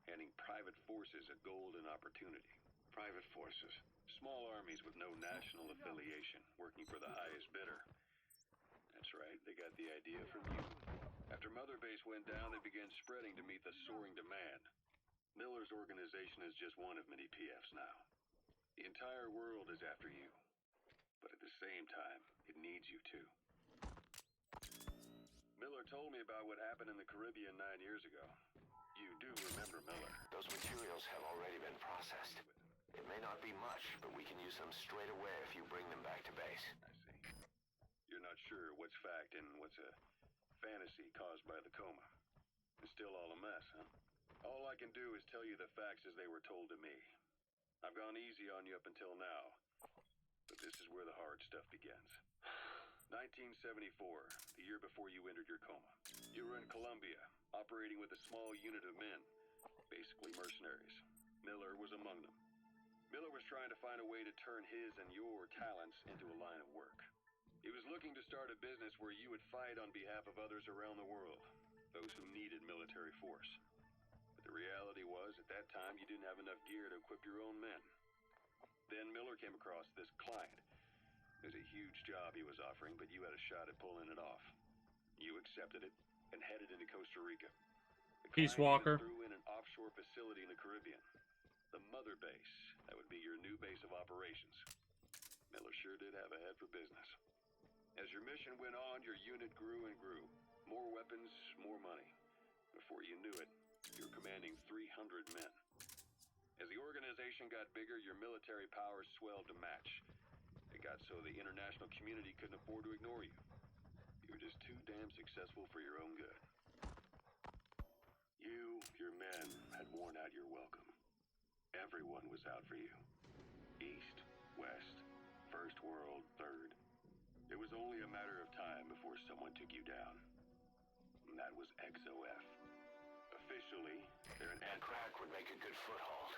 Speaker 9: handing private forces a golden opportunity.
Speaker 14: Private forces?
Speaker 9: Small armies with no national affiliation, working for the highest bidder. That's right, they got the idea from you. After Mother Base went down, they began spreading to meet the soaring demand. Miller's organization is just one of many PFs now. The entire world is after you. But at the same time, it needs you too. Miller told me about what happened in the Caribbean 9 years ago. You do remember Miller.
Speaker 5: Those materials have already been processed. It may not be much, but we can use them straight away if you bring them back to base.
Speaker 9: I see. You're not sure what's fact and what's a fantasy caused by the coma. It's still all a mess, huh? All I can do is tell you the facts as they were told to me. I've gone easy on you up until now, but this is where the hard stuff begins. 1974, the year before you entered your coma. You were in Colombia, operating with a small unit of men, basically mercenaries. Miller was among them. Miller was trying to find a way to turn his and your talents into a line of work. He was looking to start a business where you would fight on behalf of others around the world, those who needed military force. But the reality was, at that time, you didn't have enough gear to equip your own men. Then Miller came across this client. It was a huge job he was offering, but you had a shot at pulling it off. You accepted it and headed into Costa Rica.
Speaker 1: Peace Walker.
Speaker 9: Threw in an offshore facility in the Caribbean. The Mother Base. That would be your new base of operations. Miller sure did have a head for business. As your mission went on, your unit grew and grew. More weapons, more money. Before you knew it, you were commanding 300 men. As the organization got bigger, your military powers swelled to match. It got so the international community couldn't afford to ignore you. You were just too damn successful for your own good. You, your men, had worn out your welcome. Everyone was out for you. East, West, First World, Third. It was only a matter of time before someone took you down. And that was XOF. Officially, they're an
Speaker 5: crack would make a good foothold.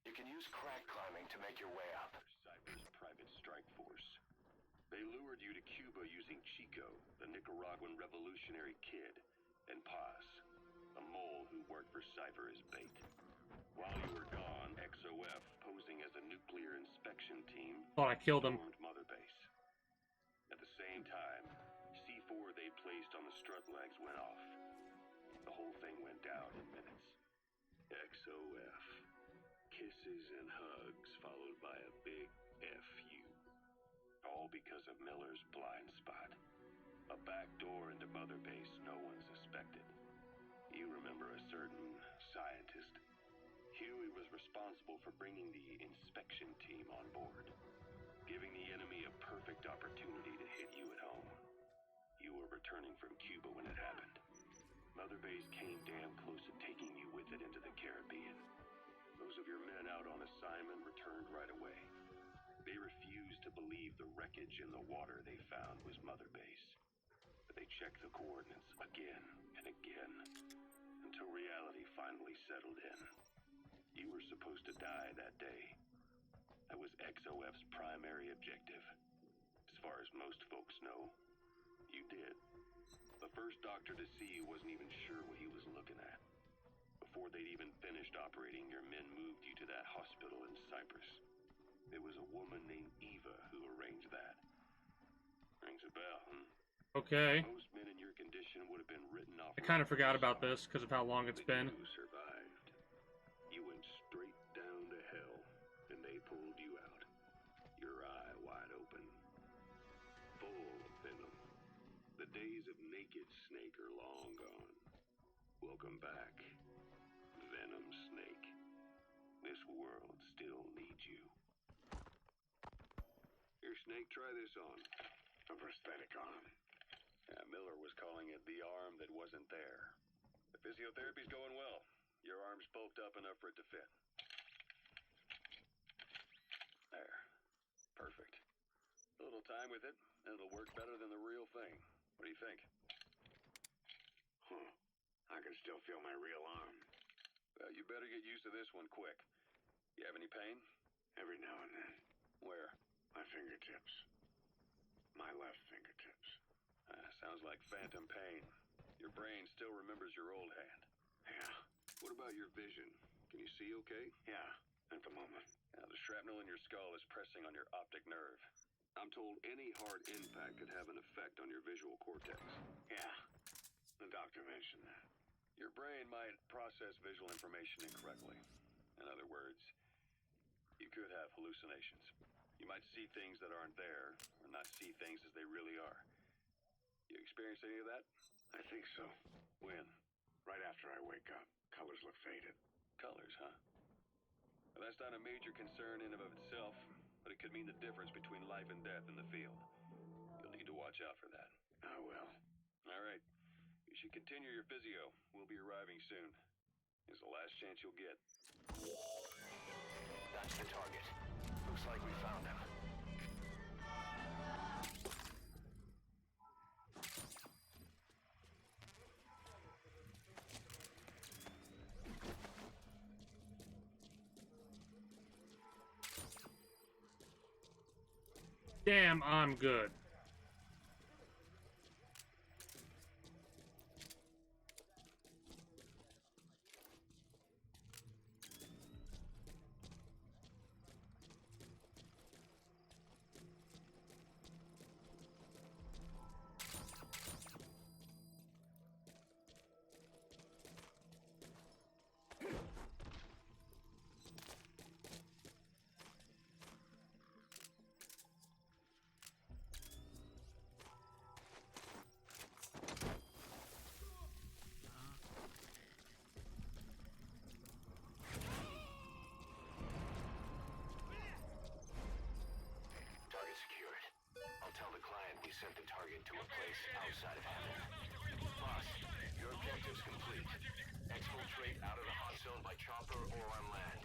Speaker 5: You can use crack climbing to make your way up.
Speaker 9: Cypher's private strike force. They lured you to Cuba using Chico, the Nicaraguan revolutionary kid, and Paz, a mole who worked for Cypher as bait. While you were gone, XOF, posing as a nuclear inspection team,
Speaker 1: thought I killed him.
Speaker 9: stormed Mother Base. At the same time, C4 they placed on the strut legs went off. The whole thing went down in minutes. XOF. Kisses and hugs, followed by a big FU. All because of Miller's blind spot. A back door into Mother Base no one suspected. You remember a certain scientist. Huey was responsible for bringing the inspection team on board, giving the enemy a perfect opportunity to hit you at home. You were returning from Cuba when it happened. Mother Base came damn close to taking you with it into the Caribbean. Those of your men out on assignment returned right away. They refused to believe the wreckage in the water they found was Mother Base. But they checked the coordinates again and again, until reality finally settled in. You were supposed to die that day. That was XOF's primary objective. As far as most folks know, you did. The first doctor to see you wasn't even sure what he was looking at. Before they'd even finished operating, your men moved you to that hospital in Cyprus. It was a woman named Eva who arranged that. Rings a bell, huh?
Speaker 1: Okay.
Speaker 9: Most men in your condition would have been written off.
Speaker 1: I kind of forgot about this because of how long it's been.
Speaker 9: You survived. You went straight down to hell, and they pulled you out. Your eye wide open. Full of venom. The days of Naked Snake are long gone.
Speaker 14: Welcome back, Venom Snake. This world still needs you. Here, Snake, try this on. A prosthetic arm. Yeah, Miller was calling it the arm that wasn't there. The physiotherapy's going well. Your arm's bulked up enough for it to fit. There. Perfect. A little time with it, and it'll work better than the real thing. What do you think?
Speaker 5: Huh. I can still feel my real arm.
Speaker 14: Well, you better get used to this one quick. You have any pain?
Speaker 5: Every now and then.
Speaker 14: Where?
Speaker 5: My fingertips. My left fingertips.
Speaker 14: Sounds like phantom pain. Your brain still remembers your old hand.
Speaker 5: Yeah.
Speaker 14: What about your vision? Can you see okay?
Speaker 5: Yeah, at the moment.
Speaker 14: Now, the shrapnel in your skull is pressing on your optic nerve. I'm told any hard impact could have an effect on your visual cortex.
Speaker 5: Yeah, the doctor mentioned that.
Speaker 14: Your brain might process visual information incorrectly. In other words, you could have hallucinations. You might see things that aren't there, or not see things as they really are. You experience any of that?
Speaker 5: I think so.
Speaker 14: When?
Speaker 5: Right after I wake up. Colors look faded.
Speaker 14: Colors, huh? Well, that's not a major concern in and of itself, but it could mean the difference between life and death in the field. You'll need to watch out for that.
Speaker 5: I will.
Speaker 14: All right. You should continue your physio. We'll be arriving soon. It's the last chance you'll get.
Speaker 9: That's the target. Looks like we found him.
Speaker 1: Damn, I'm good.
Speaker 9: Sent the target to a place outside of heaven. Boss, your objective's complete. Exfiltrate out of the hot zone by chopper or on land.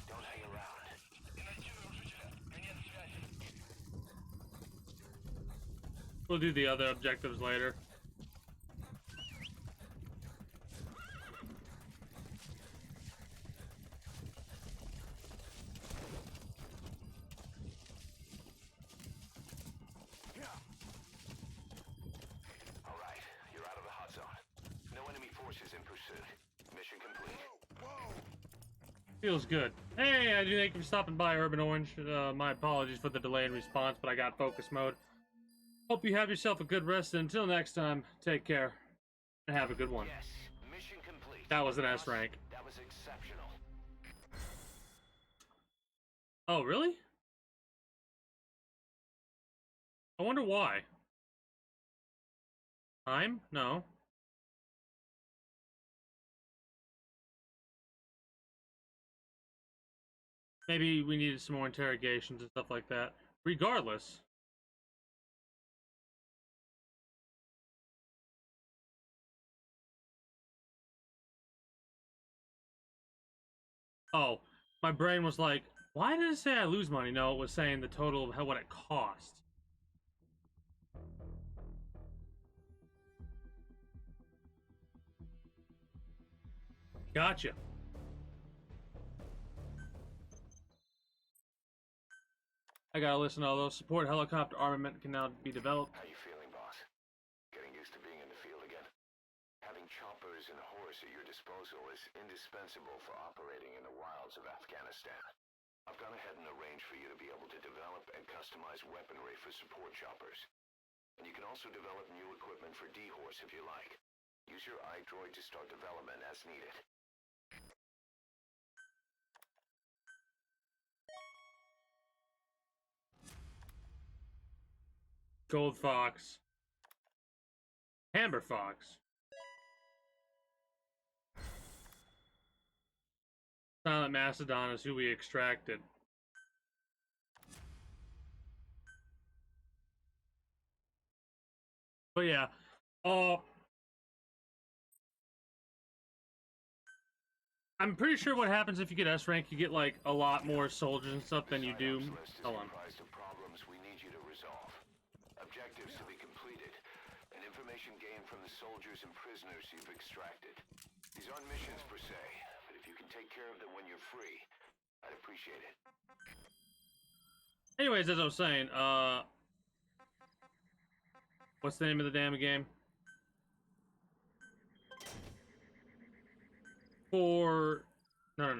Speaker 9: Don't hang around.
Speaker 1: We'll do the other objectives later. Feels good. Hey, I do thank you for stopping by, Urban Orange. My apologies for the delay in response, but I got focus mode. Hope you have yourself a good rest, and until next time, take care, and have a good one.
Speaker 9: Yes, mission complete.
Speaker 1: That was an S rank.
Speaker 9: That was exceptional.
Speaker 1: Oh, really? I wonder why. Time? No. Maybe we needed some more interrogations and stuff like that. Regardless. Oh, my brain was like, why did it say I lose money? No, it was saying the total of what it cost. Gotcha. I gotta listen to all those. Support helicopter armament can now be developed.
Speaker 9: How you feeling, boss? Getting used to being in the field again? Having choppers and a horse at your disposal is indispensable for operating in the wilds of Afghanistan. I've gone ahead and arranged for you to be able to develop and customize weaponry for support choppers. And you can also develop new equipment for D-Horse if you like. Use your iDroid to start development as needed.
Speaker 1: Gold Fox. Amber Fox. Silent Mastodon is who we extracted. But yeah, I'm pretty sure what happens if you get S rank, you get like a lot more soldiers and stuff than you do. Hold on.
Speaker 9: Problems we need you to resolve. Objectives to be completed, and information gained from the soldiers and prisoners you've extracted. These aren't missions per se, but if you can take care of them when you're free, I'd appreciate it.
Speaker 1: Anyways, as I was saying, what's the name of the damn game? For Ground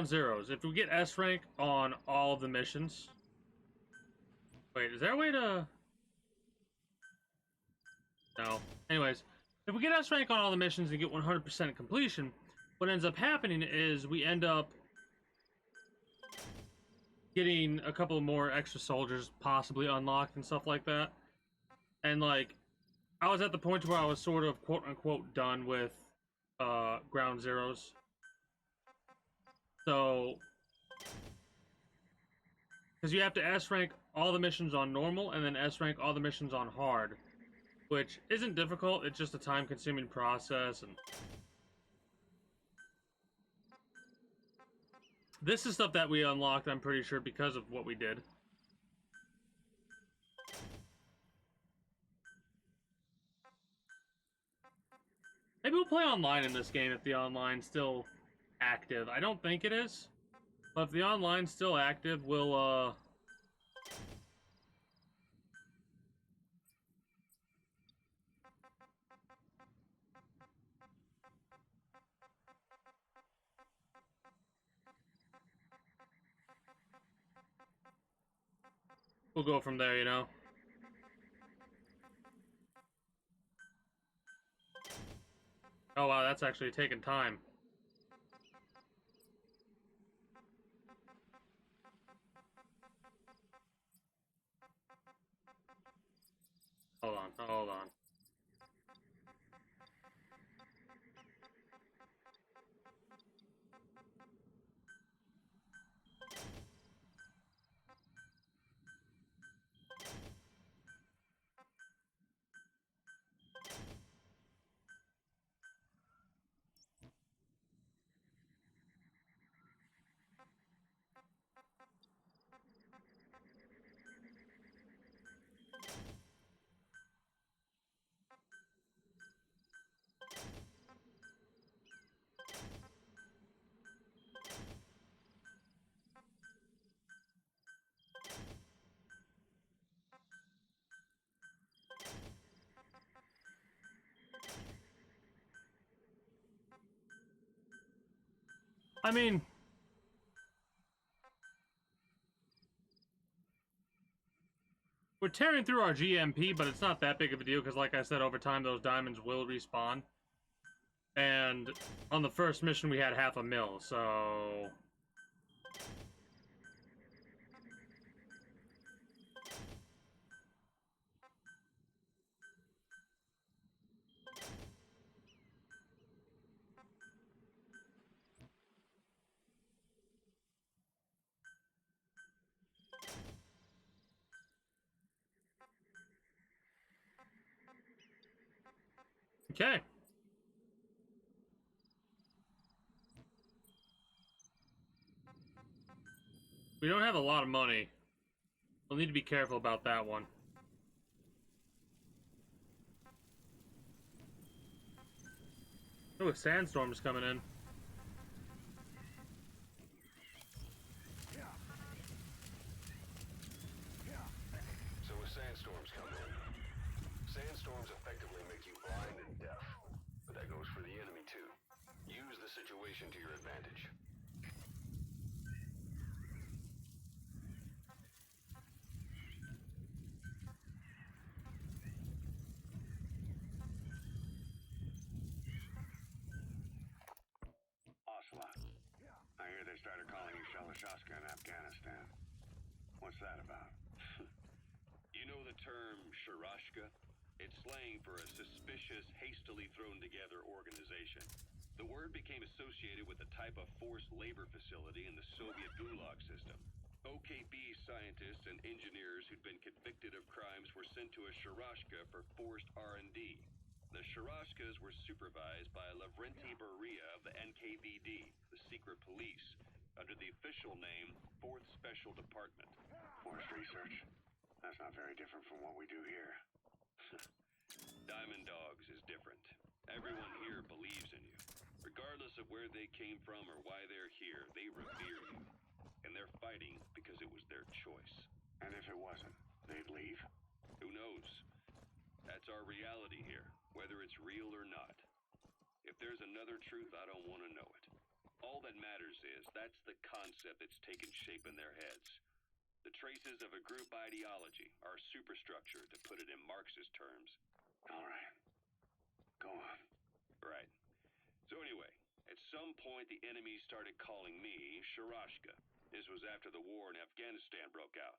Speaker 1: Zeroes, if we get S rank on all of the missions. Wait, is there a way to? No. Anyways, if we get S rank on all the missions and get 100% completion, what ends up happening is we end up getting a couple more extra soldiers possibly unlocked and stuff like that. And like, I was at the point where I was sort of quote unquote done with Ground Zeroes. So, because you have to S rank all the missions on normal and then S rank all the missions on hard, which isn't difficult, it's just a time consuming process. And this is stuff that we unlocked, I'm pretty sure, because of what we did. Maybe we'll play online in this game if the online's still active. I don't think it is, but if the online's still active, we'll go from there, you know. Oh wow, that's actually taking time. Hold on, hold on. I mean, we're tearing through our GMP, but it's not that big of a deal because, like I said, over time those diamonds will respawn. And on the first mission we had 500,000, so... Okay. We don't have a lot of money. We'll need to be careful about that one. Oh, a sandstorm is coming in.
Speaker 9: So a sandstorm's coming in. Sandstorms effectively make you blind and deaf, but that goes for the enemy too. Use the situation to your advantage.
Speaker 14: Ocelot. I hear they started calling you Shalashashka in Afghanistan. What's that about?
Speaker 12: You know the term Sharashka? It's slang for a suspicious, hastily thrown together organization. word became associated with a type of forced labor facility in the Soviet Gulag system. OKB scientists and engineers who'd been convicted of crimes were sent to a Sharashka for forced R&D. The Sharashkas were supervised by Lavrenti Beria of the NKVD, the secret police, under the official name 4th Special Department.
Speaker 14: Forced research? That's not very different from what we do here.
Speaker 12: Diamond Dogs is different. Everyone here believes in you. Regardless of where they came from or why they're here, they revere you. And they're fighting because it was their choice.
Speaker 14: And if it wasn't, they'd leave?
Speaker 12: Who knows? That's our reality here, whether it's real or not. If there's another truth, I don't want to know it. All that matters is that's the concept that's taken shape in their heads. The traces of a group ideology, our superstructure, to put it in Marxist terms.
Speaker 14: All right. Go on.
Speaker 12: Right. So anyway, at some point the enemy started calling me Sharashka. This was after the war in Afghanistan broke out.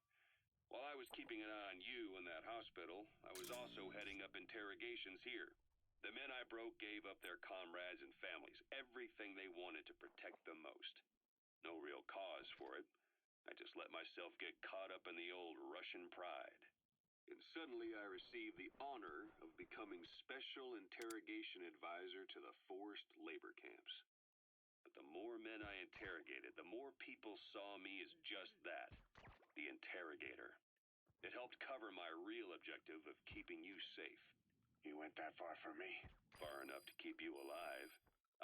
Speaker 12: While I was keeping an eye on you in that hospital, I was also heading up interrogations here. The men I broke gave up their comrades and families, everything they wanted to protect them most. No real cause for it. I just let myself get caught up in the old Russian pride. And suddenly I received the honor of becoming Special Interrogation Advisor to the forced labor camps. But the more men I interrogated, the more people saw me as just that, the interrogator. It helped cover my real objective of keeping you safe.
Speaker 14: You went that far for me?
Speaker 12: Far enough to keep you alive.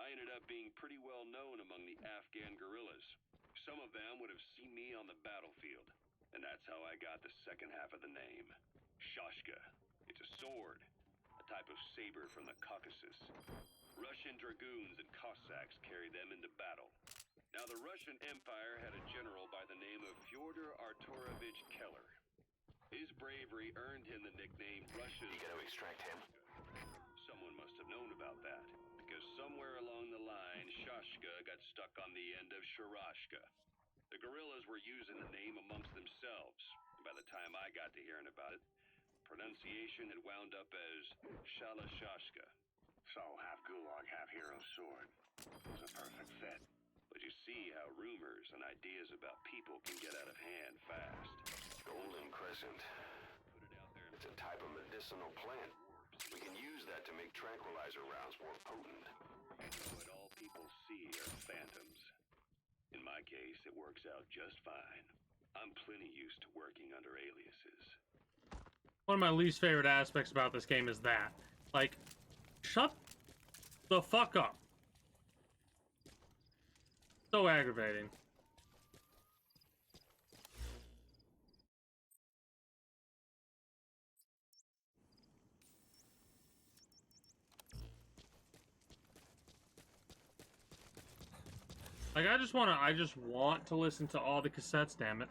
Speaker 12: I ended up being pretty well known among the Afghan guerrillas. Some of them would have seen me on the battlefield, and that's how I got the second half of the name. Shashka. It's a sword, a type of saber from the Caucasus. Russian dragoons and Cossacks carried them into battle. Now, the Russian Empire had a general by the name of Fyodor Arturovich Keller. His bravery earned him the nickname Russia's...
Speaker 9: You gotta extract him.
Speaker 12: Someone must have known about that, because somewhere along the line, Shashka got stuck on the end of Sharashka. The guerrillas were using the name amongst themselves, and by the time I got to hearing about it, pronunciation had wound up as Shalashashka.
Speaker 14: So, half Gulag, half hero sword. It was a perfect fit.
Speaker 12: But you see how rumors and ideas about people can get out of hand fast.
Speaker 9: Golden Crescent. It's a type of medicinal plant. We can use that to make tranquilizer rounds more potent.
Speaker 12: But all people see are phantoms. In my case, it works out just fine. I'm plenty used to working under aliases.
Speaker 1: One of my least favorite aspects about this game is that. Like, shut the fuck up. So aggravating. Like, I just want to listen to all the cassettes, damn it.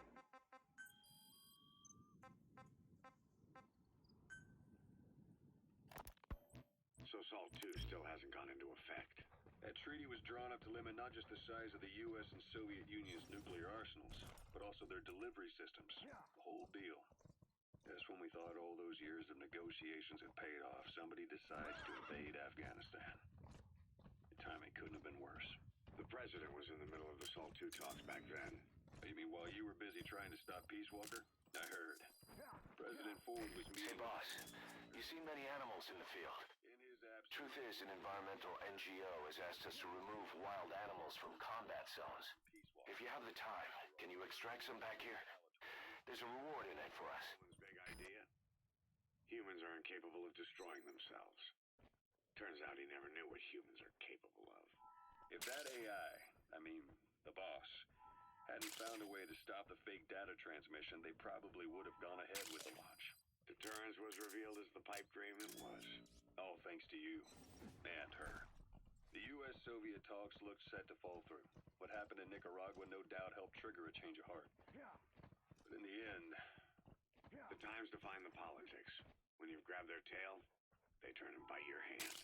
Speaker 14: So SALT II still hasn't gone into effect.
Speaker 12: That treaty was drawn up to limit not just the size of the U.S. and Soviet Union's nuclear arsenals, but also their delivery systems. The whole deal. Just when we thought all those years of negotiations had paid off, somebody decides to invade Afghanistan. The timing couldn't have been worse.
Speaker 14: The president was in the middle of the SALT II talks back then.
Speaker 12: You mean while you were busy trying to stop Peace Walker? I heard. President Ford was meeting...
Speaker 9: Hey, boss. You seen many animals in the field? Truth is, an environmental NGO has asked us to remove wild animals from combat zones. If you have the time, can you extract some back here? There's a reward in it for us.
Speaker 14: Big idea. Humans are incapable of destroying themselves. Turns out he never knew what humans are capable of.
Speaker 12: If that AI, the boss, hadn't found a way to stop the fake data transmission, they probably would have gone ahead with the launch.
Speaker 14: Deterrence was revealed as the pipe dream it was.
Speaker 12: All thanks to you. And her. The U.S.-Soviet talks looked set to fall through. What happened in Nicaragua no doubt helped trigger a change of heart. But in the end...
Speaker 14: The time's to find the politics. When you've grabbed their tail, they turn and bite your hand.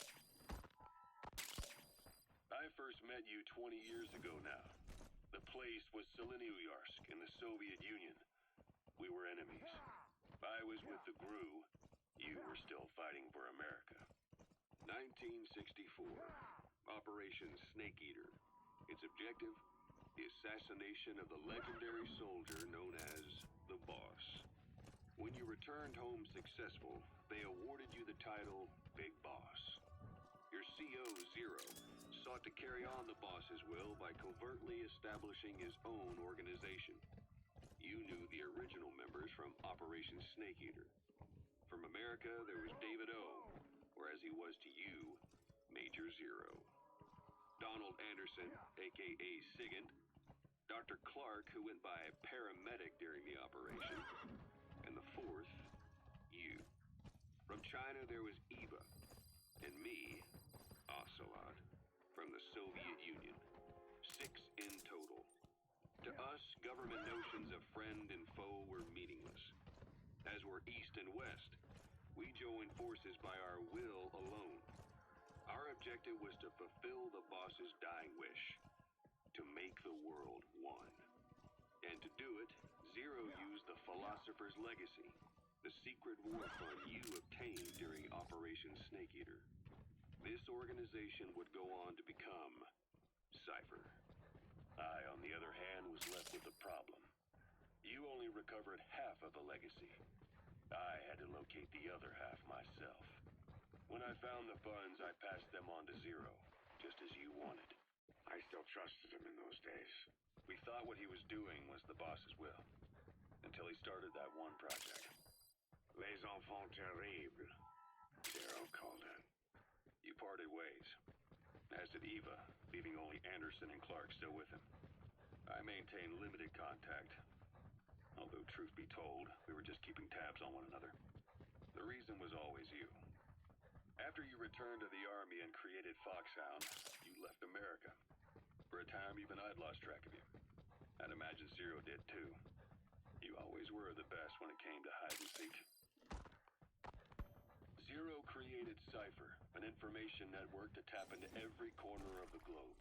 Speaker 12: I first met you 20 years ago now. The place was Selenouyarsk in the Soviet Union. We were enemies. I was with the GRU. You were still fighting for America. 1964. Operation Snake Eater. Its objective? The assassination of the legendary soldier known as the Boss. When you returned home successful, they awarded you the title Big Boss. Your CO, Zero, sought to carry on the boss's will by covertly establishing his own organization. You knew the original members from Operation Snake Eater. From America, there was David O, or as he was to you, Major Zero. Donald Anderson, aka Sigint. Dr. Clark, who went by paramedic during the operation. And the fourth, you. From China, there was Eva. And me, Ocelot, from the Soviet Union. 6 in total. To us, government notions of friend and foe were meaningless. As were East and West, we joined forces by our will alone. Our objective was to fulfill the boss's dying wish. To make the world one. And to do it, Zero used the Philosopher's Legacy, the secret war fund you obtained during Operation Snake Eater. This organization would go on to become Cypher. I, on the other hand, was left with a problem. You only recovered half of the legacy. I had to locate the other half myself. When I found the funds, I passed them on to Zero, just as you wanted. I still trusted him in those days. We thought what he was doing was the boss's will. Until he started that one project. Les Enfants Terribles, Zero called it. You parted ways. As did Eva, leaving only Anderson and Clark still with him. I maintained limited contact. Although, truth be told, we were just keeping tabs on one another. The reason was always you. After you returned to the Army and created Foxhound, you left America. For a time, even I'd lost track of you. I'd imagine Zero did too. You always were the best when it came to hide and seek. Zero created Cypher, an information network to tap into every corner of the globe.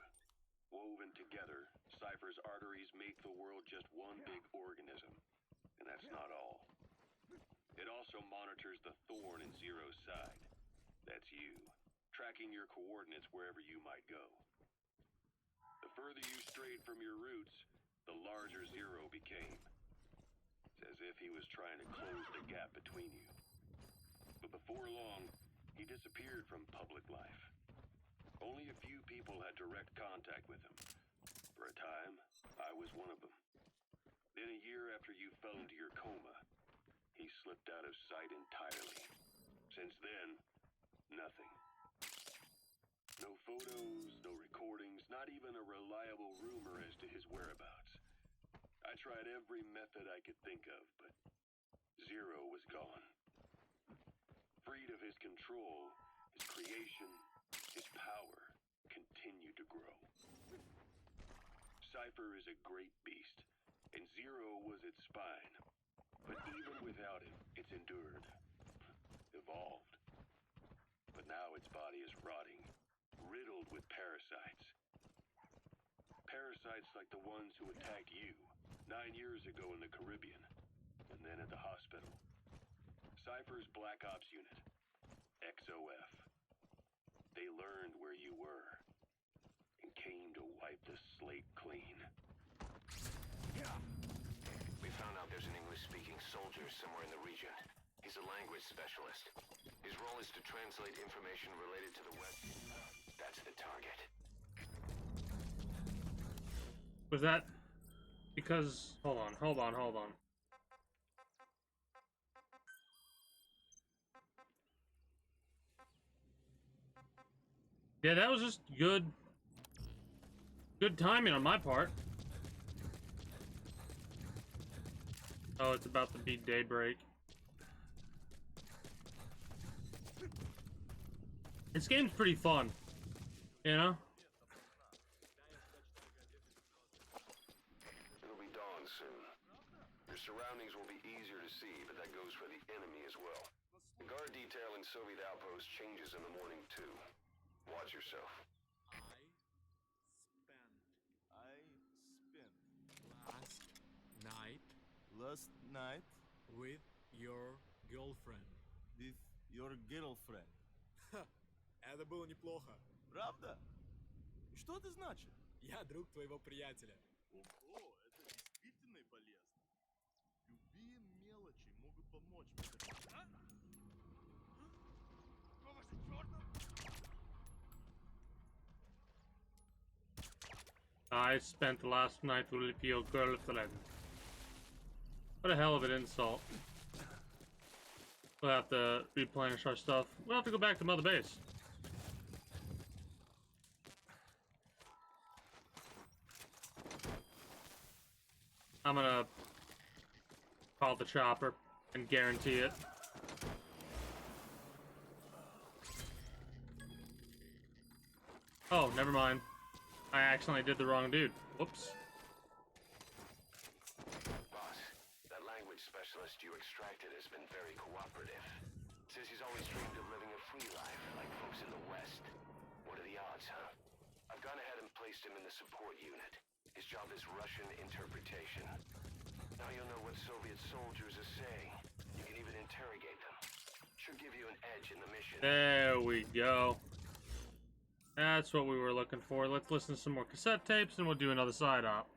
Speaker 12: Woven together, Cypher's arteries make the world just one big organism. And that's not all. It also monitors the thorn in Zero's side. That's you, tracking your coordinates wherever you might go. The further you strayed from your roots, the larger Zero became. It's as if he was trying to close the gap between you. But before long, he disappeared from public life. Only a few people had direct contact with him. For a time, I was one of them. Then a year after you fell into your coma, he slipped out of sight entirely. Since then, nothing. No photos, no recordings, not even a reliable rumor as to his whereabouts. I tried every method I could think of, but Zero was gone. Freed of his control, his creation, his power continued to grow. Cypher is a great beast, and Zero was its spine. But even without him, it's endured, evolved. But now its body is rotting, riddled with parasites. Parasites like the ones who attacked you 9 years ago in the Caribbean, and then at the hospital. Cypher's Black Ops Unit, XOF. They learned where you were, and came to wipe the slate clean.
Speaker 9: We found out there's an English-speaking soldier somewhere in the region. He's a language specialist. His role is to translate information related to the West. That's the target.
Speaker 1: Was that because... Hold on. Yeah, that was just good timing on my part. Oh, it's about to be daybreak. This game's pretty fun, you know?
Speaker 9: It'll be dawn soon. Your surroundings will be easier to see, but that goes for the enemy as well. The guard detail in Soviet outposts changes in the morning too. Watch yourself.
Speaker 10: Last night
Speaker 15: with your girlfriend.
Speaker 10: With your girlfriend.
Speaker 15: Это было неплохо.
Speaker 10: Правда? Что это значит?
Speaker 15: Я друг твоего приятеля.
Speaker 10: Ого, это действительно полезно. Любые мелочи могут помочь мне. А? Какого же черта?
Speaker 1: I spent the last night with your girlfriend. What a hell of an insult. We'll have to replenish our stuff. We'll have to go back to Mother Base. I'm gonna call the chopper and guarantee it. Oh, never mind. I accidentally did the wrong dude. Whoops.
Speaker 9: Boss, that language specialist you extracted has been very cooperative. Says he's always dreamed of living a free life, like folks in the West. What are the odds, huh? I've gone ahead and placed him in the support unit. His job is Russian interpretation. Now you'll know what Soviet soldiers are saying. You can even interrogate them. Should give you an edge in the mission.
Speaker 1: There we go. That's what we were looking for. Let's listen to some more cassette tapes and we'll do another side op.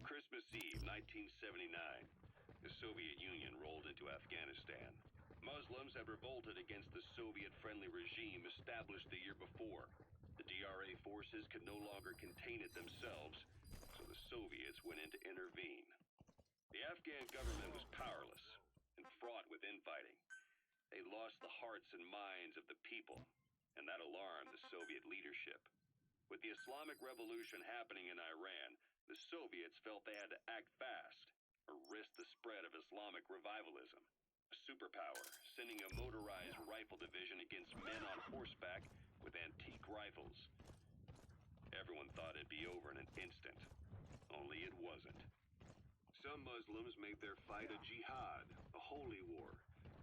Speaker 12: Christmas Eve, 1979. The Soviet Union rolled into Afghanistan. Muslims had revolted against the Soviet-friendly regime established the year before. The DRA forces could no longer contain it themselves, so the Soviets went in to intervene. The Afghan government was powerless and fraught with infighting. They lost the hearts and minds of the people, and that alarmed the Soviet leadership. With the Islamic Revolution happening in Iran, the Soviets felt they had to act fast or risk the spread of Islamic revivalism. A superpower, sending a motorized rifle division against men on horseback with antique rifles. Everyone thought it'd be over in an instant, only it wasn't. Some Muslims made their fight a jihad, a holy war,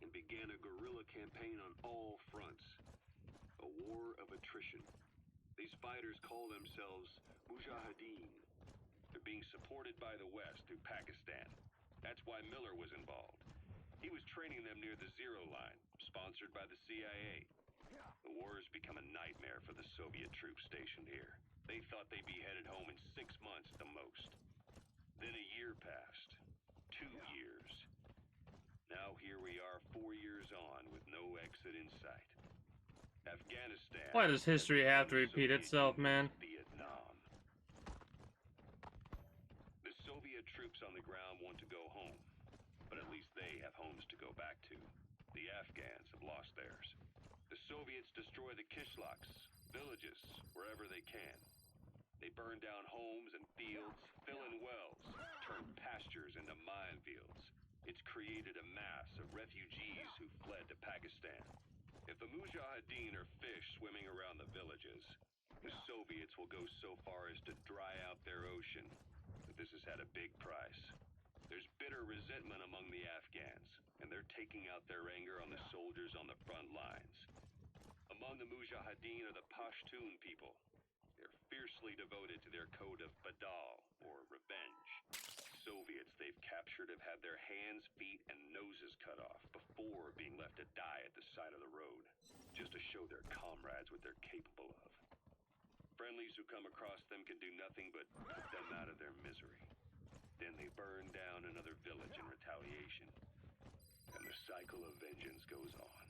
Speaker 12: and began a guerrilla campaign on all fronts. A war of attrition. These fighters call themselves Mujahideen. They're being supported by the West through Pakistan. That's why Miller was involved. He was training them near the Zero Line, sponsored by the CIA. The war has become a nightmare for the Soviet troops stationed here. They thought they'd be headed home in 6 months at the most. Then a year passed. 2 years. Now here we are 4 years on with no exit in sight. Afghanistan...
Speaker 1: Why does history have to repeat itself, man?
Speaker 12: Vietnam. The Soviet troops on the ground want to go home, but at least they have homes to go back to. The Afghans have lost theirs. The Soviets destroy the kishlaks, villages, wherever they can. They burn down homes and fields, fill in wells, turn pastures into minefields. It's created a mass of refugees who fled to Pakistan. If the Mujahideen are fish swimming around the villages, the Soviets will go so far as to dry out their ocean. But this has had a big price. There's bitter resentment among the Afghans, and they're taking out their anger on the soldiers on the front lines. Among the Mujahideen are the Pashtun people. They're fiercely devoted to their code of Badal, or revenge. Soviets they've captured have had their hands, feet, and noses cut off before being left to die at the side of the road, just to show their comrades what they're capable of. Friendlies who come across them can do nothing but put them out of their misery. Then they burn down another village in retaliation, and the cycle of vengeance goes on.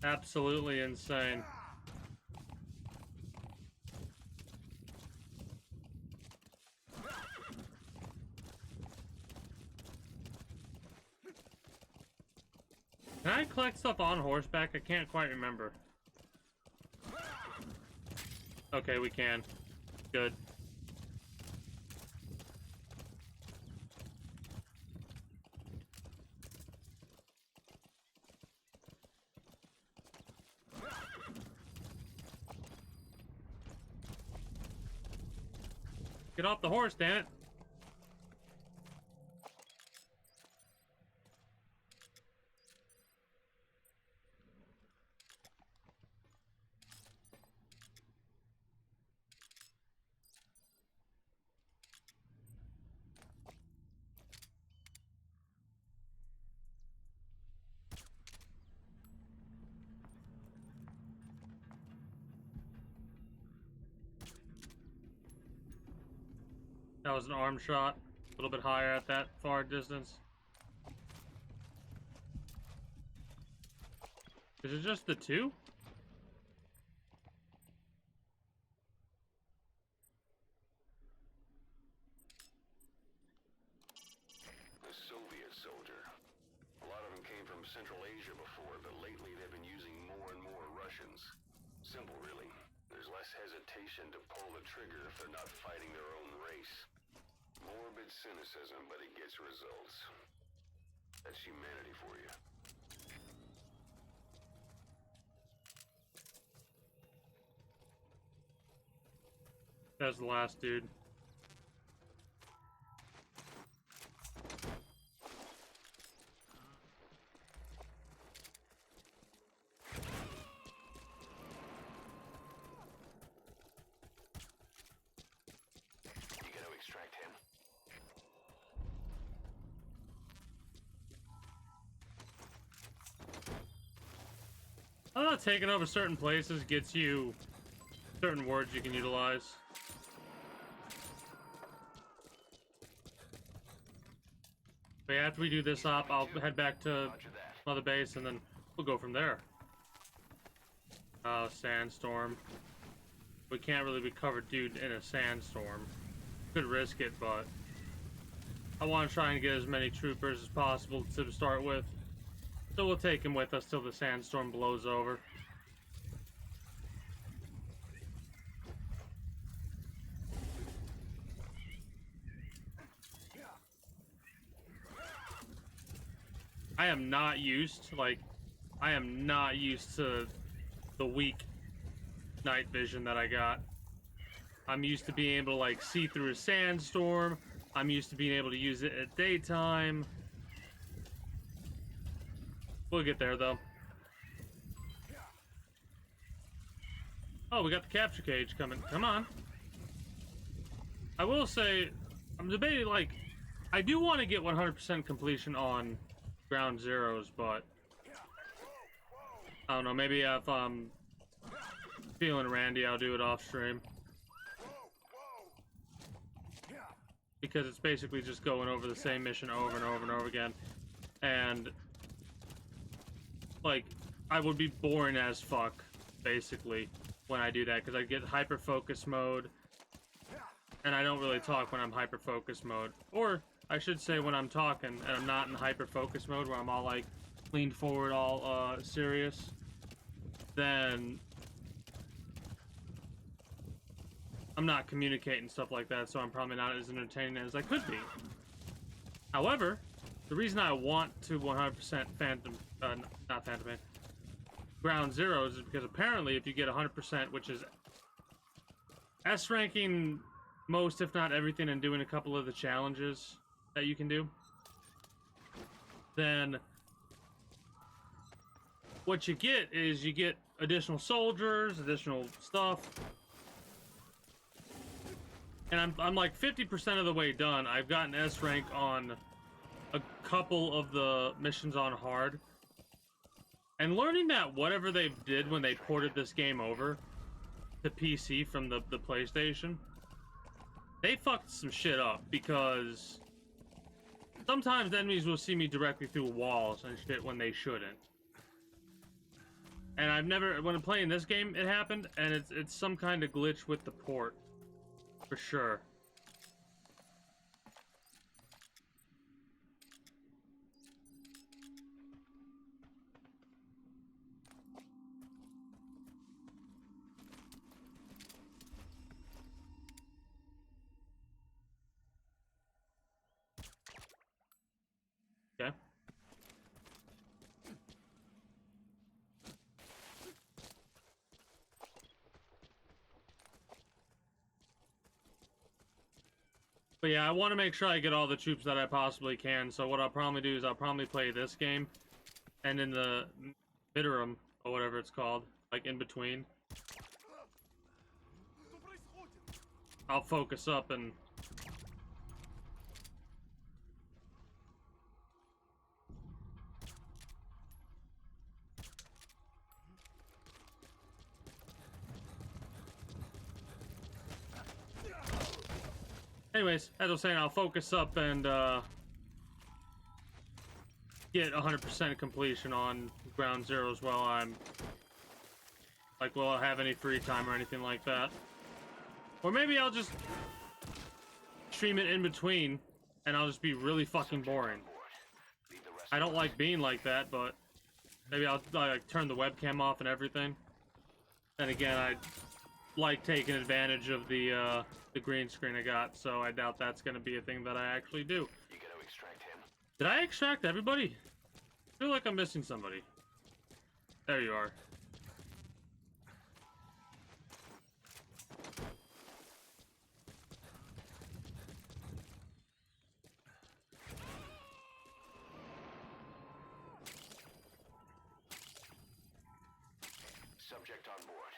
Speaker 1: Absolutely insane. Can I collect stuff on horseback? I can't quite remember. Okay, we can. Good. Get off the horse, damn it. That was an arm shot. A little bit higher at that far distance. Is it just the two?
Speaker 9: A Soviet soldier. A lot of them came from Central Asia before, but lately they've been using more and more Russians. Simple, really. There's less hesitation to pull the trigger if they're not fighting their own race. Morbid cynicism, but it gets results. That's humanity for you.
Speaker 1: That's the last dude.
Speaker 9: You gotta extract him.
Speaker 1: I thought taking over certain places gets you certain words you can utilize. But yeah, after we do this op, I'll head back to Mother Base and then we'll go from there. Sandstorm. We can't really recover dude in a sandstorm. Could risk it, but I want to try and get as many troopers as possible to start with. So we'll take him with us till the sandstorm blows over. I am not used to the weak night vision that I got. I'm used to being able to like see through a sandstorm. I'm used to being able to use it at daytime. We'll get there though. Oh, we got the capture cage coming. Come on. I will say, I'm debating, like, I do want to get 100% completion on Ground Zeroes, but I don't know, maybe if I'm feeling randy, I'll do it off stream. Because it's basically just going over the same mission over and over and over again. And, like, I would be boring as fuck, basically, when I do that, because I get hyper-focus mode, and I don't really talk when I'm hyper-focus mode. Or, I should say when I'm talking, and I'm not in hyper-focus mode, where I'm all, like, leaned forward, all, serious, then I'm not communicating stuff like that, so I'm probably not as entertaining as I could be. However, the reason I want to 100% not Phantom Pain, Ground Zeroes is because apparently if you get 100%, which is S ranking most, if not everything, and doing a couple of the challenges that you can do, then what you get is you get additional soldiers, additional stuff. And I'm like 50% of the way done. I've gotten S rank on a couple of the missions on hard. And learning that whatever they did when they ported this game over to PC from the PlayStation, they fucked some shit up, because sometimes enemies will see me directly through walls and shit when they shouldn't. And I've never, when I'm playing this game, it happened, and it's some kind of glitch with the port. For sure. Okay. But yeah, I want to make sure I get all the troops that I possibly can, so what I'll probably do is I'll probably play this game, and in the interim, or whatever it's called, like in between, I'll focus up and... Anyways, as I was saying, I'll focus up and get 100% completion on Ground Zeroes while I'm like, will I have any free time or anything like that? Or maybe I'll just stream it in between and I'll just be really fucking boring. I don't like being like that, but maybe I'll like turn the webcam off and everything. Then again, I like taking advantage of the green screen I got, so I doubt that's gonna be a thing that I actually do.
Speaker 9: You gonna extract him?
Speaker 1: Did I extract everybody? I feel like I'm missing somebody. There you are.
Speaker 9: Subject on board.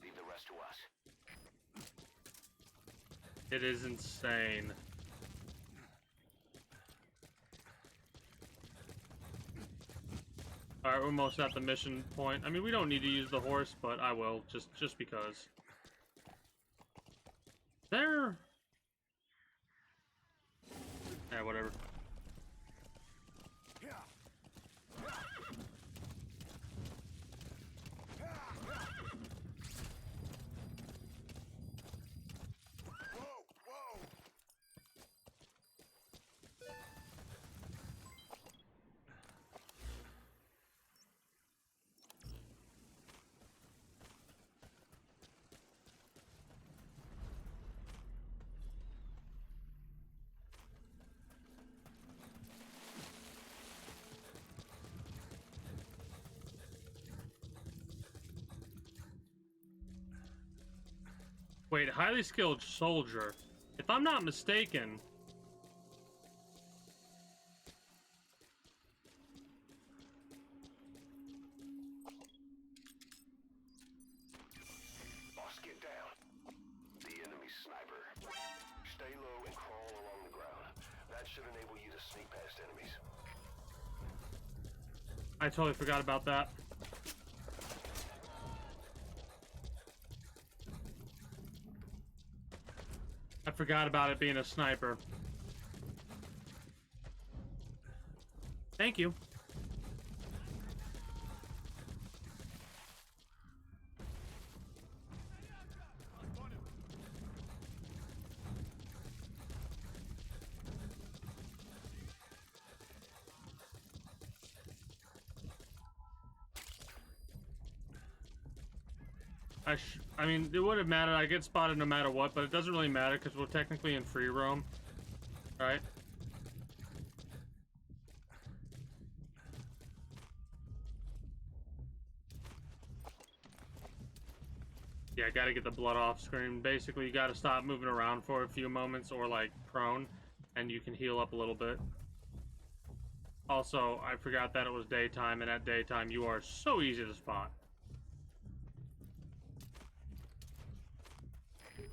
Speaker 9: Leave the rest to us.
Speaker 1: It is insane. Alright, we're almost at the mission point. I mean, we don't need to use the horse, but I will, just because. There... Yeah, whatever. Wait, highly skilled soldier. If I'm not mistaken...
Speaker 9: Boss, get down. The enemy sniper. Stay low and crawl along the ground. That should enable you to sneak past enemies.
Speaker 1: I totally forgot about that. I forgot about it being a sniper. Thank you. I mean, it would have mattered. I get spotted no matter what, but it doesn't really matter because we're technically in free roam, right? Yeah, I gotta get the blood off screen. Basically, you gotta stop moving around for a few moments or like prone, and you can heal up a little bit. Also, I forgot that it was daytime, and at daytime you are so easy to spot.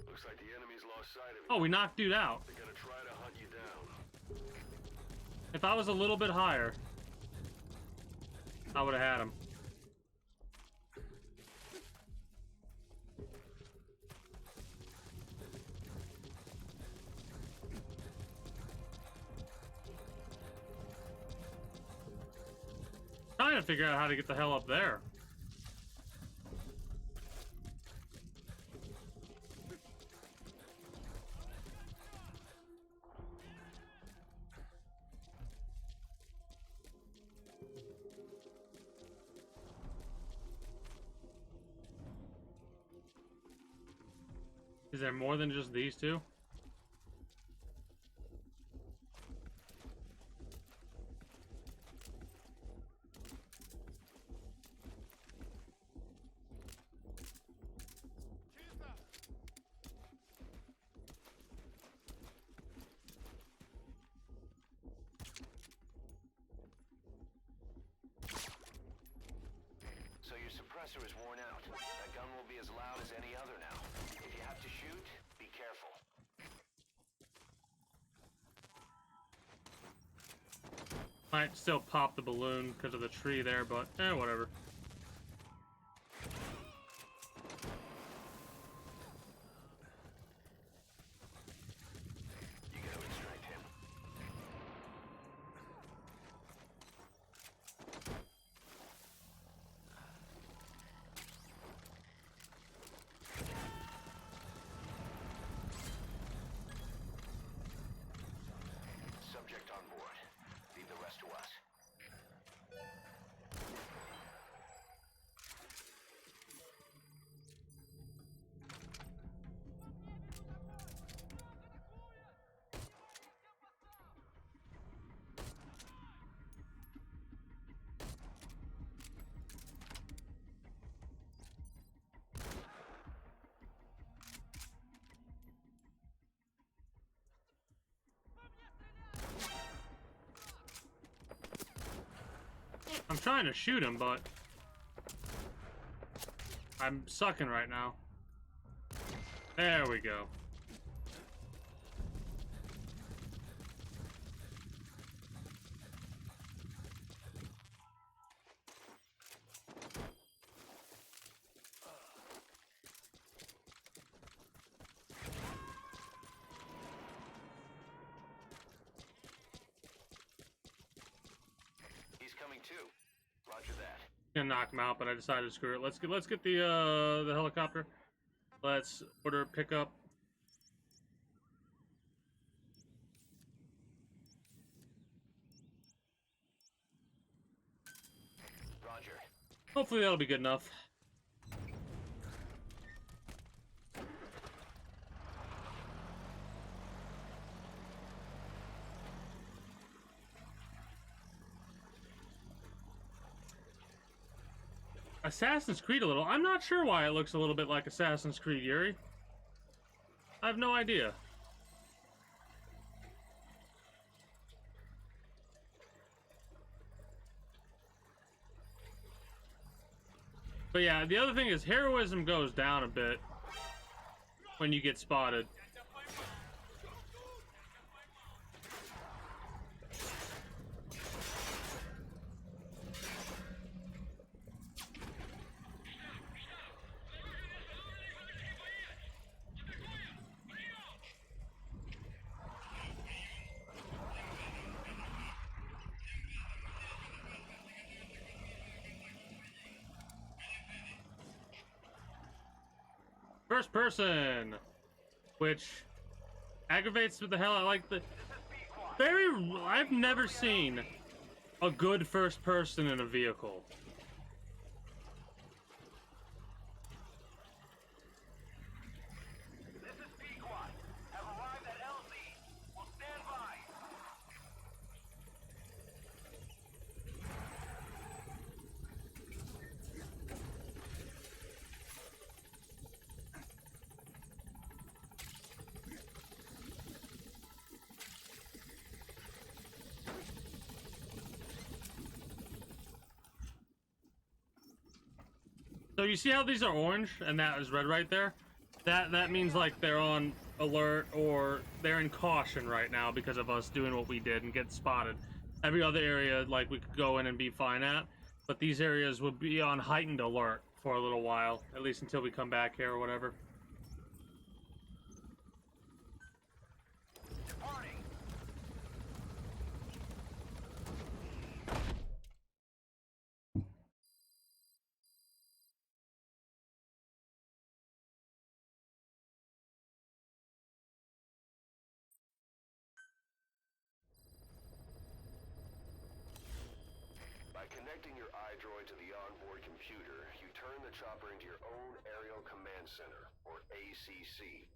Speaker 9: Looks like the enemy's lost sight of you.
Speaker 1: Oh, we knocked dude out.
Speaker 9: They're gonna try to hunt you down.
Speaker 1: If I was a little bit higher, I would have had him. Trying to figure out how to get the hell up there. Is there more than just these two?
Speaker 9: So your suppressor is worn out. That gun will be as loud as any other now. If you have to shoot, be careful.
Speaker 1: Might still pop the balloon because of the tree there, but whatever. I'm trying to shoot him, but I'm sucking right now. There we go.
Speaker 9: He's coming too. Roger that.
Speaker 1: Gonna knock him out, but I decided to screw it. Let's get the helicopter. Let's order pickup.
Speaker 9: Roger.
Speaker 1: Hopefully that'll be good enough. Assassin's Creed a little. I'm not sure why it looks a little bit like Assassin's Creed, Yuri. I have no idea. But yeah, the other thing is heroism goes down a bit when you get spotted. First person, which aggravates the hell out. Like the I've never seen a good first person in a vehicle.
Speaker 6: This is Pequod. Have arrived at LZ. We'll stand by.
Speaker 1: So you see how these are orange and that is red right there? That means like they're on alert or they're in caution right now because of us doing what we did and get spotted. Every other area like we could go in and be fine at, but these areas would be on heightened alert for a little while, at least until we come back here or whatever.
Speaker 9: By connecting your iDroid to the onboard computer, you turn the chopper into your own Aerial Command Center, or ACC.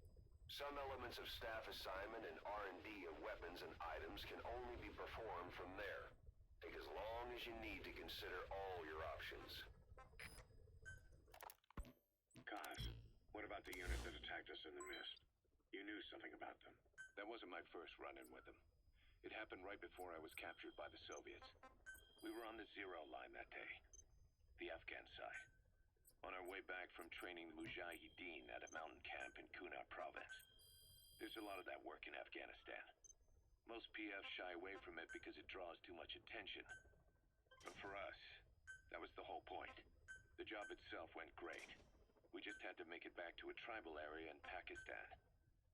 Speaker 9: Some elements of staff assignment and R&D of weapons and items can only be performed from there. Take as long as you need to consider all your options.
Speaker 12: Kaz, what about the unit that attacked us in the mist? You knew something about them. That wasn't my first run-in with them. It happened right before I was captured by the Soviets. We were on the zero line that day, the Afghan side, on our way back from training the Mujahideen at a mountain camp in Kunar province. There's a lot of that work in Afghanistan. Most PFs shy away from it because it draws too much attention. But for us, that was the whole point. The job itself went great. We just had to make it back to a tribal area in Pakistan.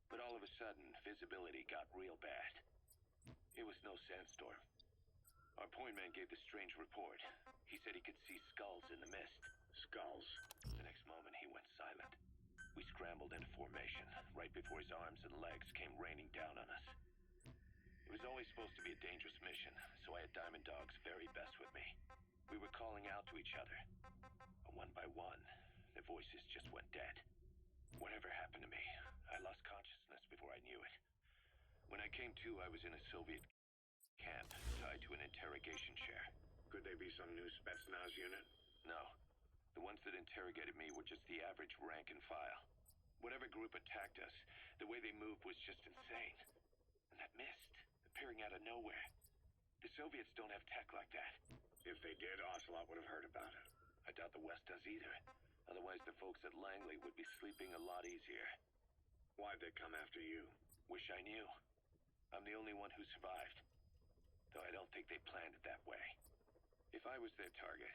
Speaker 12: But all of a sudden, visibility got real bad. It was no sandstorm. Our point man gave this strange report. He said he could see skulls in the mist. Skulls? The next moment, he went silent. We scrambled into formation, right before his arms and legs came raining down on us. It was always supposed to be a dangerous mission, so I had Diamond Dog's very best with me. We were calling out to each other. But one by one, their voices just went dead. Whatever happened to me, I lost consciousness before I knew it. When I came to, I was in a Soviet camp, tied to an interrogation chair. Could they be some new Spetsnaz unit? No. The ones that interrogated me were just the average rank and file. Whatever group attacked us, the way they moved was just insane. And that mist, appearing out of nowhere. The Soviets don't have tech like that.
Speaker 14: If they did, Ocelot would have heard about it.
Speaker 12: I doubt the West does either. Otherwise, the folks at Langley would be sleeping a lot easier.
Speaker 14: Why'd they come after you?
Speaker 12: Wish I knew. I'm the only one who survived. Though I don't think they planned it that way. If I was their target,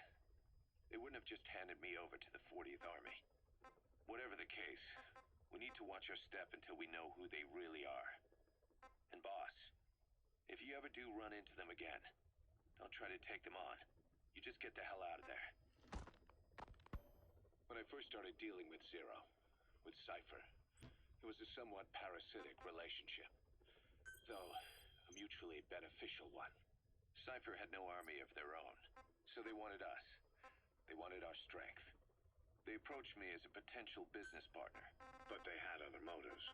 Speaker 12: they wouldn't have just handed me over to the 40th Army. Whatever the case, we need to watch our step until we know who they really are. And boss, if you ever do run into them again, don't try to take them on. You just get the hell out of there. When I first started dealing with Zero, with Cypher, it was a somewhat parasitic relationship. Though, a mutually beneficial one. Cypher had no army of their own, so they wanted us. They wanted our strength. They approached me as a potential business partner.
Speaker 14: But they had other motives.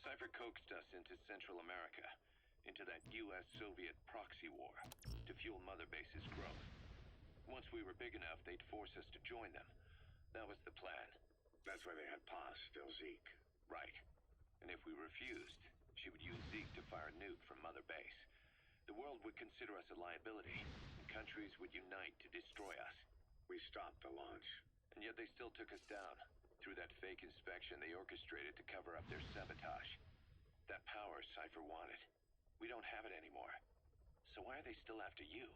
Speaker 12: Cypher coaxed us into Central America, into that US-Soviet proxy war, to fuel Mother Base's growth. Once we were big enough, they'd force us to join them. That was the plan.
Speaker 14: That's why they had Paz, still Zeke.
Speaker 12: Right. And if we refused, she would use Zeke to fire a nuke from Mother Base. The world would consider us a liability, and countries would unite to destroy us.
Speaker 14: We stopped the launch.
Speaker 12: And yet they still took us down. Through that fake inspection they orchestrated to cover up their sabotage. That power Cypher wanted. We don't have it anymore. So why are they still after you?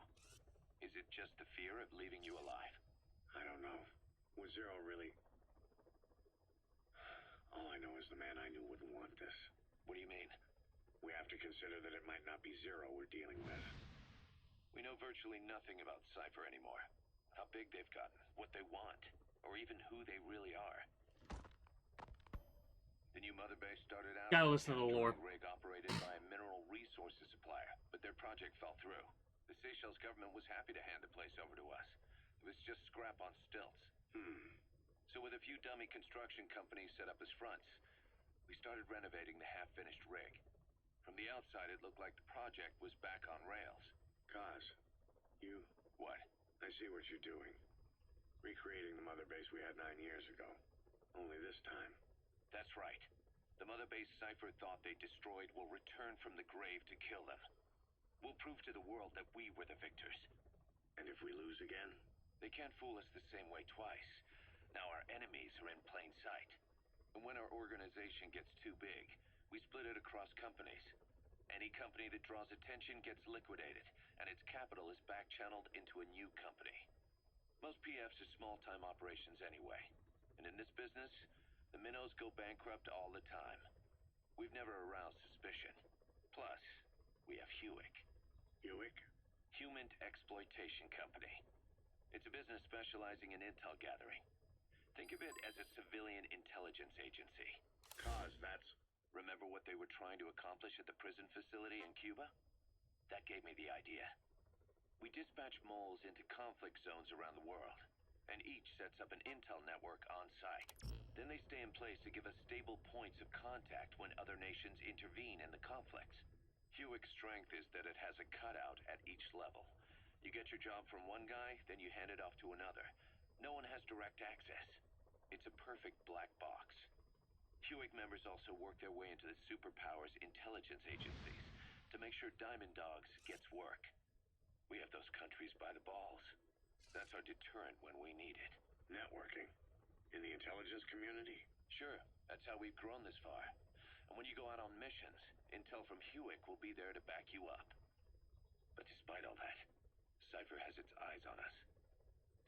Speaker 12: Is it just the fear of leaving you alive?
Speaker 14: I don't know. Was Zero really... All I know is the man I knew wouldn't want this.
Speaker 12: What do you mean?
Speaker 14: We have to consider that it might not be Zero we're dealing with.
Speaker 12: We know virtually nothing about Cypher anymore. How big they've gotten, what they want, or even who they really are. The new Mother Base started out
Speaker 1: Gotta listen to the lore.
Speaker 12: rig operated by a mineral resources supplier, but their project fell through. The Seychelles government was happy to hand the place over to us. It was just scrap on stilts. So with a few dummy construction companies set up as fronts, we started renovating the half-finished rig. From the outside, it looked like the project was back on rails.
Speaker 14: Kaz, you...
Speaker 12: What?
Speaker 14: I see what you're doing. Recreating the Mother Base we had 9 years ago. Only this time.
Speaker 12: That's right. The Mother Base Cypher thought they destroyed will return from the grave to kill them. We'll prove to the world that we were the victors.
Speaker 14: And if we lose again?
Speaker 12: They can't fool us the same way twice. Now our enemies are in plain sight. And when our organization gets too big, we split it across companies. Any company that draws attention gets liquidated, and its capital is back-channeled into a new company. Most PFs are small-time operations anyway. And in this business, the minnows go bankrupt all the time. We've never aroused suspicion. Plus, we have Hewick.
Speaker 14: Hewick?
Speaker 12: Human Exploitation Company. It's a business specializing in intel gathering. Think of it as a civilian intelligence agency.
Speaker 14: Kaz, that's...
Speaker 12: Remember what they were trying to accomplish at the prison facility in Cuba? That gave me the idea. We dispatch moles into conflict zones around the world, and each sets up an intel network on site. Then they stay in place to give us stable points of contact when other nations intervene in the conflicts. Hewick's strength is that it has a cutout at each level. You get your job from one guy, then you hand it off to another. No one has direct access. It's a perfect black box. Hewick members also work their way into the superpowers intelligence agencies to make sure Diamond Dogs gets work. We have those countries by the balls. That's our deterrent when we need it.
Speaker 14: Networking? In the intelligence community?
Speaker 12: Sure, that's how we've grown this far. And when you go out on missions, intel from Hewick will be there to back you up. But despite all that, Cypher has its eyes on us.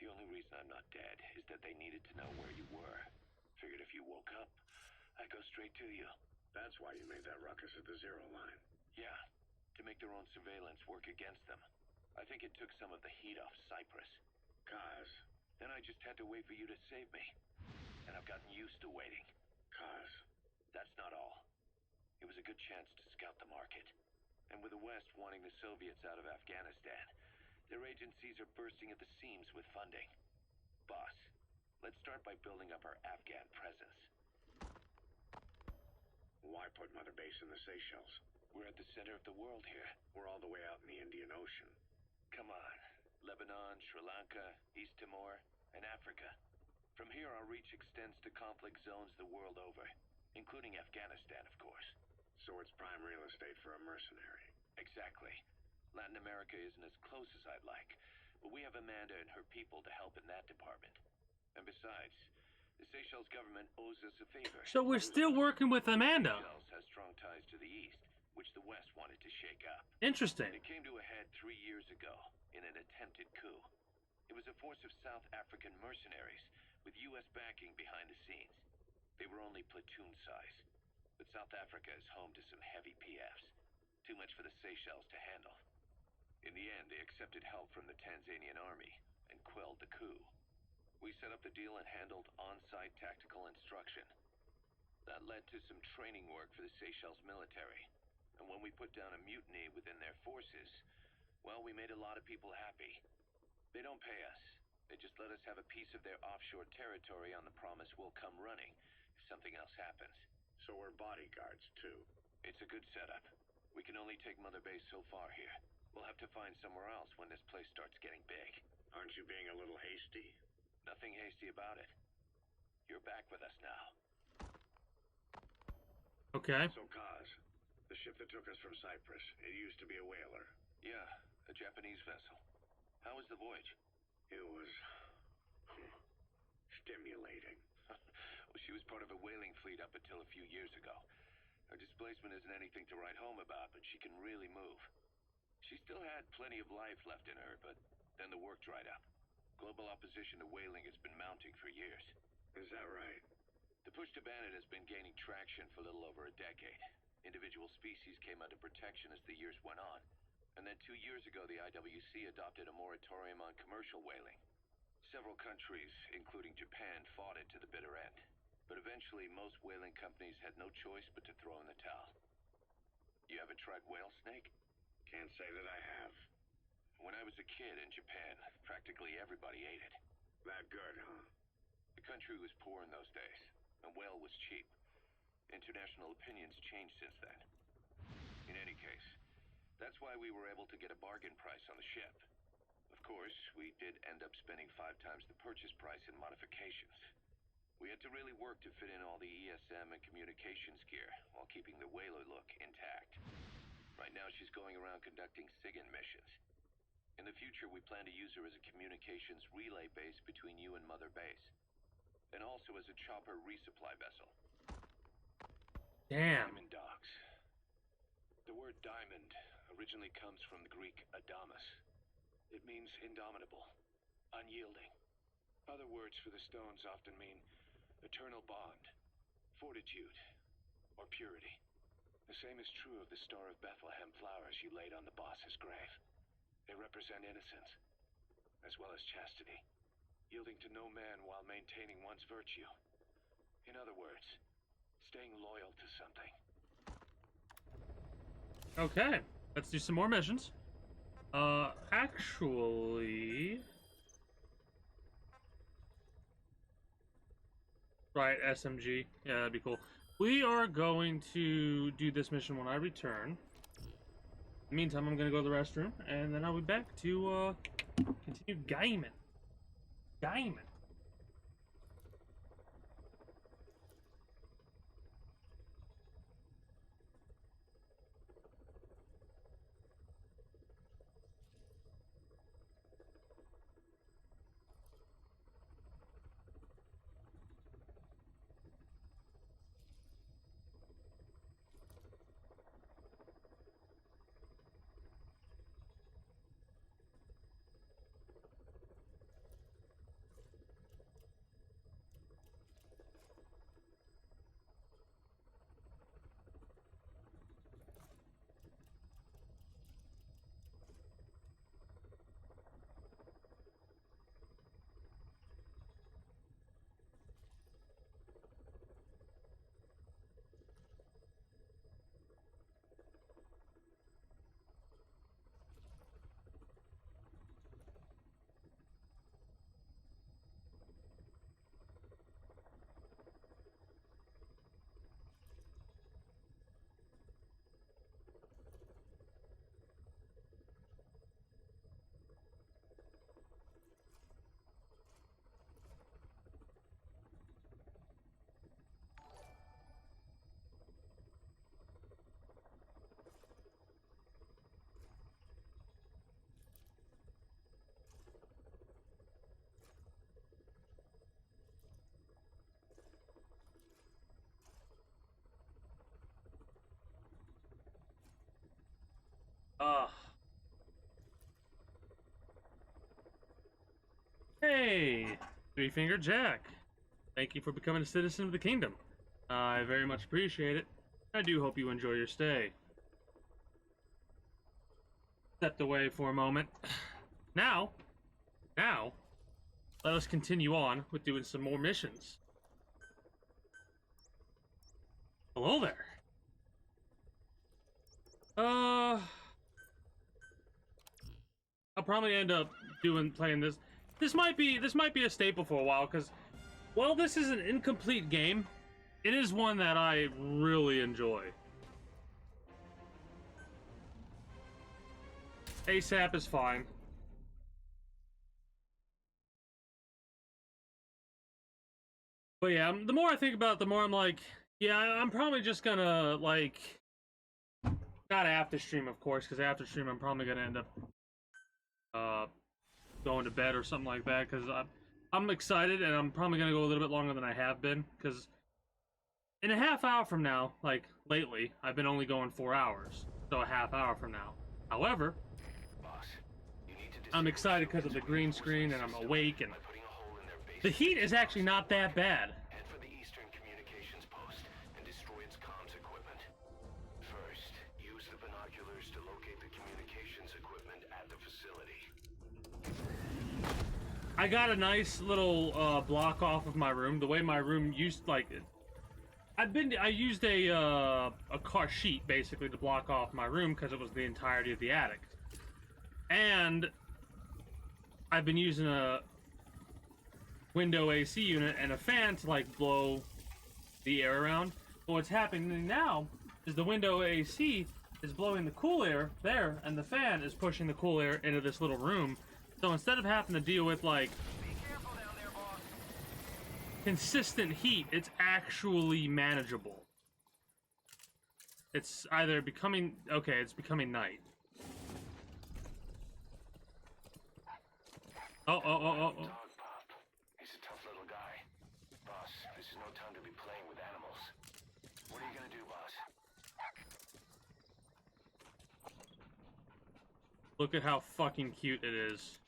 Speaker 12: The only reason I'm not dead is that they needed to know where you were. Figured if you woke up, I'd go straight to you.
Speaker 14: That's why you made that ruckus at the Zero line.
Speaker 12: Yeah, to make their own surveillance work against them. I think it took some of the heat off Cyprus.
Speaker 14: Kaz.
Speaker 12: Then I just had to wait for you to save me. And I've gotten used to waiting.
Speaker 14: Kaz.
Speaker 12: That's not all. It was a good chance to scout the market. And with the West wanting the Soviets out of Afghanistan, their agencies are bursting at the seams with funding. Boss, let's start by building up our Afghan presence.
Speaker 14: Why put Mother Base in the Seychelles?
Speaker 12: We're at the center of the world here.
Speaker 14: We're all the way out in the Indian Ocean.
Speaker 12: Come on. Lebanon, Sri Lanka, East Timor, and Africa. From here, our reach extends to conflict zones the world over, including Afghanistan, of course.
Speaker 14: So it's prime real estate for a mercenary.
Speaker 12: Exactly. Latin America isn't as close as I'd like, but we have Amanda and her people to help in that department. And besides, the Seychelles government owes us a favor.
Speaker 1: So we're still working with Amanda.
Speaker 12: Seychelles has strong ties to the east, which the west wanted to shake up.
Speaker 1: Interesting.
Speaker 12: It came to a head 3 years ago in an attempted coup. It was a force of South African mercenaries with U.S. backing behind the scenes. They were only platoon size, but South Africa is home to some heavy PFs. Too much for the Seychelles to handle. In the end, they accepted help from the Tanzanian army and quelled the coup. We set up the deal and handled on-site tactical instruction. That led to some training work for the Seychelles military. And when we put down a mutiny within their forces, well, we made a lot of people happy. They don't pay us. They just let us have a piece of their offshore territory on the promise we'll come running if something else happens.
Speaker 5: So we're bodyguards, too.
Speaker 12: It's a good setup. We can only take Mother Base so far here. We'll have to find somewhere else when this place starts getting big.
Speaker 5: Aren't you being a little hasty?
Speaker 12: Nothing hasty about it. You're back with us now.
Speaker 1: Okay.
Speaker 5: So, Kaz, the ship that took us from Cyprus, it used to be a whaler.
Speaker 12: Yeah, a Japanese vessel. How was the voyage?
Speaker 5: It was stimulating.
Speaker 12: Well, she was part of a whaling fleet up until a few years ago. Her displacement isn't anything to write home about, but she can really move. She still had plenty of life left in her, but then the work dried up. Global opposition to whaling has been mounting for years.
Speaker 5: Is that right?
Speaker 12: The push to ban it has been gaining traction for a little over a decade. Individual species came under protection as the years went on. And then 2 years ago, the IWC adopted a moratorium on commercial whaling. Several countries, including Japan, fought it to the bitter end. But eventually, most whaling companies had no choice but to throw in the towel. You ever tried whale snake?
Speaker 5: Can't say that I have.
Speaker 12: When I was a kid in Japan, practically everybody ate it.
Speaker 5: That good, huh?
Speaker 12: The country was poor in those days, and whale was cheap. International opinions changed since then. In any case, that's why we were able to get a bargain price on the ship. Of course, we did end up spending 5 times the purchase price in modifications. We had to really work to fit in all the ESM and communications gear while keeping the whaler look intact. Right now, she's going around conducting SIGINT missions. In the future, we plan to use her as a communications relay base between you and Mother Base, and also as a chopper resupply vessel.
Speaker 1: Damn.
Speaker 12: Diamond dogs. The word diamond originally comes from the Greek adamas. It means indomitable, unyielding. Other words for the stones often mean eternal bond, fortitude, or purity. The same is true of the Star of Bethlehem flowers you laid on the boss's grave. They represent innocence, as well as chastity, yielding to no man while maintaining one's virtue. In other words, staying loyal to something.
Speaker 1: Okay, let's do some more missions. Actually... Right, SMG. Yeah, that'd be cool. We are going to do this mission when I return. In the meantime, I'm going to go to the restroom, and then I'll be back to continue gaming. Gaming. Hey, Three Finger Jack. Thank you for becoming a citizen of the kingdom. I very much appreciate it. I do hope you enjoy your stay. Stepped away for a moment. Now, let us continue on with doing some more missions. Hello there. I'll probably end up playing this. This might be a staple for a while, because while this is an incomplete game, it is one that I really enjoy. ASAP is fine. But yeah, the more I think about it, the more I'm like, yeah, I'm probably just gonna, like, not after stream, of course, because after stream I'm probably gonna end up going to bed or something like that, because I'm excited, and I'm probably gonna go a little bit longer than I have been, because in a half hour from now, like lately, I've been only going 4 hours, so a half hour from now. However, I'm excited because of the green screen, and I'm awake, and the heat is actually not that bad.
Speaker 9: Head for the eastern communications post and destroy its comms equipment. First, use the binoculars to locate the communications equipment at the facility.
Speaker 1: I got a nice little block off of my room. The way my room used, like, I used a car sheet basically to block off my room because it was the entirety of the attic, and I've been using a window AC unit and a fan to like blow the air around. But what's happening now is the window AC is blowing the cool air there, and the fan is pushing the cool air into this little room. So instead of having to deal with like consistent heat, it's actually manageable. It's either becoming okay, it's becoming night. Oh.
Speaker 9: He's a tough little guy. Boss, this is no time to be playing with animals. What are you gonna do, boss?
Speaker 1: Look at how fucking cute it is.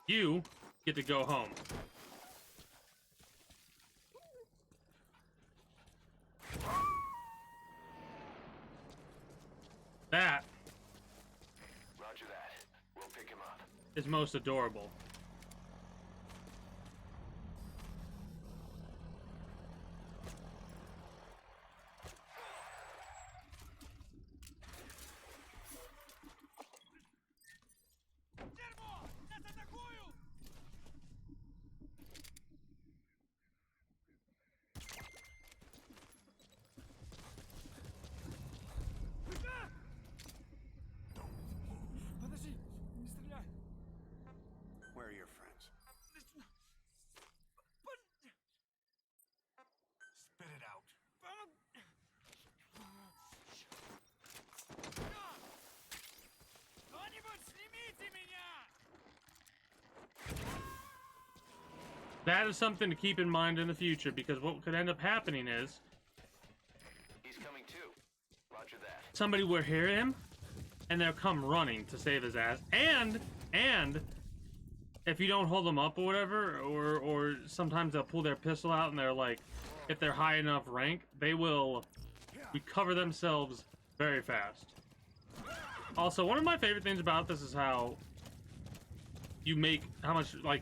Speaker 1: You get to go home. That
Speaker 9: Roger that. We'll pick him up.
Speaker 1: is most adorable.
Speaker 5: Where are your friends? Spit it out.
Speaker 1: That is something to keep in mind in the future, because what could end up happening is
Speaker 9: He's coming too. Roger that.
Speaker 1: somebody will hear him and they'll come running to save his ass, and if you don't hold them up or whatever, or sometimes they'll pull their pistol out and they're like, if they're high enough rank, they will recover themselves very fast. Also, one of my favorite things about this is how much, like,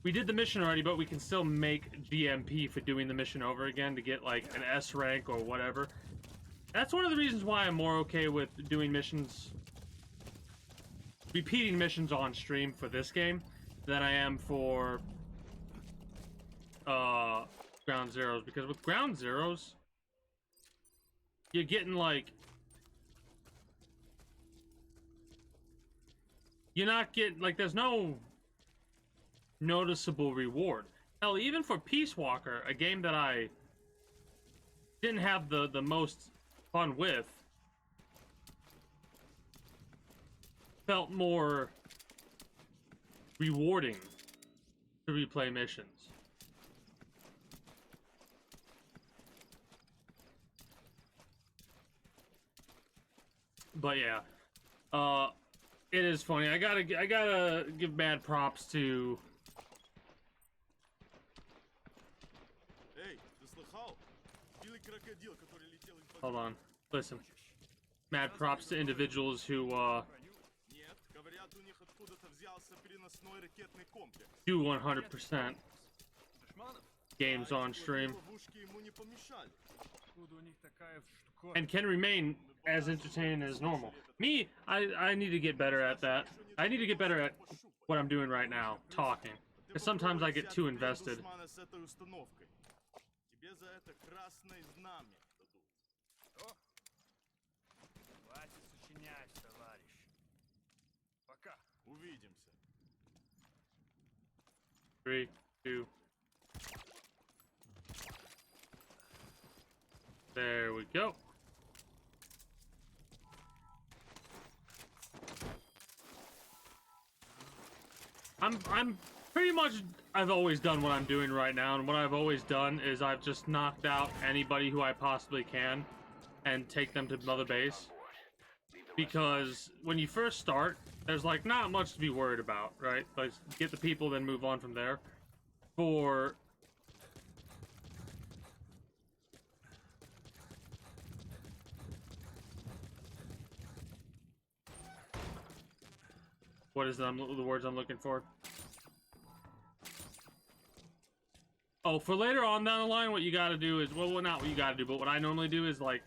Speaker 1: we did the mission already, but we can still make GMP for doing the mission over again to get like an S rank or whatever. That's one of the reasons why I'm more okay with doing missions, repeating missions on stream for this game than I am for Ground Zeroes, because with Ground Zeroes you're getting like, you're not getting like, there's no noticeable reward. Hell, even for Peace Walker, a game that I didn't have the most fun with, felt more rewarding to replay missions. But yeah, It is funny. I gotta give mad props to.
Speaker 10: Эй, ты слыхал? Или крокодил, который летел из-под...
Speaker 1: Hold on. Listen. Mad props to individuals who
Speaker 10: Нет, говорят, у них откуда-то взялся переносной ракетный комплекс.
Speaker 1: do 100% games on stream
Speaker 10: Ловушки ему не помешали.
Speaker 1: and can remain as entertaining as normal. Me, I need to get better at that. I need to get better at what I'm doing right now, talking. Because sometimes I get too invested.
Speaker 10: С этой установкой. Тебе за это красное знамя дадут.
Speaker 7: Хватит сочинять, товарищ. Пока.
Speaker 10: Увидимся.
Speaker 1: 3, 2. There we go. I'm pretty much, I've always done what I'm doing right now, and what I've always done is I've just knocked out anybody who I possibly can and take them to Mother Base. Because when you first start, there's like not much to be worried about, right? Like get the people, then move on from there. For what is the words I'm looking for? Oh, for later on down the line, what you got to do is, well, not what you got to do, but what I normally do is like,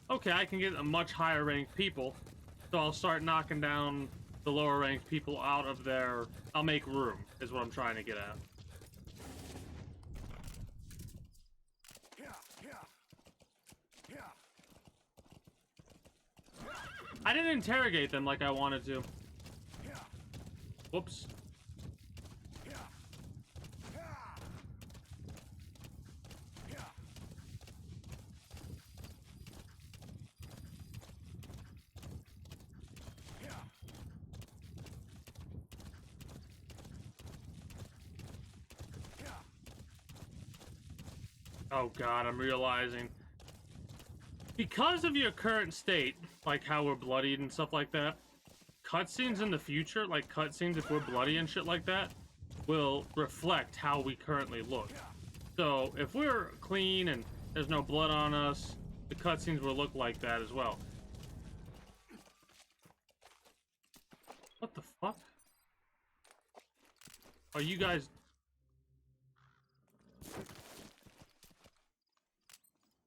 Speaker 1: okay, I can get a much higher ranked people, so I'll start knocking down the lower ranked people out of their. I'll make room, is what I'm trying to get at. I didn't interrogate them like I wanted to. Whoops. Oh god, I'm realizing. Because of your current state, like how we're bloodied and stuff like that, cutscenes in the future, like cutscenes if we're bloody and shit like that, will reflect how we currently look. So if we're clean and there's no blood on us, the cutscenes will look like that as well. What the fuck? Are you guys...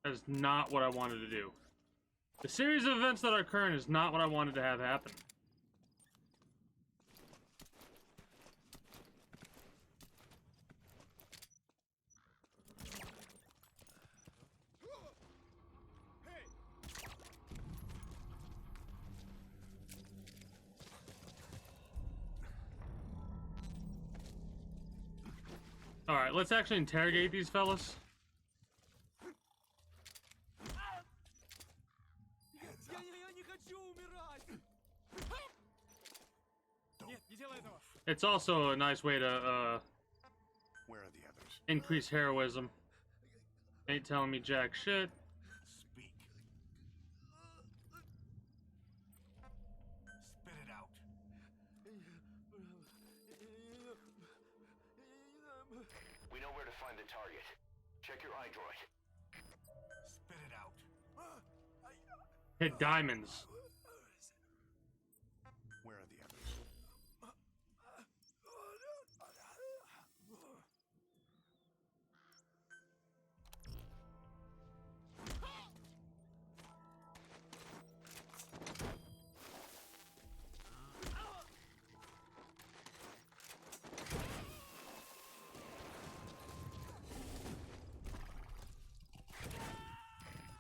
Speaker 1: That is not what I wanted to do. The series of events that are current is not what I wanted to have happen. Alright, let's actually interrogate these fellas. It's also a nice way to
Speaker 5: Where are the others?
Speaker 1: increase heroism. Ain't telling me jack shit.
Speaker 5: Speak. Spit it out.
Speaker 9: We know where to find the target. Check your iDroid.
Speaker 5: Spit it out.
Speaker 1: Hit diamonds.
Speaker 5: Where are the others?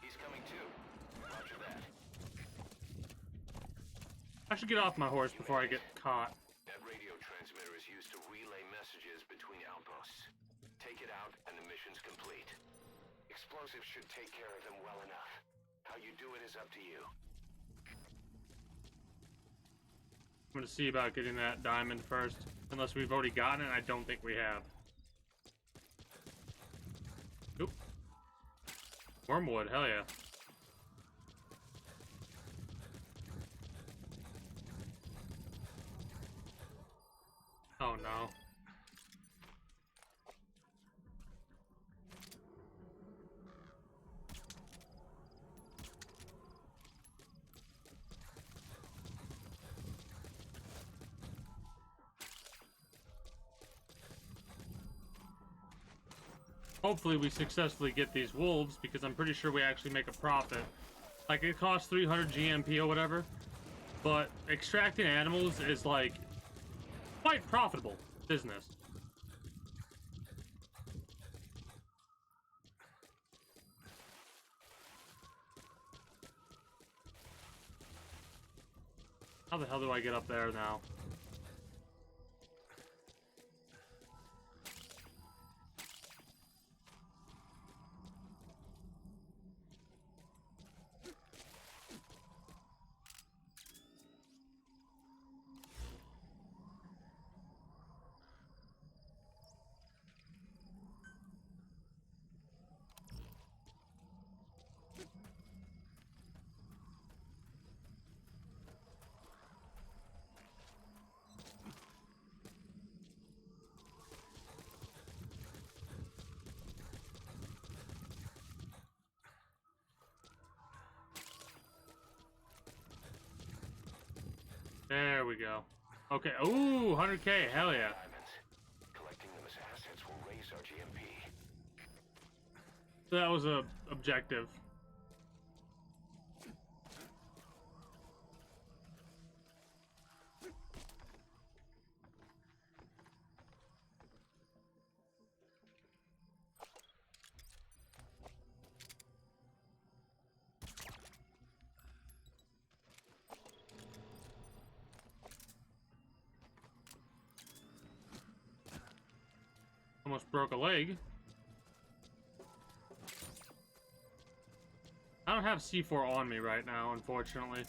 Speaker 9: He's coming too. Roger that.
Speaker 1: I should get off my horse before I get caught.
Speaker 9: That radio transmitter is used to relay messages between outposts. Take it out and the mission's complete. Explosives should take care of them well enough. How you do it is up to you.
Speaker 1: I'm gonna see about getting that diamond first. Unless we've already gotten it, I don't think we have. Oop. Wormwood, hell yeah. Oh no. Hopefully we successfully get these wolves, because I'm pretty sure we actually make a profit. Like, it costs 300 GMP or whatever, but extracting animals is, like, quite profitable business. How the hell do I get up there now? There we go. Okay. Ooh, 100K. Hell yeah.
Speaker 9: Collecting them as assets will raise our GMP.
Speaker 1: So that was a objective. Almost broke a leg. I don't have C4 on me right now, unfortunately.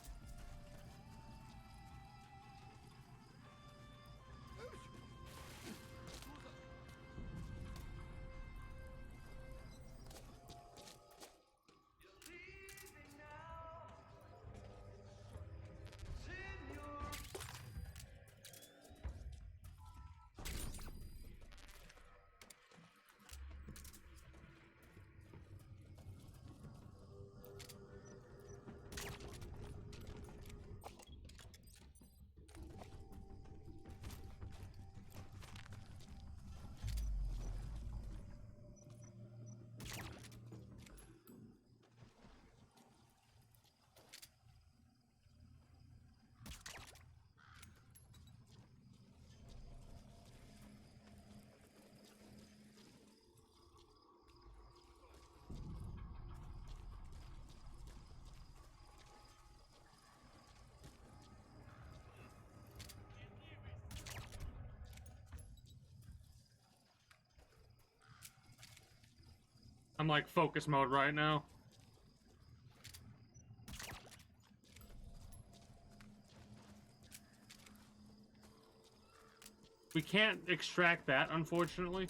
Speaker 1: I'm like focus mode right now. We can't extract that, unfortunately,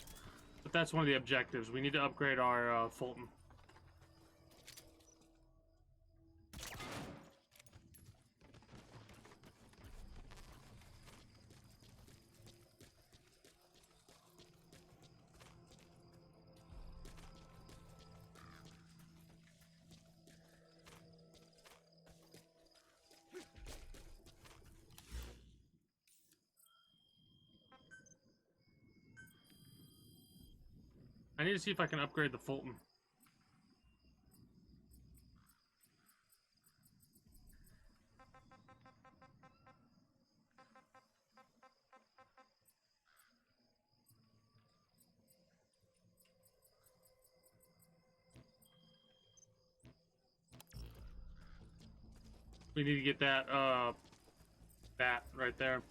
Speaker 1: but that's one of the objectives. We need to upgrade our Fulton. I need to see if I can upgrade the Fulton. We need to get that, bat right there.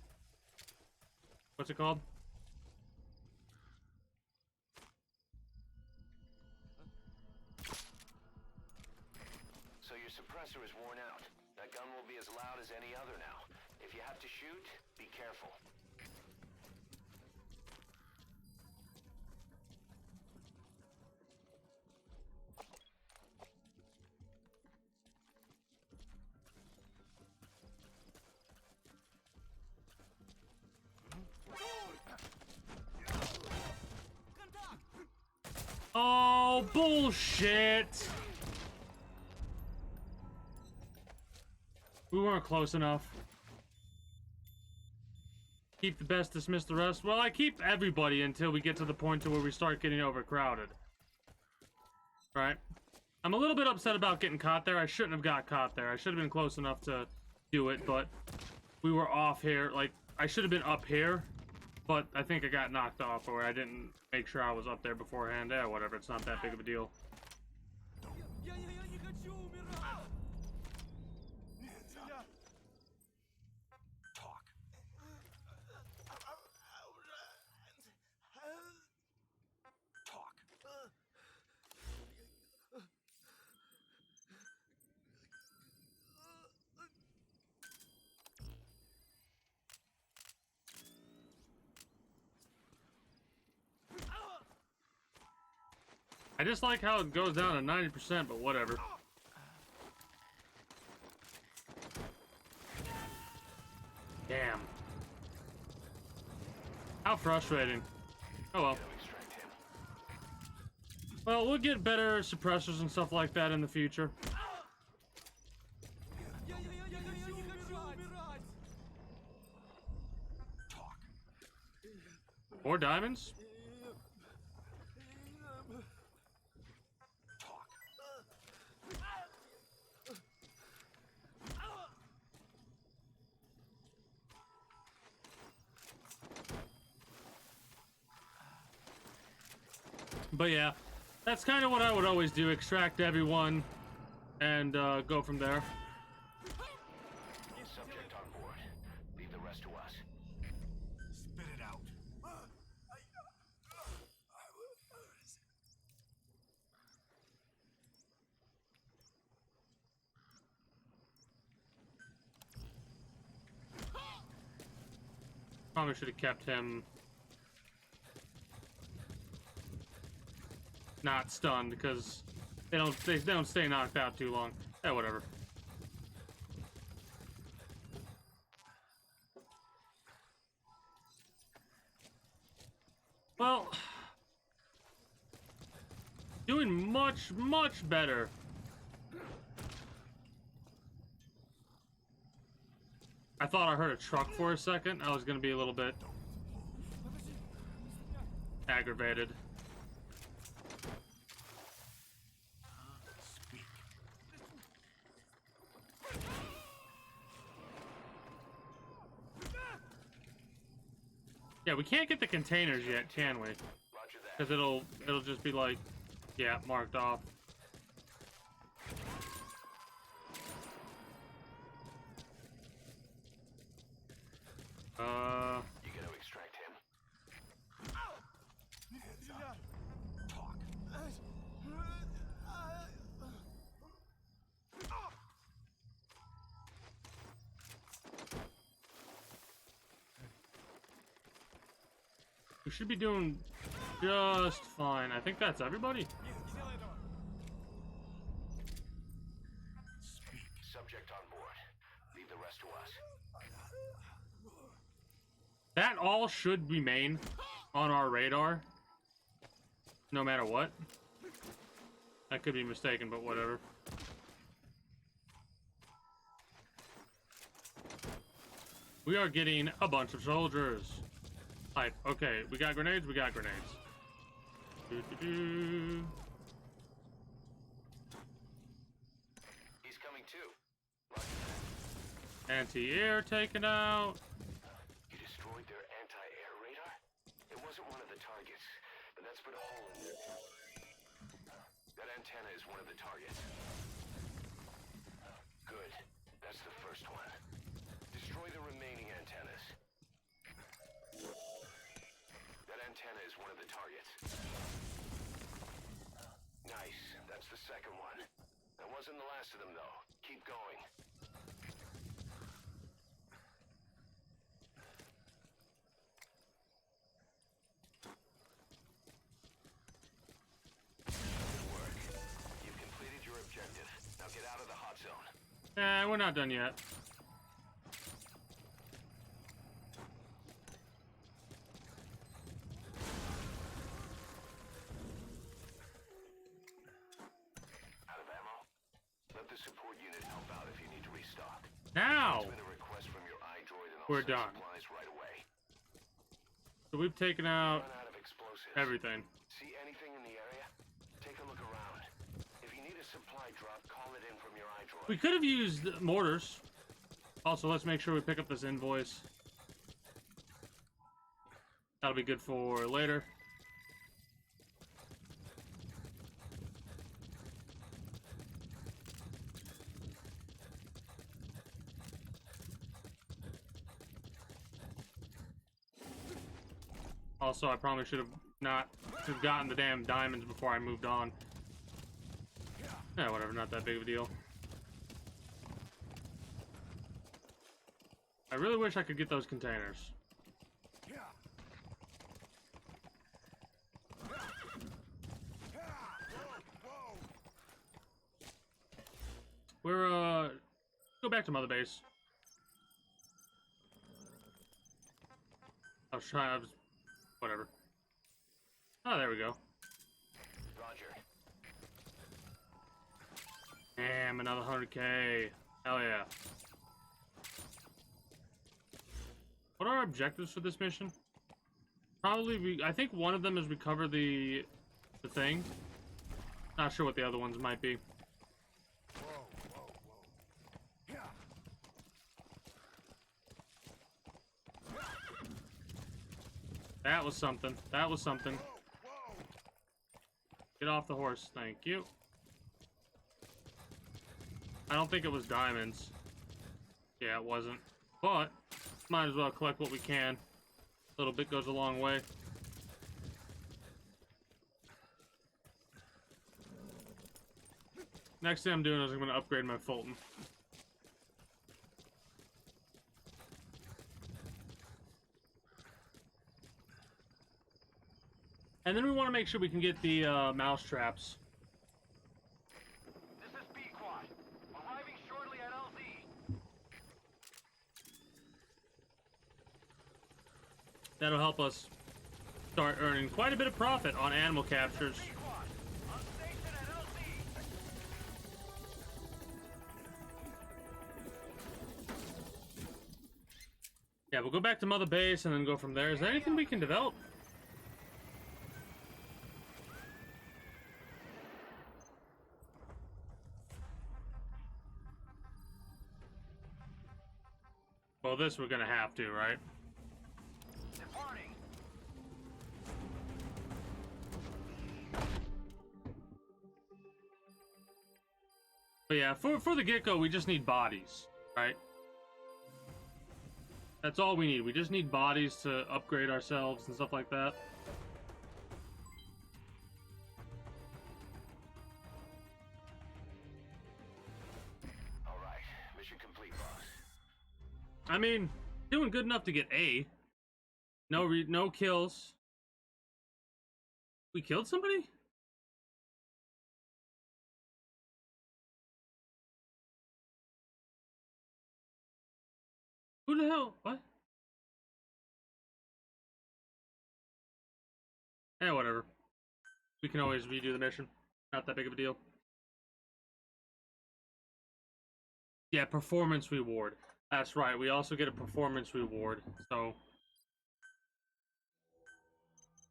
Speaker 1: What's it called?
Speaker 9: So your suppressor is worn out. That gun will be as loud as any other now. If you have to shoot, be careful.
Speaker 1: Oh, bullshit! We weren't close enough. Keep the best, dismiss the rest. Well, I keep everybody until we get to the point to where we start getting overcrowded. Right? I'm a little bit upset about getting caught there. I shouldn't have got caught there. I should have been close enough to do it, but we were off here. Like, I should have been up here, but I think I got knocked off, or I didn't make sure I was up there beforehand. Yeah, whatever. It's not that big of a deal. I just like how it goes down to 90%, but whatever. Damn. How frustrating. Oh well. Well, we'll get better suppressors and stuff like that in the future. More diamonds? But yeah, that's kind of what I would always do, extract everyone and go from there.
Speaker 9: Subject on board. Leave the rest to us.
Speaker 6: Spit it out.
Speaker 1: Probably should have kept him not stunned, because they don't stay knocked out too long. Yeah, whatever. Well, doing much better. I thought I heard a truck for a second. I was gonna be a little bit aggravated. Yeah, we can't get the containers yet, can we? Because it'll just be like, yeah, marked off.
Speaker 9: You gotta extract him.
Speaker 1: We should be doing just fine. I think that's everybody.
Speaker 9: Subject on board. Leave the rest to us.
Speaker 1: That all should remain on our radar, no matter what. I could be mistaken, but whatever. We are getting a bunch of soldiers. Hype. Okay, we got grenades, we got grenades. Doo-doo-doo.
Speaker 9: He's coming too.
Speaker 1: Anti-air taken out.
Speaker 9: You destroyed their anti-air radar? It wasn't one of the targets, but that's put a hole in it. That antenna is one of the targets. Good. That's the first one. Destroy the remaining antennas. That antenna is one of the targets. Nice. That's the second one. That wasn't the last of them, though. Keep going. Good work. You've completed your objective. Now get out of the hot zone.
Speaker 1: We're not done yet.
Speaker 9: the support unit help out if you need to restock.
Speaker 1: Now
Speaker 9: Transmit a request from your iDroid and I'll
Speaker 1: we're
Speaker 9: send
Speaker 1: done.
Speaker 9: supplies right away.
Speaker 1: So we've taken out
Speaker 9: Run out of explosives.
Speaker 1: everything.
Speaker 9: See anything in the area? Take a look around. If you need a supply drop, call it in from your iDroid.
Speaker 1: We could have used mortars. Also, let's make sure we pick up this invoice. That'll be good for later. Also, I probably should have gotten the damn diamonds before I moved on. Yeah, whatever, not that big of a deal. I really wish I could get those containers. We're, go back to Mother Base. Whatever. Oh, there we go.
Speaker 9: Roger.
Speaker 1: Damn, another 100K. Hell yeah. What are our objectives for this mission? Probably, I think one of them is recover the thing. Not sure what the other ones might be. That was something. That was something. Get off the horse. Thank you. I don't think it was diamonds. Yeah, it wasn't. But, might as well collect what we can. A little bit goes a long way. Next thing I'm doing is I'm going to upgrade my Fulton. And then we want to make sure we can get the mouse traps.
Speaker 6: This is Pequod. Arriving shortly at LZ.
Speaker 1: That'll help us start earning quite a bit of profit on animal captures.
Speaker 6: On station at LZ.
Speaker 1: Yeah, we'll go back to Mother Base and then go from there. Is there anything we can develop? Well, this we're gonna have to, right?
Speaker 6: Departing.
Speaker 1: But yeah, for the get-go, we just need bodies, right? That's all we need. We just need bodies to upgrade ourselves and stuff like that.
Speaker 9: All right, mission complete, boss.
Speaker 1: I mean, doing good enough to get A. No kills. We killed somebody? Who the hell? What? Eh, whatever. We can always redo the mission. Not that big of a deal. Yeah, performance reward. That's right. We also get a performance reward. So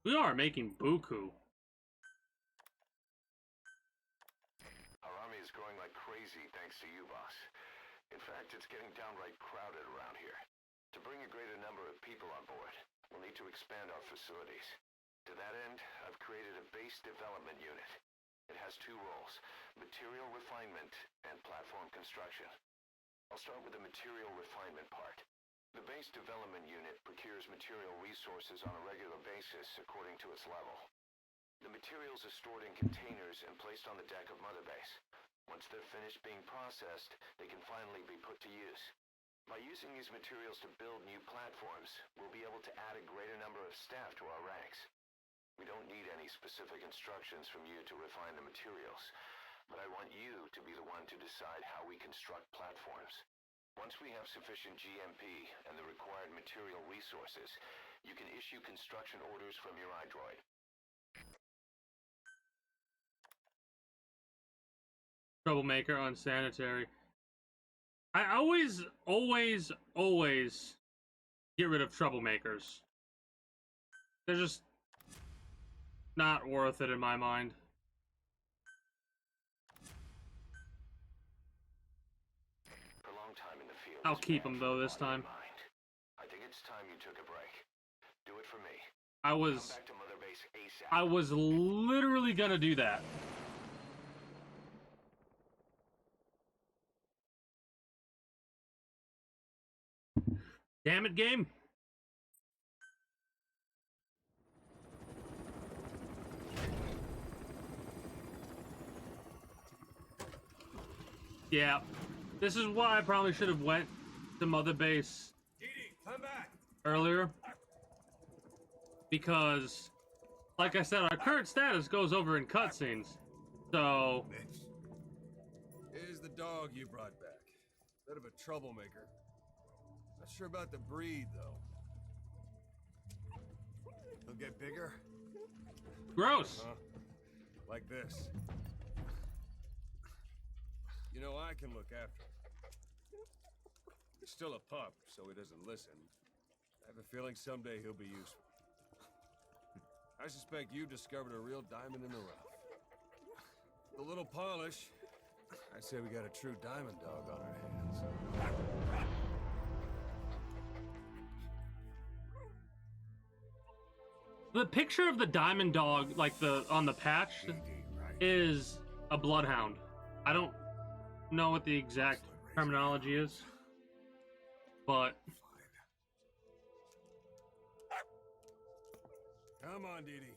Speaker 1: we are making buku.
Speaker 9: Our army is growing like crazy thanks to you, boss. In fact, it's getting downright crowded around here. To bring a greater number of people on board, we'll need to expand our facilities. To that end, I've created a base development unit. It has two roles, material refinement and platform construction. I'll start with the material refinement part. The base development unit procures material resources on a regular basis according to its level. The materials are stored in containers and placed on the deck of Mother Base. Once they're finished being processed, they can finally be put to use. By using these materials to build new platforms, we'll be able to add a greater number of staff to our ranks. We don't need any specific instructions from you to refine the materials, but I want you to be the one to decide how we construct platforms. Once we have sufficient GMP and the required material resources, you can issue construction orders from your iDroid.
Speaker 1: Troublemaker, unsanitary. I always get rid of troublemakers. They're just not worth it in my mind.
Speaker 9: For a long time in the field,
Speaker 1: I'll keep them though this time.
Speaker 9: I think it's time you took a break. Do it for me.
Speaker 1: I was literally gonna do that. Damn it, game. Yeah. This is why I probably should have went to Mother Base
Speaker 7: Come back.
Speaker 1: earlier. Because, like I said, our current status goes over in cutscenes. So...
Speaker 7: Mitch, here's the dog you brought back. Bit of a troublemaker. Not sure about the breed, though. He'll get bigger?
Speaker 1: Gross.
Speaker 7: Like this. You know, I can look after him. He's still a pup, so he doesn't listen. I have a feeling someday he'll be useful. I suspect you discovered a real diamond in the rough. The little polish, I'd say we got a true diamond dog on our hands.
Speaker 1: The picture of the diamond dog, like on the patch, is a bloodhound. I don't know what the exact terminology is, but
Speaker 7: Come on, Dee Dee.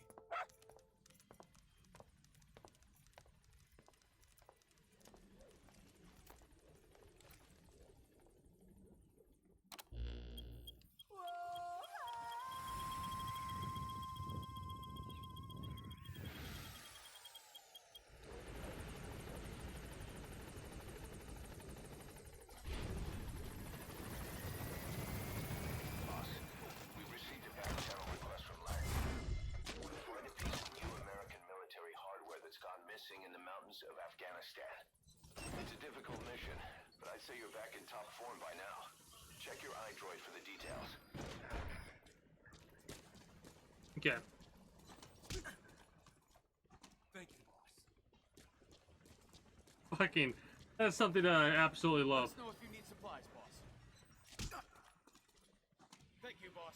Speaker 9: In the mountains of Afghanistan. It's a difficult mission, but I'd say you're back in top form by now. Check your iDroid for the details.
Speaker 1: okay.
Speaker 15: Thank you, boss.
Speaker 1: Fucking, that's something that I absolutely love.
Speaker 15: Let us know if you need supplies, boss. Thank you, boss.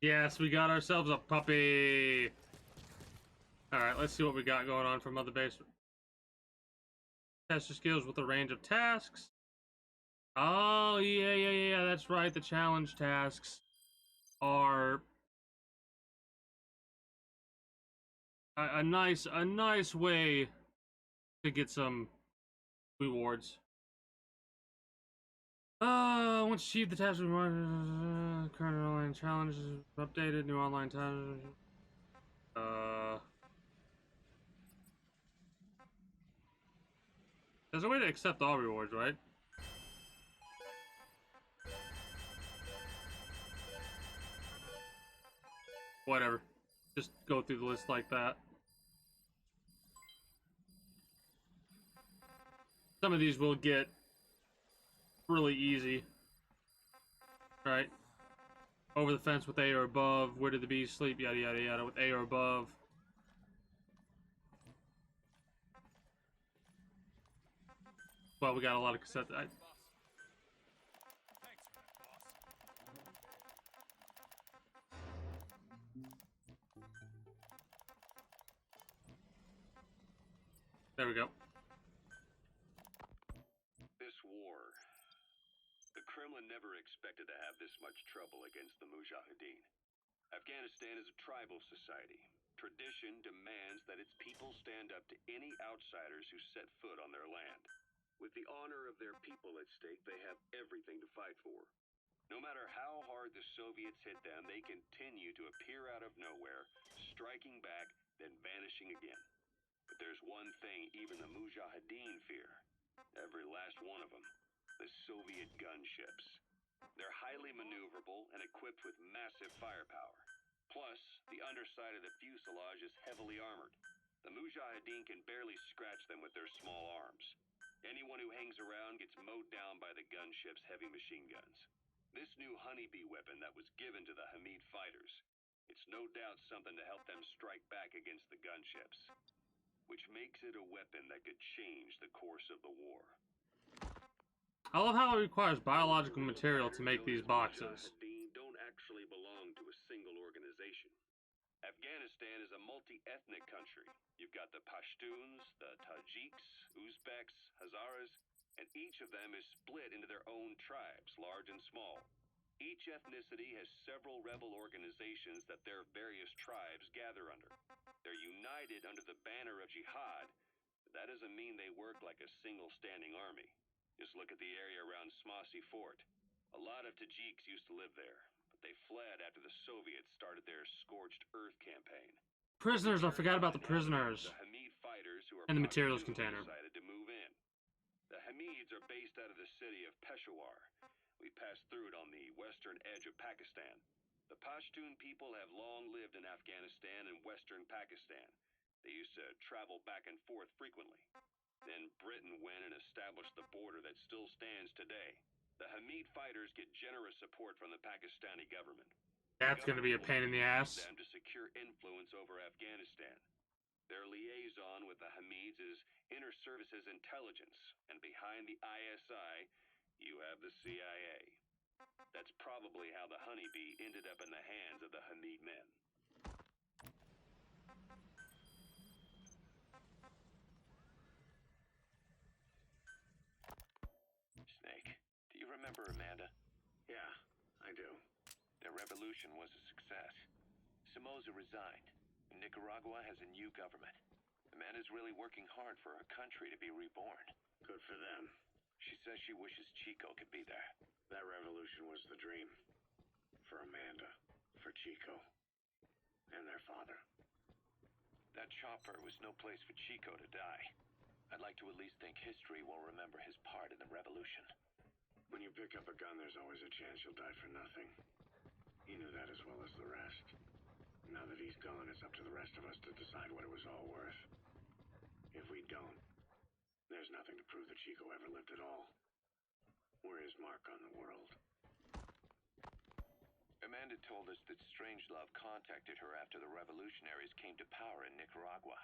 Speaker 1: Yes, we got ourselves a puppy. Alright, let's see what we got going on for Mother Base. Test your skills with a range of tasks. Oh, yeah, that's right. The challenge tasks are a nice way to get some rewards. Once achieved the task, current online challenge is updated, new online challenge. There's a way to accept all rewards, right? Whatever. Just go through the list like that. Some of these will get really easy. Right? Over the fence with A or above. Where did the bees sleep? Yada yada yada. With A or above. Well, we got a lot of cassette. There we go.
Speaker 14: This war. The Kremlin never expected to have this much trouble against the Mujahideen. Afghanistan is a tribal society. Tradition demands that its people stand up to any outsiders who set foot on their land. With the honor of their people at stake, they have everything to fight for. No matter how hard the Soviets hit them, they continue to appear out of nowhere, striking back, then vanishing again. But there's one thing even the Mujahideen fear. Every last one of them. The Soviet gunships. They're highly maneuverable and equipped with massive firepower. Plus, the underside of the fuselage is heavily armored. The Mujahideen can barely scratch them with their small arms. Anyone who hangs around gets mowed down by the gunship's heavy machine guns. This new honeybee weapon that was given to the Hamid fighters, it's no doubt something to help them strike back against the gunships, which makes it a weapon that could change the course of the war.
Speaker 1: I love how it requires biological material to make these boxes.
Speaker 14: Mujahideen don't actually belong to a single organization. Afghanistan is a multi-ethnic country. You've got the Pashtuns, the Tajiks, Uzbeks, Hazaras, and each of them is split into their own tribes, large and small. Each ethnicity has several rebel organizations that their various tribes gather under. They're united under the banner of jihad, but that doesn't mean they work like a single standing army. Just look at the area around Smasi Fort. A lot of Tajiks used to live there, but they fled after the Soviets started their Scorched Earth campaign.
Speaker 1: Prisoners, I forgot about the prisoners.
Speaker 14: The Hamid fighters who are
Speaker 1: and the materials
Speaker 14: Pashtuns
Speaker 1: container.
Speaker 14: decided to move in. The Hamids are based out of the city of Peshawar. We passed through it on the western edge of Pakistan. The Pashtun people have long lived in Afghanistan and western Pakistan. They used to travel back and forth frequently. Then Britain went and established the border that still stands today. The Hamid fighters get generous support from the Pakistani government.
Speaker 1: That's going to be a pain in the ass.
Speaker 14: Them to secure influence over Afghanistan. Their liaison with the Hamids is Inter-Services Intelligence, and behind the ISI, you have the CIA. That's probably how the honeybee ended up in the hands of the Hamid men. Snake, do you remember Amanda?
Speaker 5: Yeah, I do.
Speaker 12: Their revolution was a success. Somoza resigned. Nicaragua has a new government. Amanda's really working hard for her country to be reborn.
Speaker 5: Good for them.
Speaker 12: She says she wishes Chico could be there.
Speaker 5: That revolution was the dream. For Amanda, for Chico, and their father.
Speaker 12: That chopper was no place for Chico to die. I'd like to at least think history will remember his part in the revolution.
Speaker 5: When you pick up a gun, there's always a chance you'll die for nothing. He knew that as well as the rest. Now that he's gone, it's up to the rest of us to decide what it was all worth. If we don't, there's nothing to prove that Chico ever lived at all. We're his mark on the world.
Speaker 12: Amanda told us that Strangelove contacted her after the revolutionaries came to power in Nicaragua.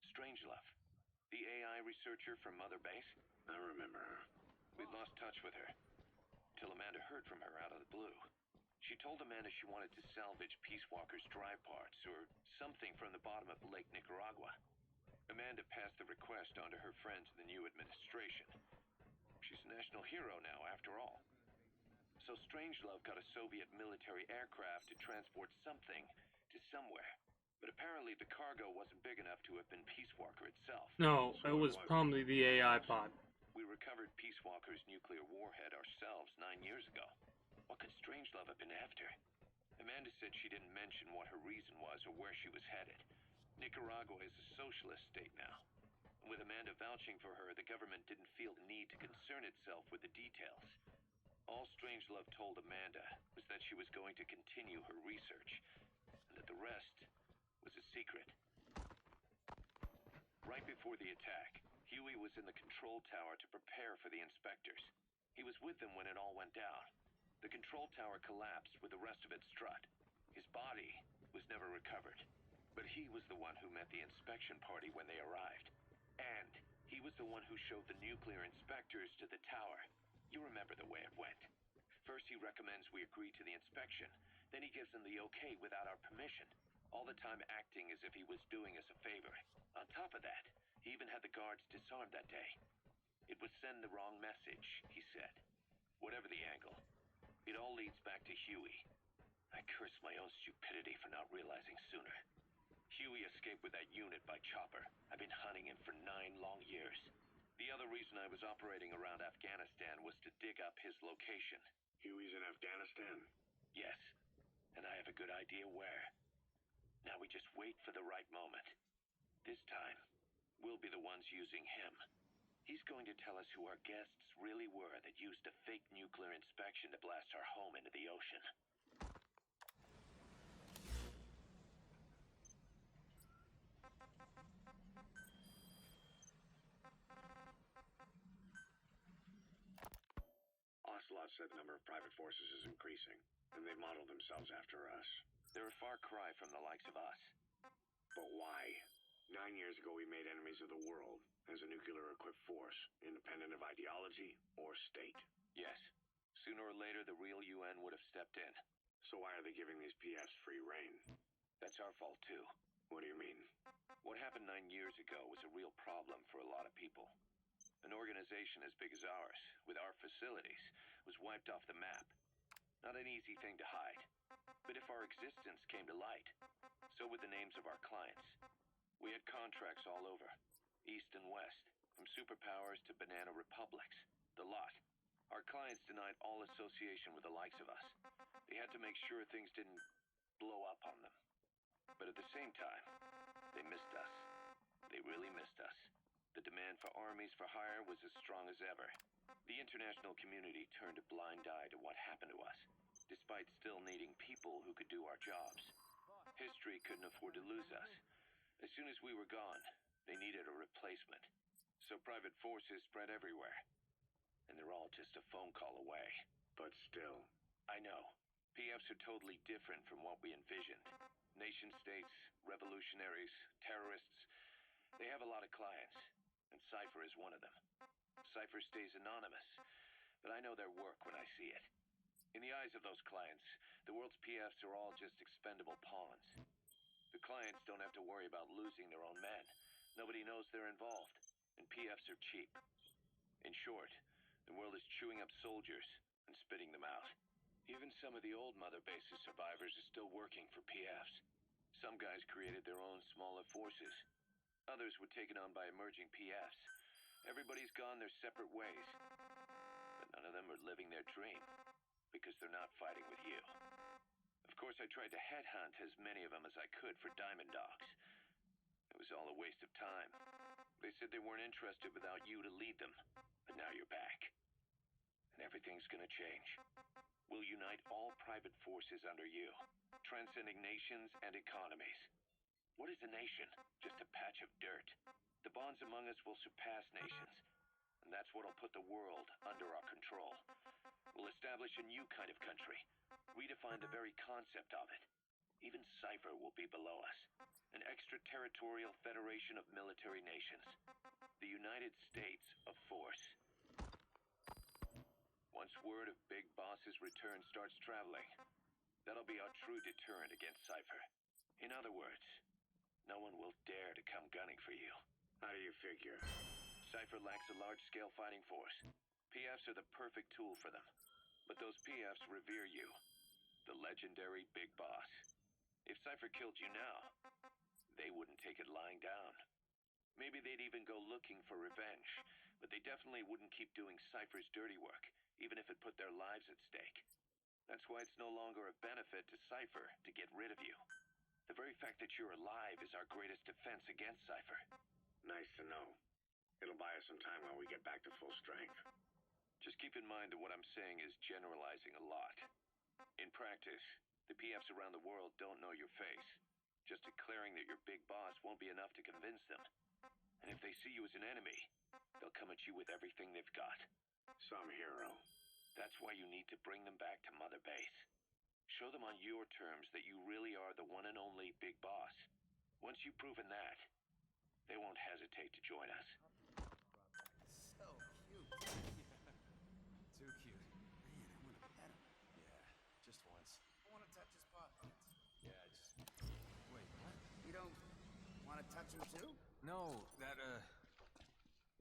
Speaker 12: Strangelove, the AI researcher from Mother Base?
Speaker 5: I remember her.
Speaker 12: We'd lost touch with her, till Amanda heard from her out of the blue. She told Amanda she wanted to salvage Peace Walker's drive parts, or something from the bottom of Lake Nicaragua. Amanda passed the request on to her friends in the new administration. She's a national hero now, after all. So Strangelove got a Soviet military aircraft to transport something to somewhere. But apparently the cargo wasn't big enough to have been Peace Walker itself.
Speaker 1: No, it was probably the AI pod.
Speaker 12: We recovered Peace Walker's nuclear warhead ourselves 9 years ago. What could Strangelove have been after? Amanda said she didn't mention what her reason was or where she was headed. Nicaragua is a socialist state now. With Amanda vouching for her, the government didn't feel the need to concern itself with the details. All Strangelove told Amanda was that she was going to continue her research, and that the rest was a secret. Right before the attack, Huey was in the control tower to prepare for the inspectors. He was with them when it all went down. The control tower collapsed with the rest of its strut. His body was never recovered. But he was the one who met the inspection party when they arrived. And he was the one who showed the nuclear inspectors to the tower. You remember the way it went. First he recommends we agree to the inspection. Then he gives them the okay without our permission. All the time acting as if he was doing us a favor. On top of that, he even had the guards disarmed that day. It would send the wrong message, he said. Whatever the angle, it all leads back to Huey. I curse my own stupidity for not realizing sooner. Huey escaped with that unit by chopper. I've been hunting him for 9 long years. The other reason I was operating around Afghanistan was to dig up his location.
Speaker 5: Huey's in Afghanistan?
Speaker 12: Yes, and I have a good idea where. Now we just wait for the right moment. This time, we'll be the ones using him. He's going to tell us who our guests really were that used a fake nuclear inspection to blast our home into the ocean.
Speaker 14: Ocelot said the number of private forces is increasing, and they've modeled themselves after us.
Speaker 12: They're a far cry from the likes of us.
Speaker 14: But why? 9 years ago, we made enemies of the world as a nuclear-equipped force, independent of ideology or state.
Speaker 12: Yes. Sooner or later, the real UN would have stepped in.
Speaker 14: So why are they giving these PFs free rein?
Speaker 12: That's our fault, too.
Speaker 14: What do you mean?
Speaker 12: What happened 9 years ago was a real problem for a lot of people. An organization as big as ours, with our facilities, was wiped off the map. Not an easy thing to hide. But if our existence came to light, so would the names of our clients. We had contracts all over, east and west, from superpowers to banana republics, the lot. Our clients denied all association with the likes of us. They had to make sure things didn't blow up on them. But at the same time, they missed us. They really missed us. The demand for armies for hire was as strong as ever. The international community turned a blind eye to what happened to us, despite still needing people who could do our jobs. History couldn't afford to lose us. As soon as we were gone, they needed a replacement. So private forces spread everywhere. And they're all just a phone call away.
Speaker 14: But still.
Speaker 12: I know. PFs are totally different from what we envisioned. Nation-states, revolutionaries, terrorists. They have a lot of clients, and Cypher is one of them. Cypher stays anonymous, but I know their work when I see it. In the eyes of those clients, the world's PFs are all just expendable pawns. The clients don't have to worry about losing their own men. Nobody knows they're involved, and PFs are cheap. In short, the world is chewing up soldiers and spitting them out. Even some of the old Mother Base's survivors are still working for PFs. Some guys created their own smaller forces. Others were taken on by emerging PFs. Everybody's gone their separate ways. But none of them are living their dream, because they're not fighting with you. Of course, I tried to headhunt as many of them as I could for Diamond Dogs. It was all a waste of time. They said they weren't interested without you to lead them, but now you're back. And everything's gonna change. We'll unite all private forces under you, transcending nations and economies. What is a nation? Just a patch of dirt. The bonds among us will surpass nations, and that's what'll put the world under our control. We'll establish a new kind of country, redefine the very concept of it. Even Cypher will be below us. An extraterritorial federation of military nations. The United States of Force. Once word of Big Boss's return starts traveling, that'll be our true deterrent against Cypher. In other words, no one will dare to come gunning for you.
Speaker 14: How do you figure?
Speaker 12: Cypher lacks a large-scale fighting force. PFs are the perfect tool for them. But those PFs revere you. The legendary Big Boss. If Cypher killed you now, they wouldn't take it lying down. Maybe they'd even go looking for revenge, but they definitely wouldn't keep doing Cypher's dirty work, even if it put their lives at stake. That's why it's no longer a benefit to Cypher to get rid of you. The very fact that you're alive is our greatest defense against Cypher.
Speaker 14: Nice to know. It'll buy us some time while we get back to full strength.
Speaker 12: Just keep in mind that what I'm saying is generalizing a lot. In practice, the PFs around the world don't know your face. Just declaring that you're Big Boss won't be enough to convince them. And if they see you as an enemy, they'll come at you with everything they've got.
Speaker 14: Some hero.
Speaker 12: That's why you need to bring them back to Mother Base. Show them on your terms that you really are the one and only Big Boss. Once you've proven that, they won't hesitate to join us.
Speaker 15: So cute. Too cute.
Speaker 5: Man, I want to pet him.
Speaker 15: Yeah, just once.
Speaker 5: I want to touch his paw prints.
Speaker 15: Yeah, just... Wait, what?
Speaker 5: You don't want to touch him too?
Speaker 15: No, that,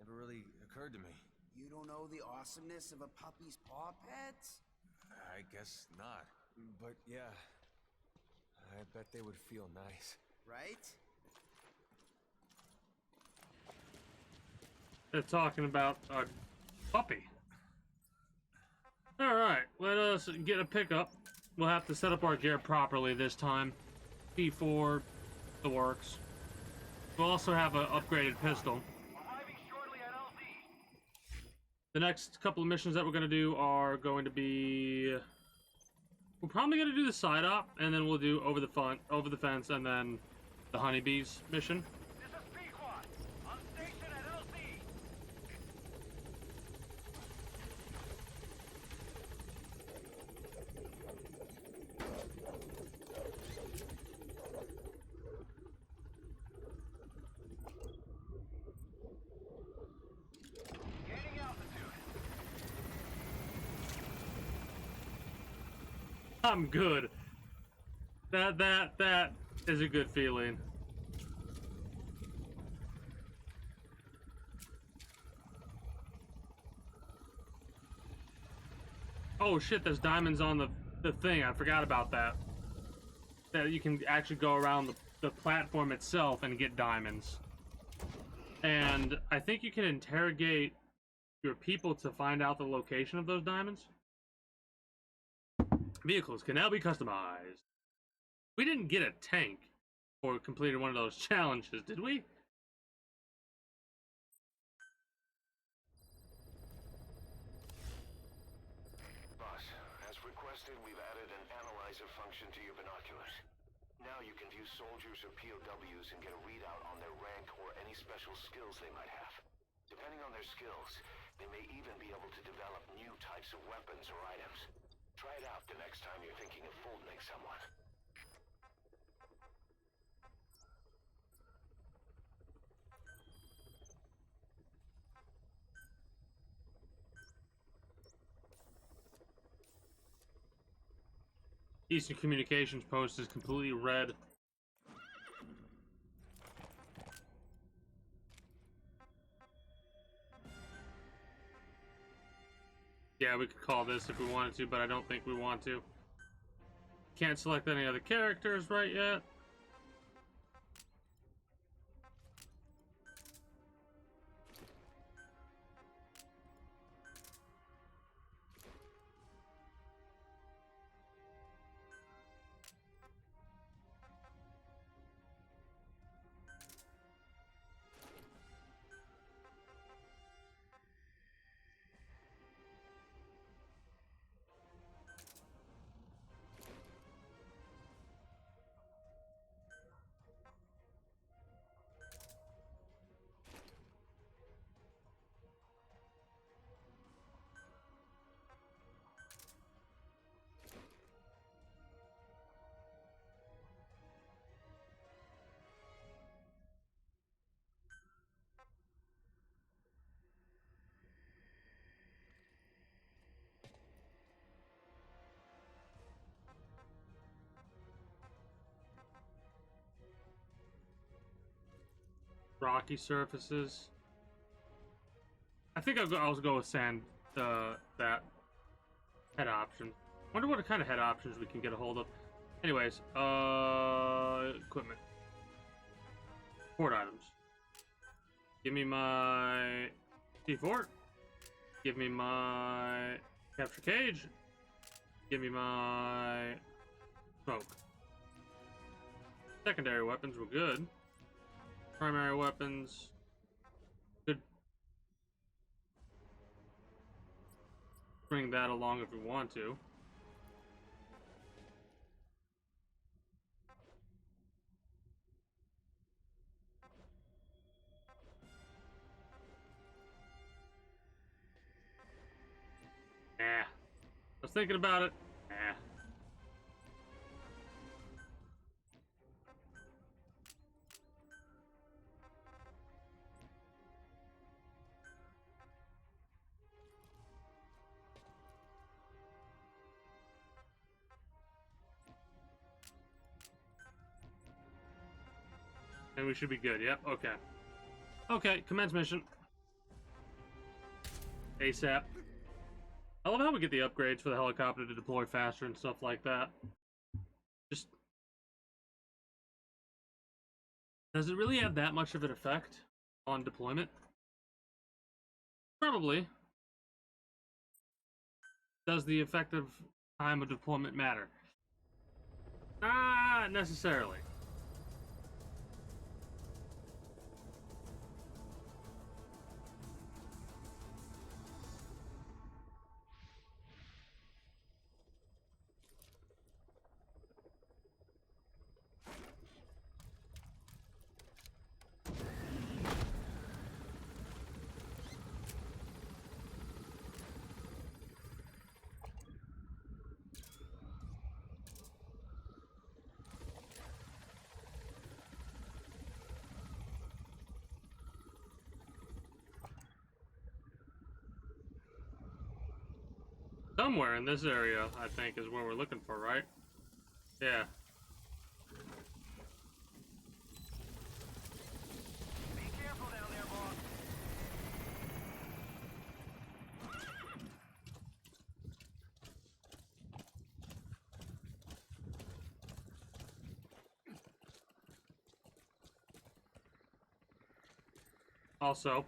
Speaker 15: never really occurred to me.
Speaker 5: You don't know the awesomeness of a puppy's paw pets?
Speaker 15: I guess not. But yeah, I bet they would feel nice.
Speaker 5: Right?
Speaker 1: They're talking about a puppy. Alright, let us get a pickup. We'll have to set up our gear properly this time. P4, the works. We'll also have an upgraded pistol.
Speaker 6: Arriving shortly at LZ.
Speaker 1: The next couple of missions that we're going to do are going to be... We're probably going to do the side op, and then we'll do over the fence, and then the honeybees mission.
Speaker 6: This is Pequod. On station at LZ. Gaining altitude.
Speaker 1: I'm good. That is a good feeling. Oh shit, there's diamonds on the thing. I forgot about that. That you can actually go around the platform itself and get diamonds. And I think you can interrogate your people to find out the location of those diamonds. Vehicles can now be customized. We didn't get a tank or completed one of those challenges, did we?
Speaker 9: Boss, as requested, we've added an analyzer function to your binoculars. Now you can view soldiers or POWs and get a readout on their rank or any special skills they might have. Depending on their skills, they may even be able to develop new types of weapons or items. Try it out the next time you're thinking of Fultoning someone.
Speaker 1: Eastern Communications Post is completely red. Yeah, we could call this if we wanted to, but I don't think we want to. Can't select any other characters right yet. Rocky surfaces. I think I'll go with sand. That head option. Wonder what kind of head options we can get a hold of. Anyways, equipment. Port items. Give me my C4. Give me my capture cage. Give me my smoke. Secondary weapons were good. Primary weapons. Could bring that along if we want to. Nah. I was thinking about it. Nah. And we should be good. Yep. Okay. Okay. Commence mission. ASAP. I love how we get the upgrades for the helicopter to deploy faster and stuff like that. Just... Does it really have that much of an effect on deployment? Probably. Does the effective time of deployment matter? Not necessarily. somewhere in this area, I think, is where we're looking for, right? Yeah.
Speaker 6: Be careful down there, boss.
Speaker 1: Also,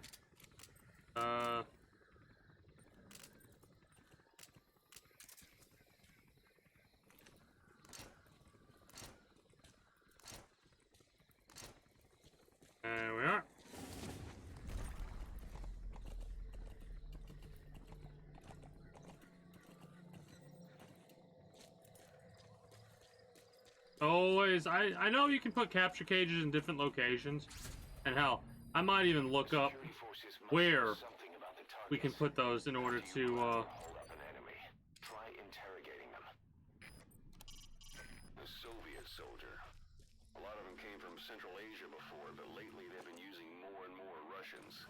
Speaker 1: there we are. Always, I know you can put capture cages in different locations, and hell, I might even look up where we can put those in order to,
Speaker 9: Try interrogating them. The Soviet soldier. A lot of them came from Central Asia before, but lately they've been using more and more Russians.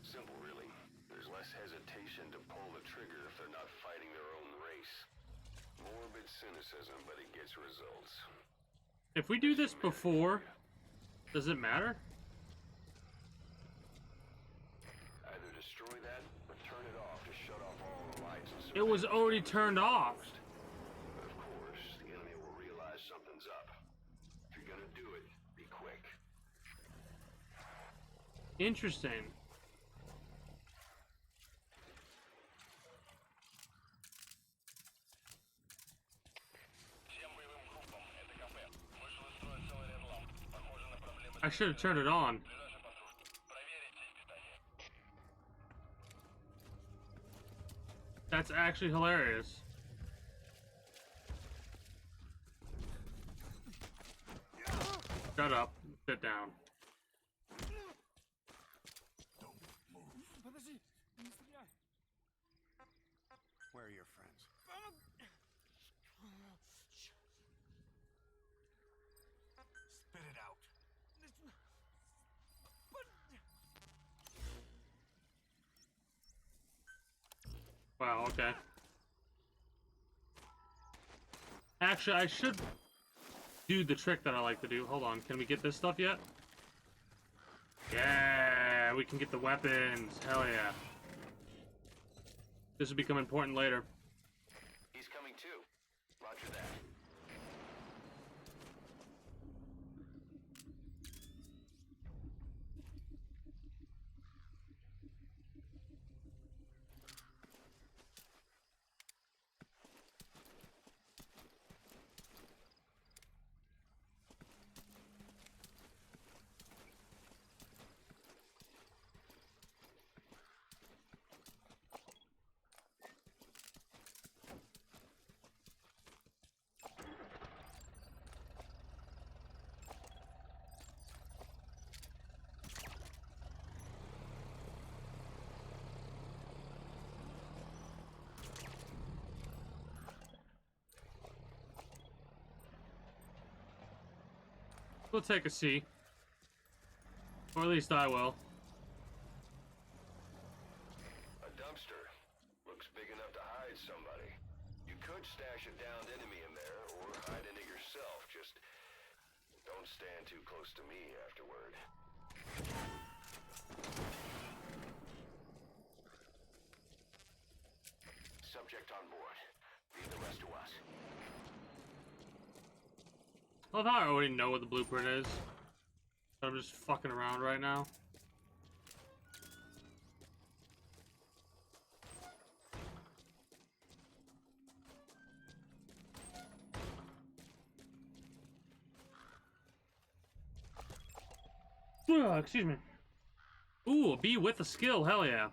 Speaker 9: Simple, really. There's less hesitation to pull the trigger if they're not fighting their own race. Morbid cynicism, but it gets results.
Speaker 1: if we do this before, does it matter?
Speaker 9: Either destroy that or turn it off to shut off all the lights and
Speaker 1: It was already turned off.
Speaker 9: But of course, the enemy will realize something's up. If you're gonna do it, be quick.
Speaker 1: Interesting. I should have turned it on. That's actually hilarious. Shut up. Sit down.
Speaker 5: Where are your friends? Spit it out.
Speaker 1: Wow, okay. Actually, I should do the trick that I like to do. Hold on, can we get this stuff yet? Yeah, we can get the weapons. Hell yeah. This will become important later.
Speaker 9: He's coming too. Roger that.
Speaker 1: We'll take a C. Or at least I will.
Speaker 9: A dumpster. Looks big enough to hide somebody. You could stash a downed enemy in there, or hide in it yourself. Just don't stand too close to me afterward. Subject on board. Leave the rest to us.
Speaker 1: I love how I already know what the blueprint is. But I'm just fucking around right now. Excuse me. Ooh, a bee with a skill, hell yeah.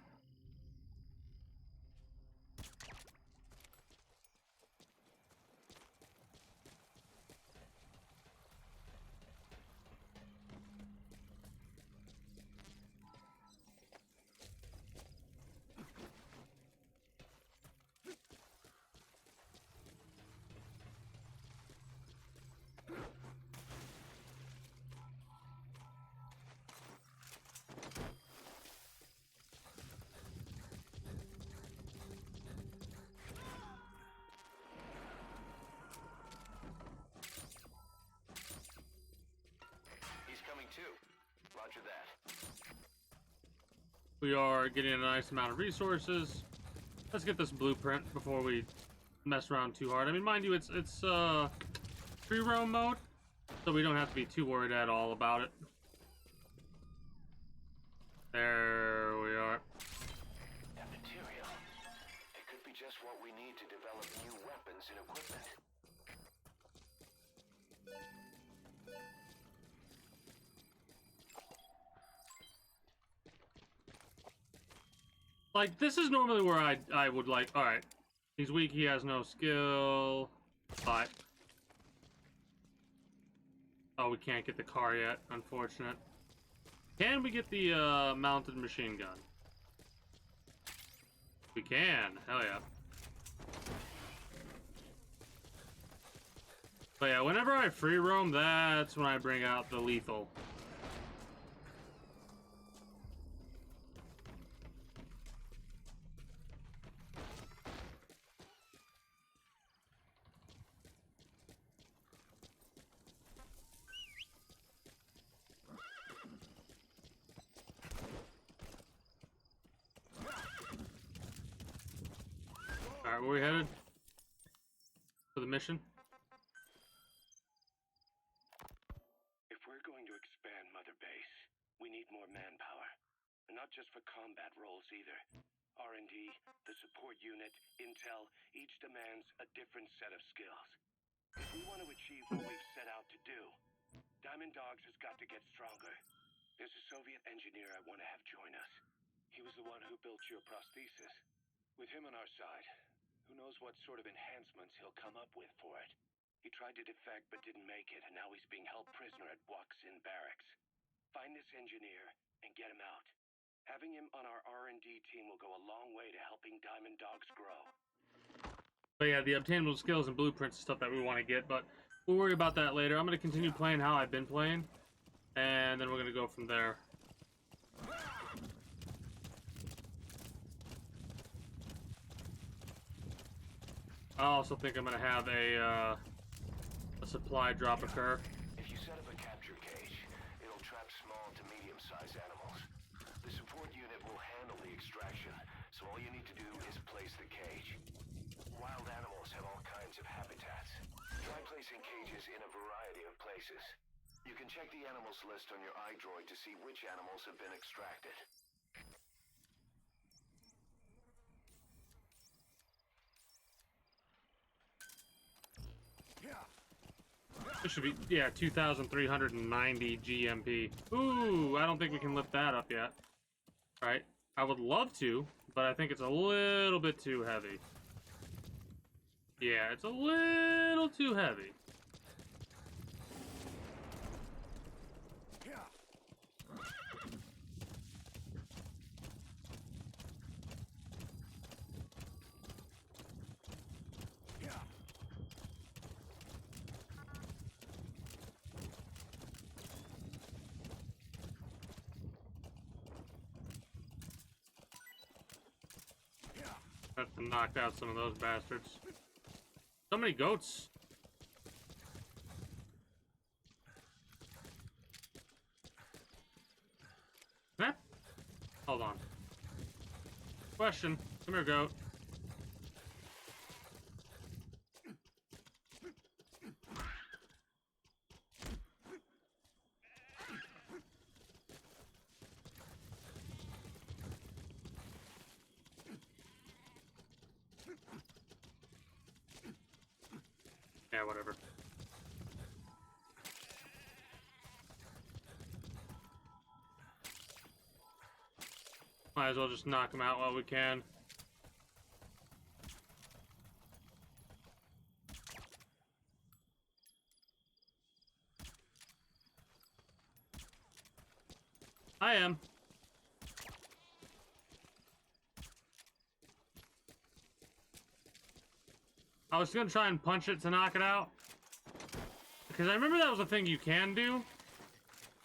Speaker 9: Roger that.
Speaker 1: We are getting a nice amount of resources. Let's get this blueprint before we mess around too hard. I mean, mind you, it's free roam mode, so we don't have to be too worried at all about it. There we are.
Speaker 9: That material. It could be just what we need to develop new weapons and equipment.
Speaker 1: Like, this is normally where I would like, alright, he's weak, he has no skill, but... Oh, we can't get the car yet, unfortunate. Can we get the mounted machine gun? We can, hell yeah. But yeah, whenever I free roam, that's when I bring out the lethal. Alright, where we headed? For the mission?
Speaker 12: If we're going to expand Mother Base, we need more manpower. And not just for combat roles either. R&D, the support unit, intel, each demands a different set of skills. If we want to achieve what we've set out to do, Diamond Dogs has got to get stronger. There's a Soviet engineer I want to have join us. He was the one who built your prosthesis. With him on our side, who knows what sort of enhancements he'll come up with for it. He tried to defect but didn't make it, and now he's being held prisoner at Waksin Barracks. Find this engineer and get him out. Having him on our R&D team will go a long way to helping Diamond Dogs grow.
Speaker 1: But yeah, the obtainable skills and blueprints and stuff that we want to get, but we'll worry about that later. I'm going to continue playing how I've been playing, and then we're going to go from there. I also think I'm going to have a supply drop occur.
Speaker 9: If you set up a capture cage, it'll trap small to medium-sized animals. The support unit will handle the extraction, so all you need to do is place the cage. Wild animals have all kinds of habitats. Try placing cages in a variety of places. You can check the animals list on your iDroid to see which animals have been extracted.
Speaker 1: This should be, yeah, 2,390 GMP. Ooh, I don't think we can lift that up yet. Alright, I would love to, but I think it's a little bit too heavy. Yeah, it's a little too heavy. Have to knock out some of those bastards. So many goats. Huh? Hold on. Question. Come here, goat. Yeah, whatever. Might as well just knock them out while we can. I am. I was gonna try and punch it to knock it out, because I remember that was a thing you can do,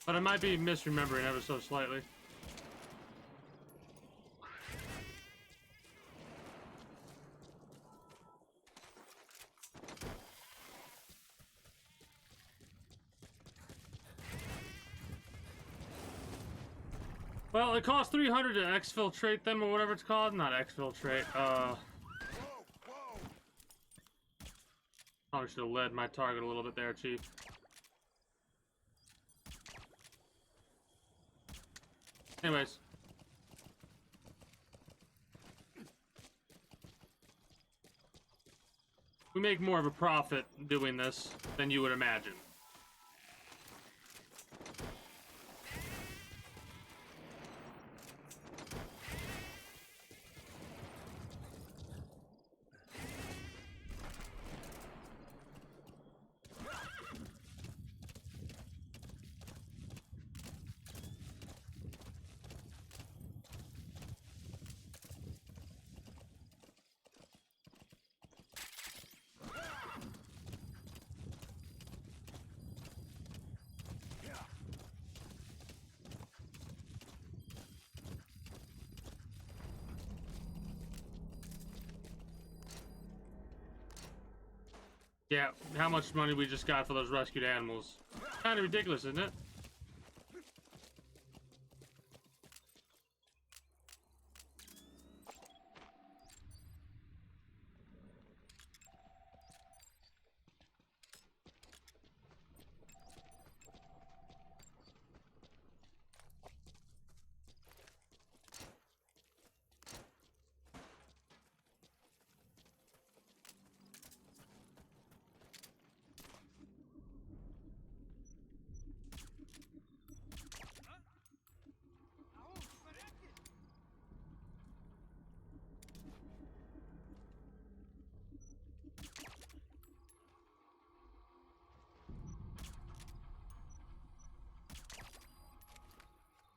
Speaker 1: but I might be misremembering ever so slightly. Well, it costs 300 to exfiltrate them, or whatever it's called. Not exfiltrate, Probably should have led my target a little bit there, Chief. Anyways. We make more of a profit doing this than you would imagine. Yeah, how much money we just got for those rescued animals. Kind of ridiculous, isn't it?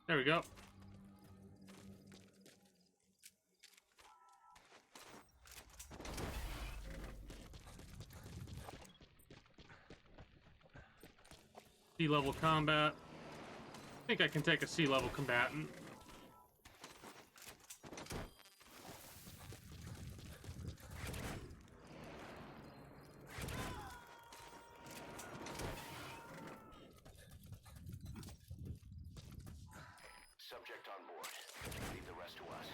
Speaker 1: There we go. Sea-level combat. I think I can take a sea-level combatant.
Speaker 9: Subject on board. Leave the rest to us.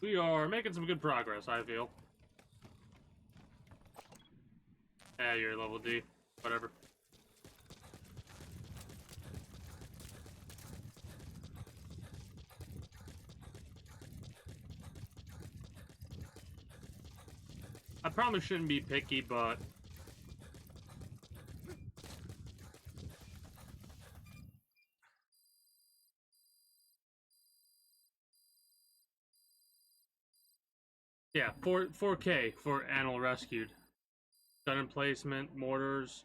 Speaker 1: We are making some good progress, I feel. Yeah, you're level D. Whatever. I probably shouldn't be picky, but... yeah, 4K for animal rescued. Gun emplacement, mortars,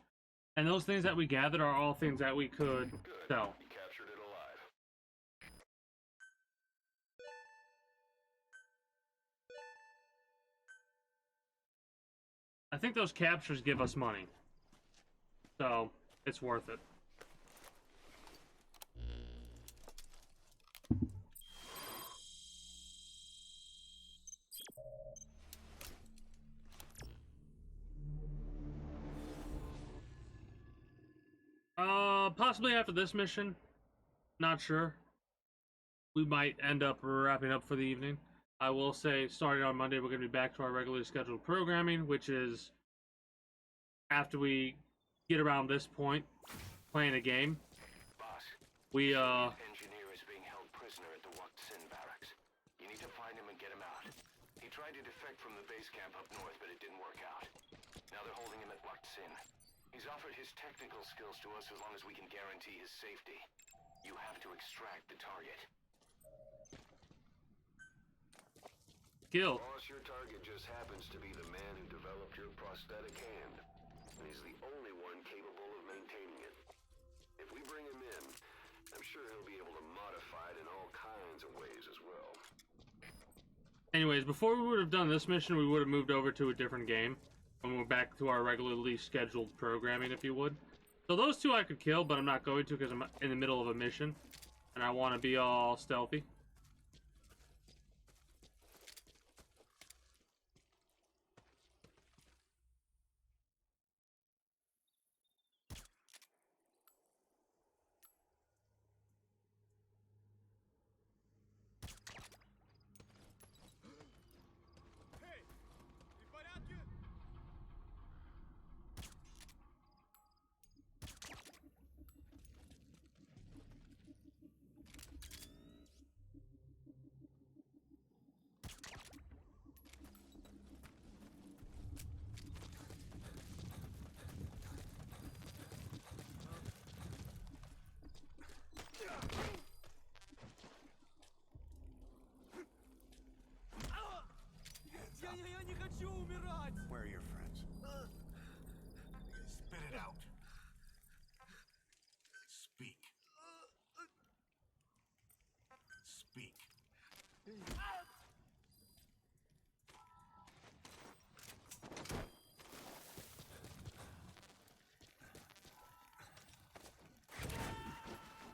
Speaker 1: and those things that we gathered are all things that we could sell.
Speaker 9: You captured it alive.
Speaker 1: I think those captures give us money, so it's worth it. Possibly after this mission. Not sure. We might end up wrapping up for the evening. I will say, starting on Monday, we're going to be back to our regularly scheduled programming, which is after we get around this point, playing a game.
Speaker 9: Boss,
Speaker 1: we,
Speaker 9: engineer is being held prisoner at the Wak Sin barracks. You need to find him and get him out. He tried to defect from the base camp up north, but it didn't work out. Now they're holding him at Wak Sin. He's offered his technical skills to us as long as we can guarantee his safety. You have to extract the target.
Speaker 1: Kill.
Speaker 9: Boss, your target just happens to be the man who developed your prosthetic hand. And he's the only one capable of maintaining it. If we bring him in, I'm sure he'll be able to modify it in all kinds of ways as well.
Speaker 1: Anyways, before we would have done this mission, we would have moved over to a different game. When we're back to our regularly scheduled programming, if you would. So those two I could kill, but I'm not going to because I'm in the middle of a mission. And I want to be all stealthy.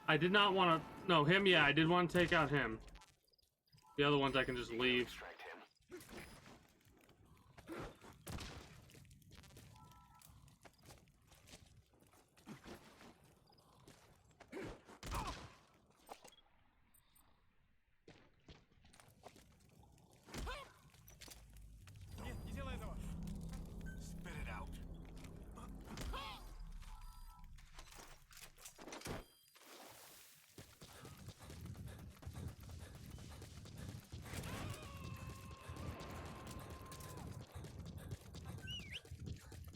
Speaker 1: I did not want to... No, him, yeah, I did want to take out him. The other ones I can just leave.
Speaker 10: Не делай этого! Spit it out.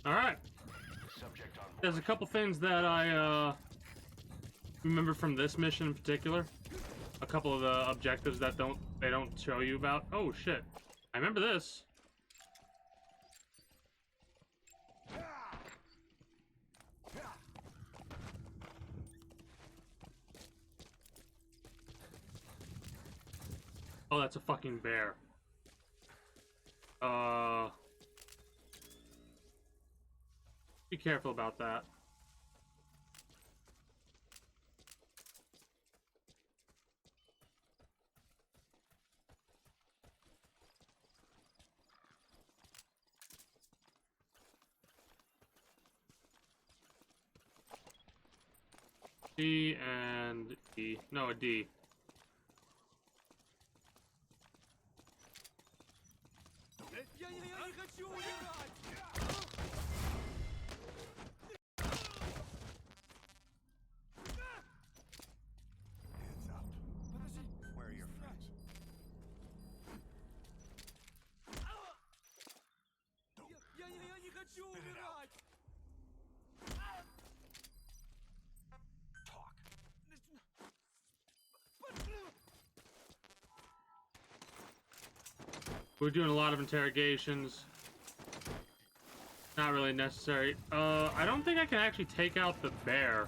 Speaker 1: Alright. There's a couple things that I remember from this mission in particular. A couple of the objectives that they don't show you about. Oh shit. I remember this. Oh, that's a fucking bear. Be careful about that. D and E. No, a D.
Speaker 10: Я не хочу умирать!
Speaker 5: Hands up. Where are your friends?
Speaker 10: Я не хочу умирать!
Speaker 5: Talk.
Speaker 1: We're doing a lot of interrogations. Not really necessary. I don't think I can actually take out the bear.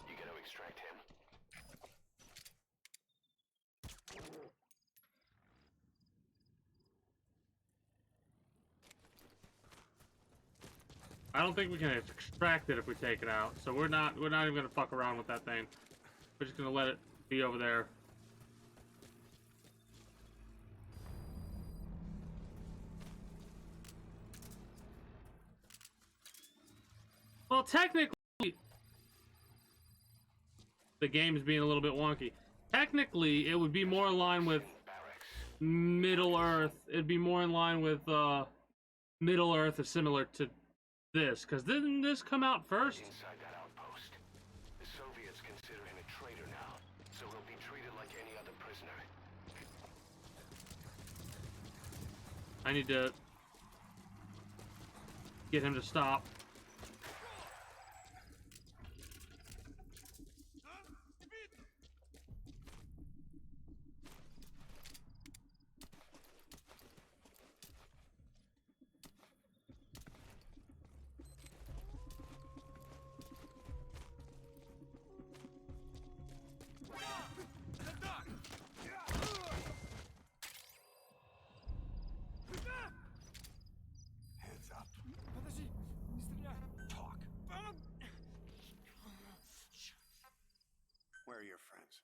Speaker 9: You gotta extract him.
Speaker 1: I don't think we can extract it if we take it out. So we're not even gonna fuck around with that thing. We're just gonna let it be over there. Well, technically, the game's being a little bit wonky. Technically, it would be more in line with Middle Earth. It'd be more in line with Middle Earth is similar to this, because didn't this come out first?
Speaker 9: Inside that outpost. The Soviets consider him a traitor now, so he'll be treated like any other prisoner.
Speaker 1: I need to get him to stop.
Speaker 5: Hands up.
Speaker 10: Подожди, не стреляй!
Speaker 5: Talk. Where are your friends?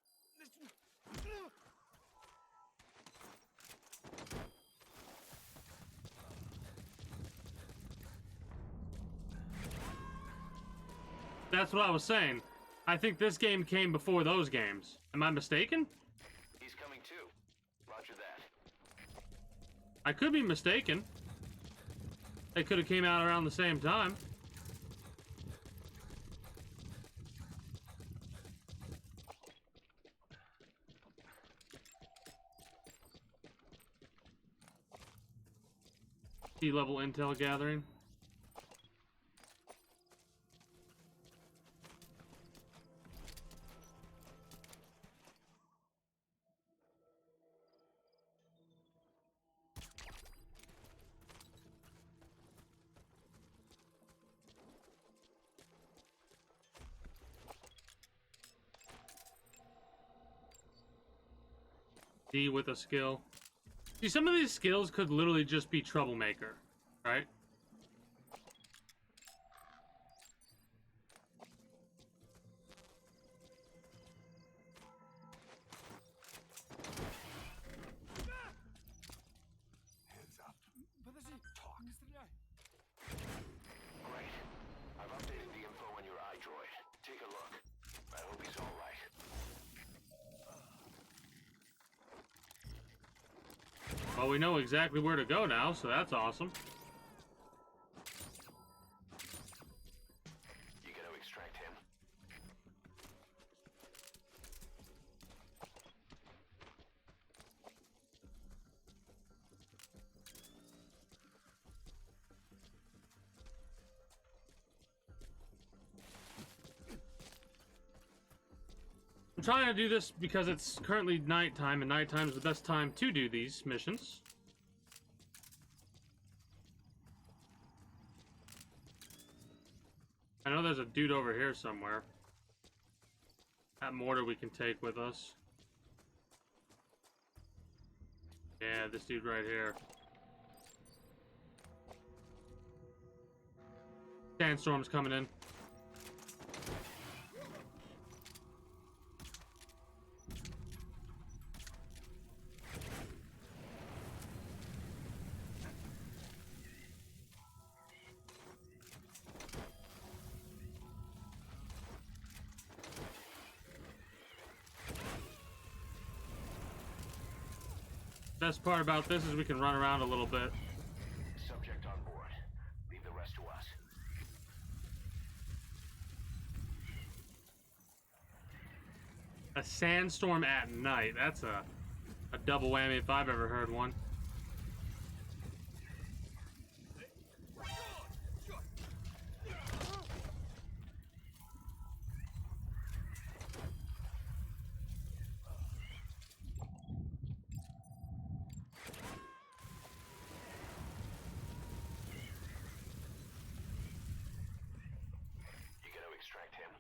Speaker 1: That's what I was saying. I think this game came before those games. Am I mistaken?
Speaker 9: He's coming too. Roger that.
Speaker 1: I could be mistaken. They could have came out around the same time. Sea-level intel gathering. D with a skill. See, some of these skills could literally just be troublemaker, right? Well, we know exactly where to go now, so that's awesome.
Speaker 9: You gotta extract him.
Speaker 1: I'm trying to do this because it's currently nighttime, and nighttime is the best time to do these missions. I know there's a dude over here somewhere. That mortar we can take with us. Yeah, this dude right here. Sandstorm's coming in. Best part about this is we can run around a little bit.
Speaker 9: Subject on board. Leave the rest to us.
Speaker 1: A sandstorm at night. That's a double whammy if I've ever heard one.
Speaker 9: You gotta extract him.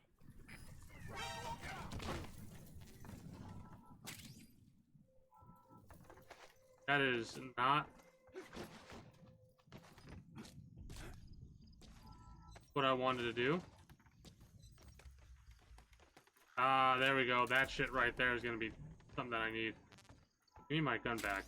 Speaker 1: That is not what I wanted to do. Ah, there we go. That shit right there is gonna be something that I need. Give me my gun back.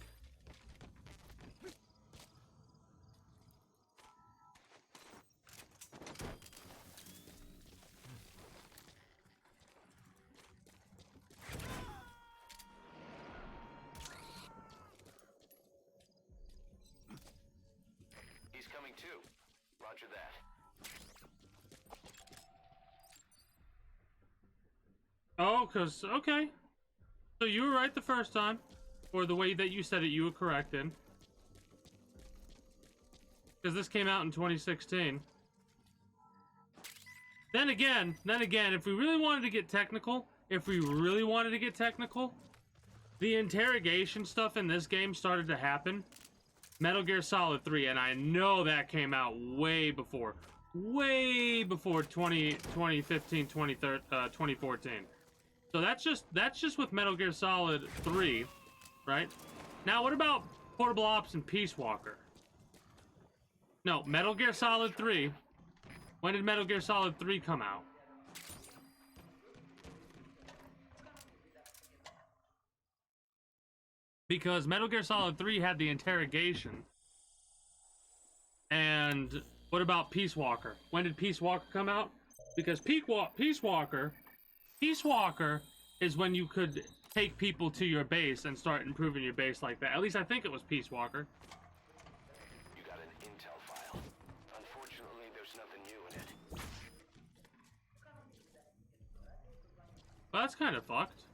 Speaker 9: He's coming too. Roger that.
Speaker 1: Oh, okay. So you were right the first time. Or the way that you said it, you were correct in. Because this came out in 2016. Then again, if we really wanted to get technical, the interrogation stuff in this game started to happen. Metal Gear Solid 3, and I know that came out way before 2015, 2014. So that's just with Metal Gear Solid 3, right? Now, what about Portable Ops and Peace Walker? No, Metal Gear Solid 3. When did Metal Gear Solid 3 come out? Because Metal Gear Solid 3 had the interrogation. And what about Peace Walker? When did Peace Walker come out? Because Peace Walker is when you could take people to your base and start improving your base like that. At least I think it was Peace Walker.
Speaker 9: You got an intel file. Unfortunately, there's nothing new in it.
Speaker 1: Well, that's kind of fucked.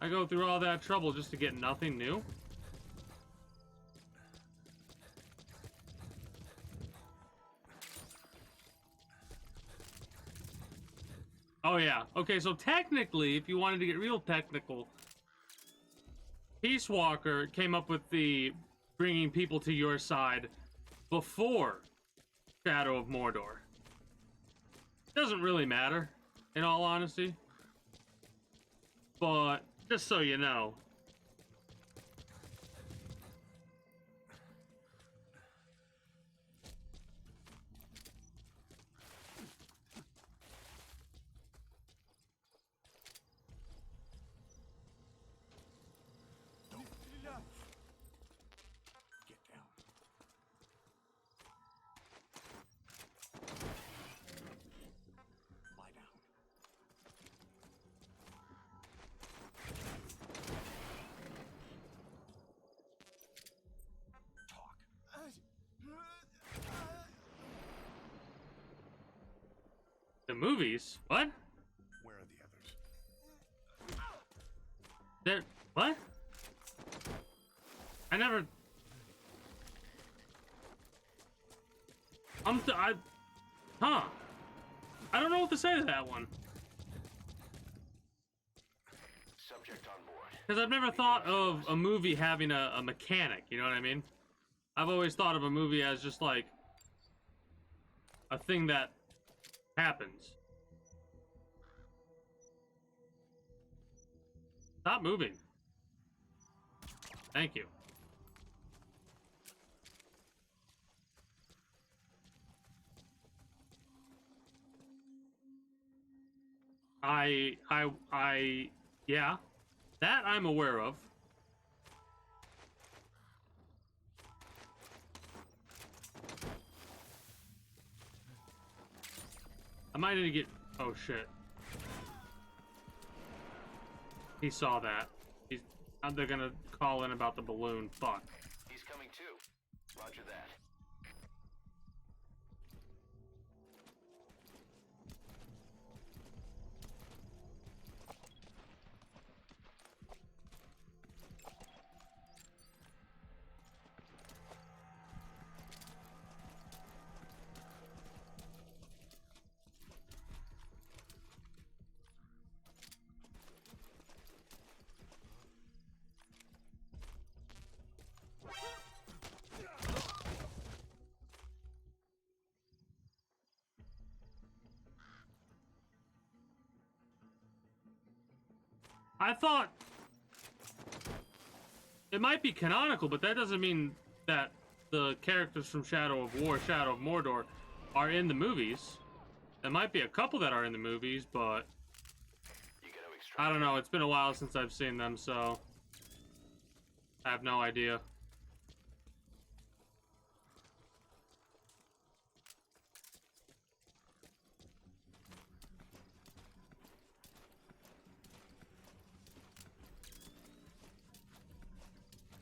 Speaker 1: I go through all that trouble just to get nothing new. Oh yeah. Okay, so technically, if you wanted to get real technical, Peace Walker came up with the bringing people to your side before Shadow of Mordor. Doesn't really matter, in all honesty. But just so you know.
Speaker 5: Get down. Lie down.
Speaker 1: The movies? What?
Speaker 5: Where are the others?
Speaker 1: There? What? I never. Huh? I don't know what to say to that one.
Speaker 9: Subject on board.
Speaker 1: Because I've never thought of a movie having a mechanic, you know what I mean? I've always thought of a movie as just like a thing that happens. Stop moving. Thank you. Yeah, that I'm aware of. I might need to get, oh shit. He saw that. They're gonna call in about the balloon, fuck.
Speaker 9: He's coming too. Roger that.
Speaker 1: I thought it might be canonical, but that doesn't mean that the characters from Shadow of War, Shadow of Mordor, are in the movies. There might be a couple that are in the movies, but I don't know. It's been a while since I've seen them, so I have no idea.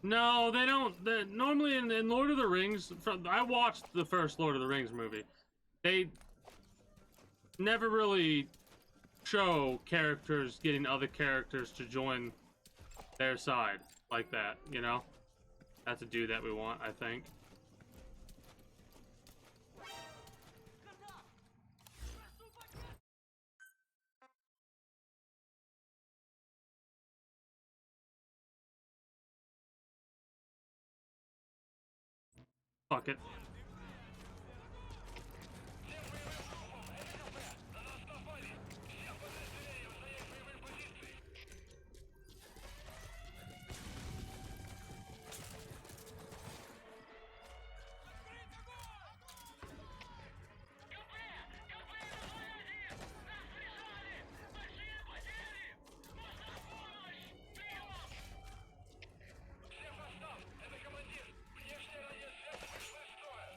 Speaker 1: No, they don't. Normally in Lord of the Rings, I watched the first Lord of the Rings movie. They never really show characters getting other characters to join their side like that, you know? That's a dude that we want, I think. Fuck it.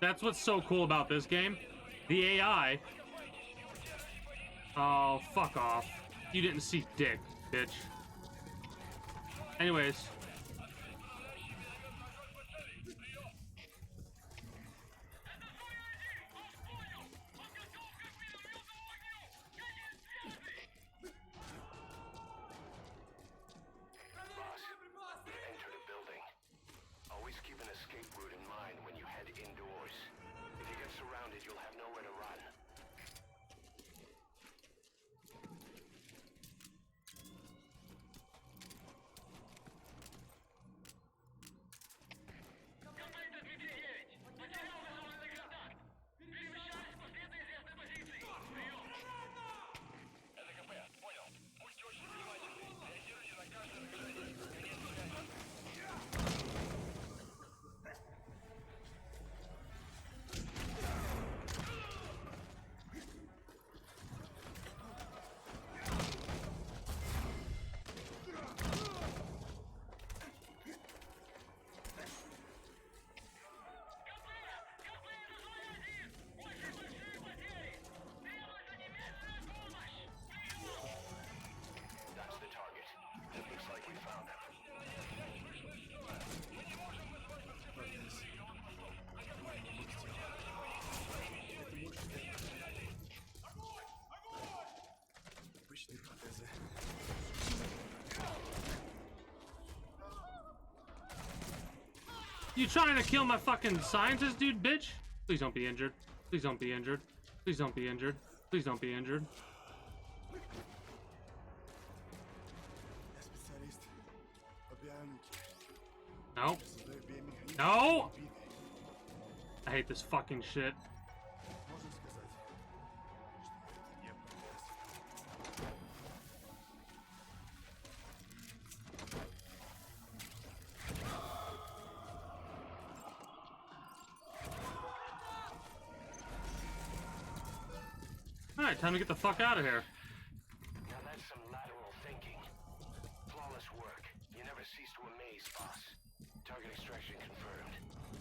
Speaker 1: That's what's so cool about this game. The AI. Oh, fuck off. You didn't see dick, bitch. Anyways. You trying to kill my fucking scientist, dude, bitch? Please don't be injured. Please don't be injured. Please don't be injured. Please don't be injured. No. No! I hate this fucking shit. Alright, time to get the fuck out of here.
Speaker 6: Now that's some lateral thinking. Flawless work. You never cease to amaze, boss. Target extraction confirmed.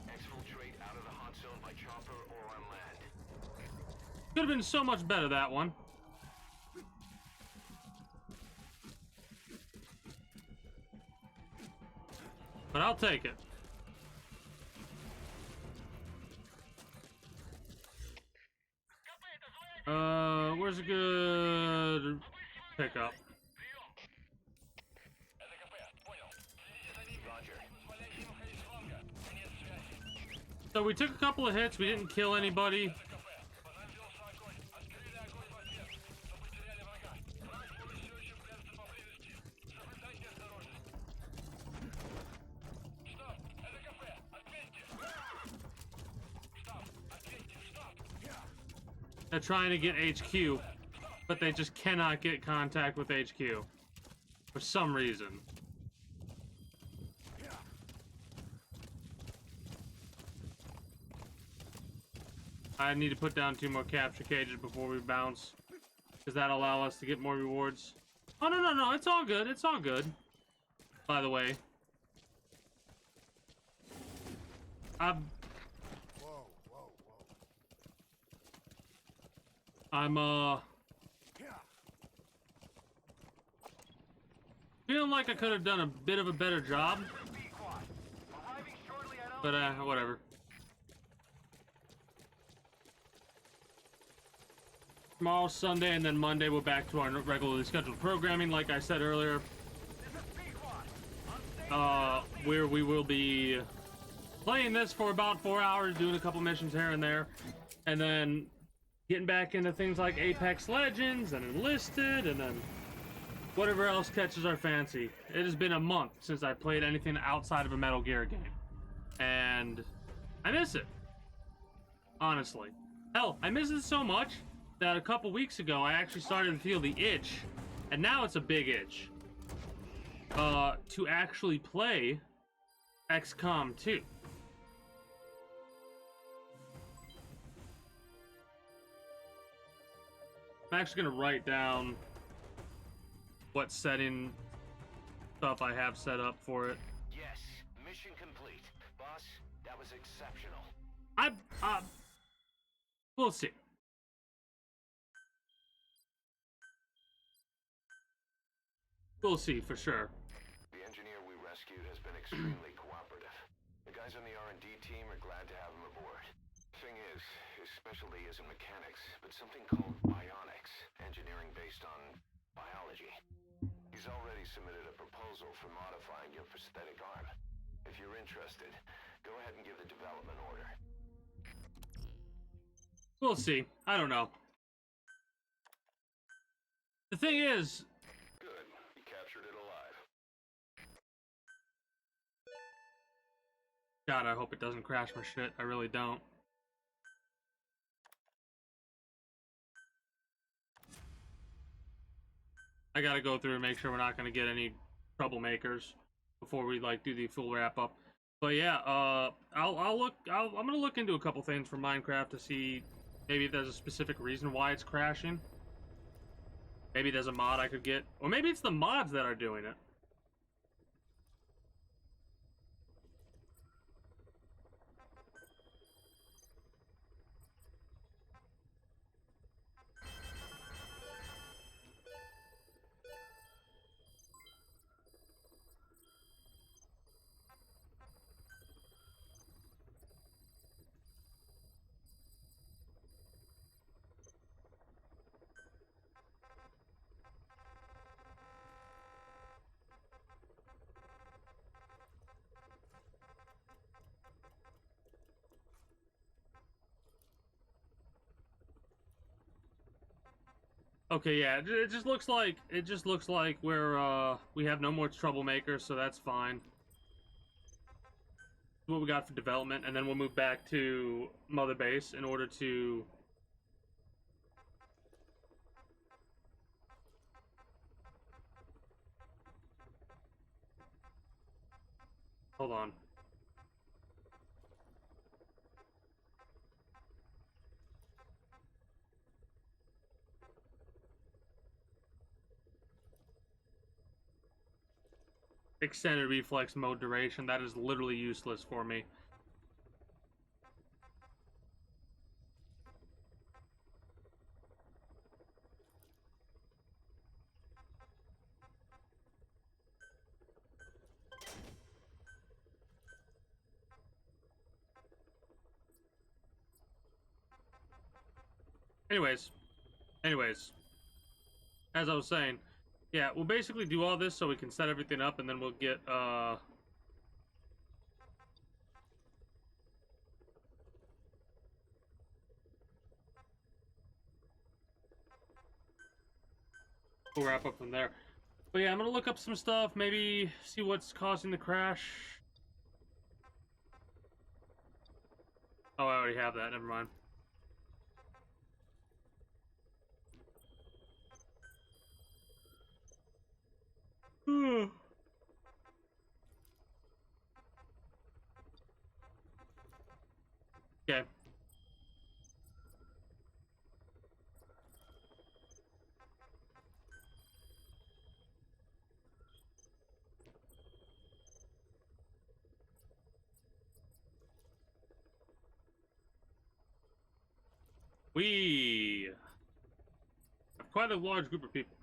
Speaker 6: Exfiltrate out of the hot zone by chopper or on land.
Speaker 1: Could have been so much better, that one. But I'll take it. Where's a good pickup? So we took a couple of hits, we didn't kill anybody. They're trying to get HQ, but they just cannot get contact with HQ for some reason. I need to put down 2 more capture cages before we bounce, because that'll allow us to get more rewards. Oh, no, it's all good, it's all good. By the way. I'm feeling like I could have done a bit of a better job, but whatever. Tomorrow's Sunday, and then Monday we're back to our regularly scheduled programming, like I said earlier, where we will be playing this for about 4 hours, doing a couple missions here and there, and then getting back into things like Apex Legends and Enlisted, and then whatever else catches our fancy. It has been a month since I played anything outside of a Metal Gear game, and I miss it, honestly. Hell, I miss it so much that a couple weeks ago I actually started to feel the itch, and now it's a big itch, to actually play XCOM 2. I'm actually gonna write down what setting stuff I have set up for it.
Speaker 6: Yes, mission complete. Boss, that was exceptional.
Speaker 1: We'll see. We'll see, for sure.
Speaker 6: The engineer we rescued has been extremely cooperative. The guys on the R&D team are glad to have him aboard. Thing is, his specialty isn't mechanics, but something called bionics, engineering based on biology. He's already submitted a proposal for modifying your prosthetic arm. If you're interested, go ahead and give the development order.
Speaker 1: We'll see. I don't know. The thing is,
Speaker 9: Good. You captured it alive.
Speaker 1: God, I hope it doesn't crash my shit. I really don't. I gotta go through and make sure we're not gonna get any troublemakers before we like do the full wrap up. But yeah, I'm gonna look into a couple things for Minecraft to see maybe if there's a specific reason why it's crashing. Maybe there's a mod I could get, or maybe it's the mods that are doing it. Okay, yeah, it just looks like we're we have no more troublemakers, so that's fine. What we got for development, and then we'll move back to Mother Base in order to hold on. Extended reflex mode duration. That is literally useless for me. Anyways, as I was saying, yeah, we'll basically do all this so we can set everything up, and then we'll get, we'll wrap up from there. But yeah, I'm gonna look up some stuff, maybe see what's causing the crash. Oh, I already have that, never mind. Okay. We have quite a large group of people.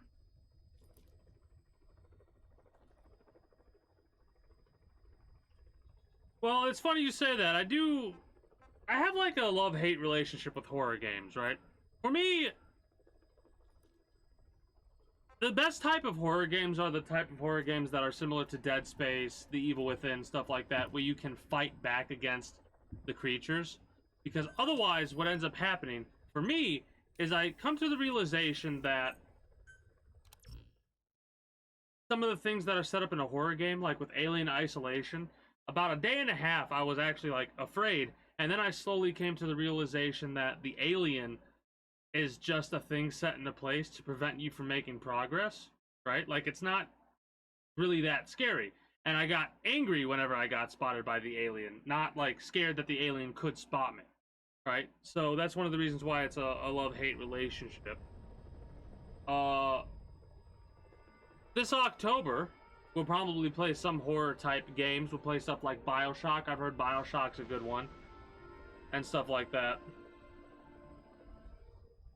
Speaker 1: Well, it's funny you say that. I have like a love-hate relationship with horror games, right? For me, the best type of horror games are the type of horror games that are similar to Dead Space, The Evil Within, stuff like that, where you can fight back against the creatures. Because otherwise, what ends up happening, for me, is I come to the realization that some of the things that are set up in a horror game, like with Alien Isolation, about a day and a half, I was actually, like, afraid, and then I slowly came to the realization that the alien is just a thing set into place to prevent you from making progress, right? Like, it's not really that scary. And I got angry whenever I got spotted by the alien, not, like, scared that the alien could spot me, right? So that's one of the reasons why it's a love-hate relationship. This October, we'll probably play some horror-type games. We'll play stuff like BioShock. I've heard BioShock's a good one. And stuff like that.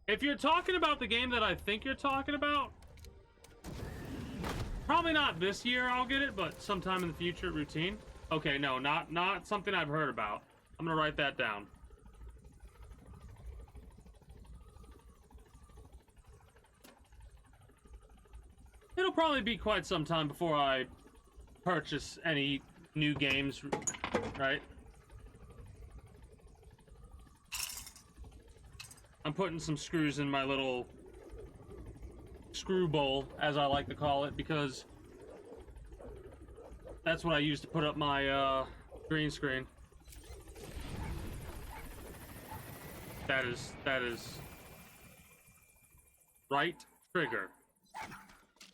Speaker 1: If you're talking about the game that I think you're talking about, probably not this year I'll get it, but sometime in the future. Routine. Okay, no, not something I've heard about. I'm gonna write that down. It'll probably be quite some time before I purchase any new games, right? I'm putting some screws in my little screw bowl, as I like to call it, because that's what I use to put up my green screen. That is right trigger.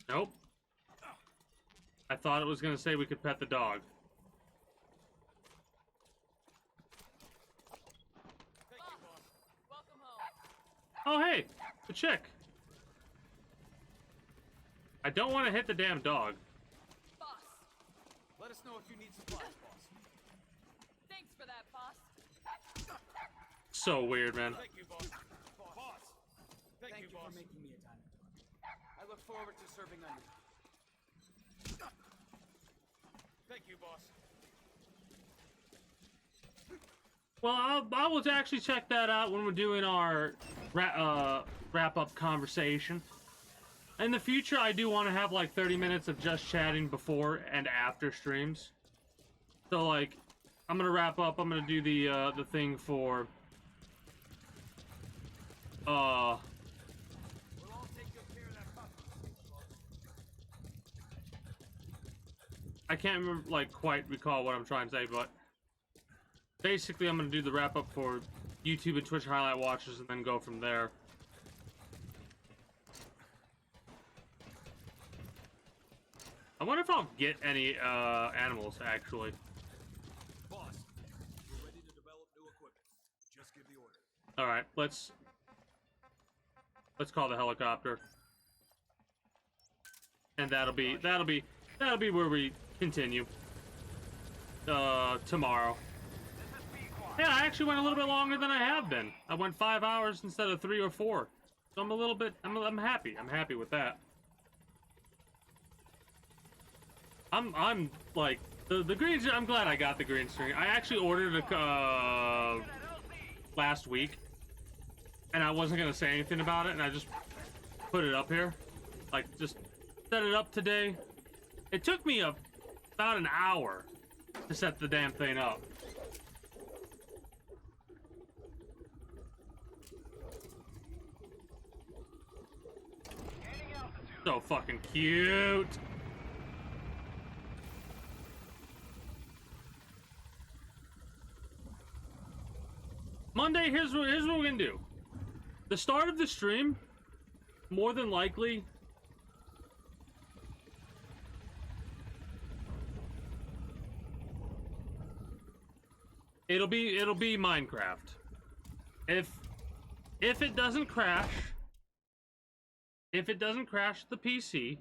Speaker 1: Nope. I thought it was gonna say we could pet the dog. Oh, hey, the chick. I don't want to hit the damn dog.
Speaker 3: Boss. Let us know if you need supplies, boss. Thanks for that, boss.
Speaker 1: So weird, man.
Speaker 3: Thank you, boss. Boss. Thank you, boss. For making me a diamond. I look forward to serving under you. Thank you, boss.
Speaker 1: Well, I will actually check that out when we're doing our wrap-up conversation. In the future, I do want to have like 30 minutes of just chatting before and after streams. So like, I'm gonna wrap up. I'm gonna do the thing for I can't remember, like, quite recall what I'm trying to say, but basically I'm gonna do the wrap up for YouTube and Twitch highlight watchers and then go from there. I wonder if I'll get any animals actually.
Speaker 7: Boss, we're ready to develop new equipment. Just give the order.
Speaker 1: All right, let's call the helicopter, and that'll be where we continue tomorrow. Yeah, I actually went a little bit longer than I have been. I went 5 hours instead of 3 or 4, so I'm a little bit. I'm happy. I'm happy with that. I'm like the green. I'm glad I got the green screen. I actually ordered it last week, and I wasn't gonna say anything about it, and I just put it up here, like just set it up today. It took me about an hour to set the damn thing up. So fucking cute. Monday, here's what we're gonna do. The start of the stream, more than likely, it'll be Minecraft. If it doesn't crash, the PC,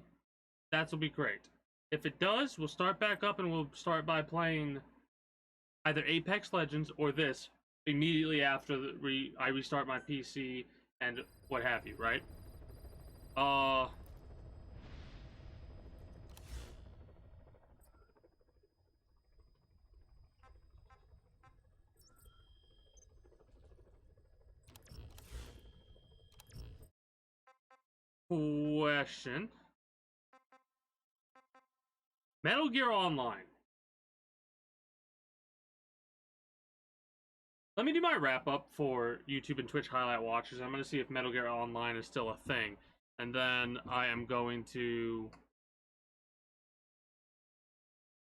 Speaker 1: that'll be great. If it does, we'll start back up and we'll start by playing either Apex Legends or this immediately after I restart my PC and what have you, right? Question. Metal Gear Online. Let me do my wrap up for YouTube and Twitch highlight watchers. I'm going to see if Metal Gear Online is still a thing. And then I am going to...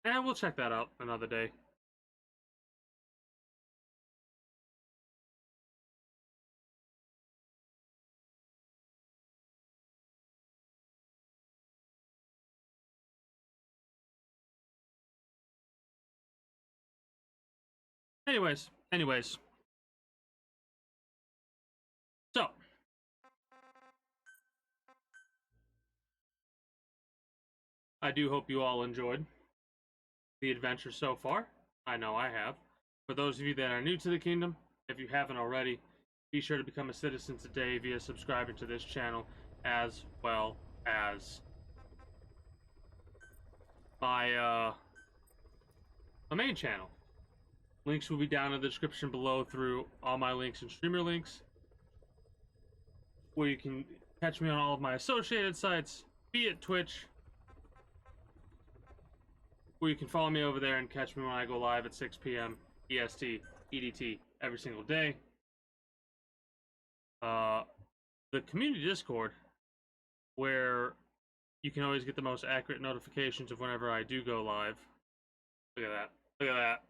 Speaker 1: we'll check that out another day. Anyways. So. I do hope you all enjoyed the adventure so far. I know I have. For those of you that are new to the kingdom, if you haven't already, be sure to become a citizen today via subscribing to this channel, as well as my main channel. Links will be down in the description below through all my links and streamer links, where you can catch me on all of my associated sites, be it Twitch, where you can follow me over there and catch me when I go live at 6 p.m. EST, EDT every single day. The community Discord, where you can always get the most accurate notifications of whenever I do go live. Look at that. Look at that.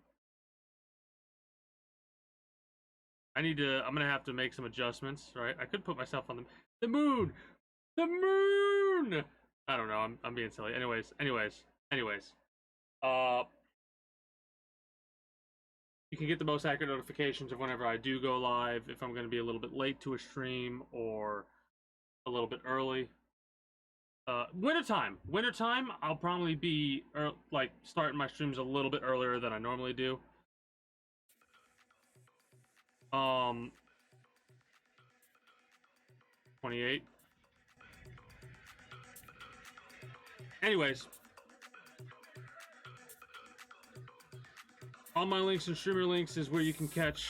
Speaker 1: I'm gonna have to make some adjustments, right? I could put myself on the moon! The moon! I don't know, I'm being silly. Anyways. You can get the most accurate notifications of whenever I do go live, if I'm gonna be a little bit late to a stream, or a little bit early. Wintertime, I'll probably be, starting my streams a little bit earlier than I normally do. 28. Anyways, all my links and streamer links is where you can catch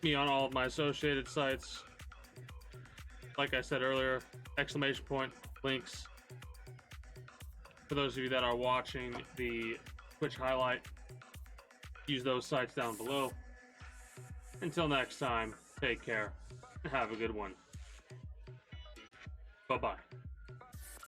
Speaker 1: me on all of my associated sites. Like I said earlier, exclamation point links. For those of you that are watching the Twitch highlight, use those sites down below. Until next time, take care and have a good one. Bye-bye.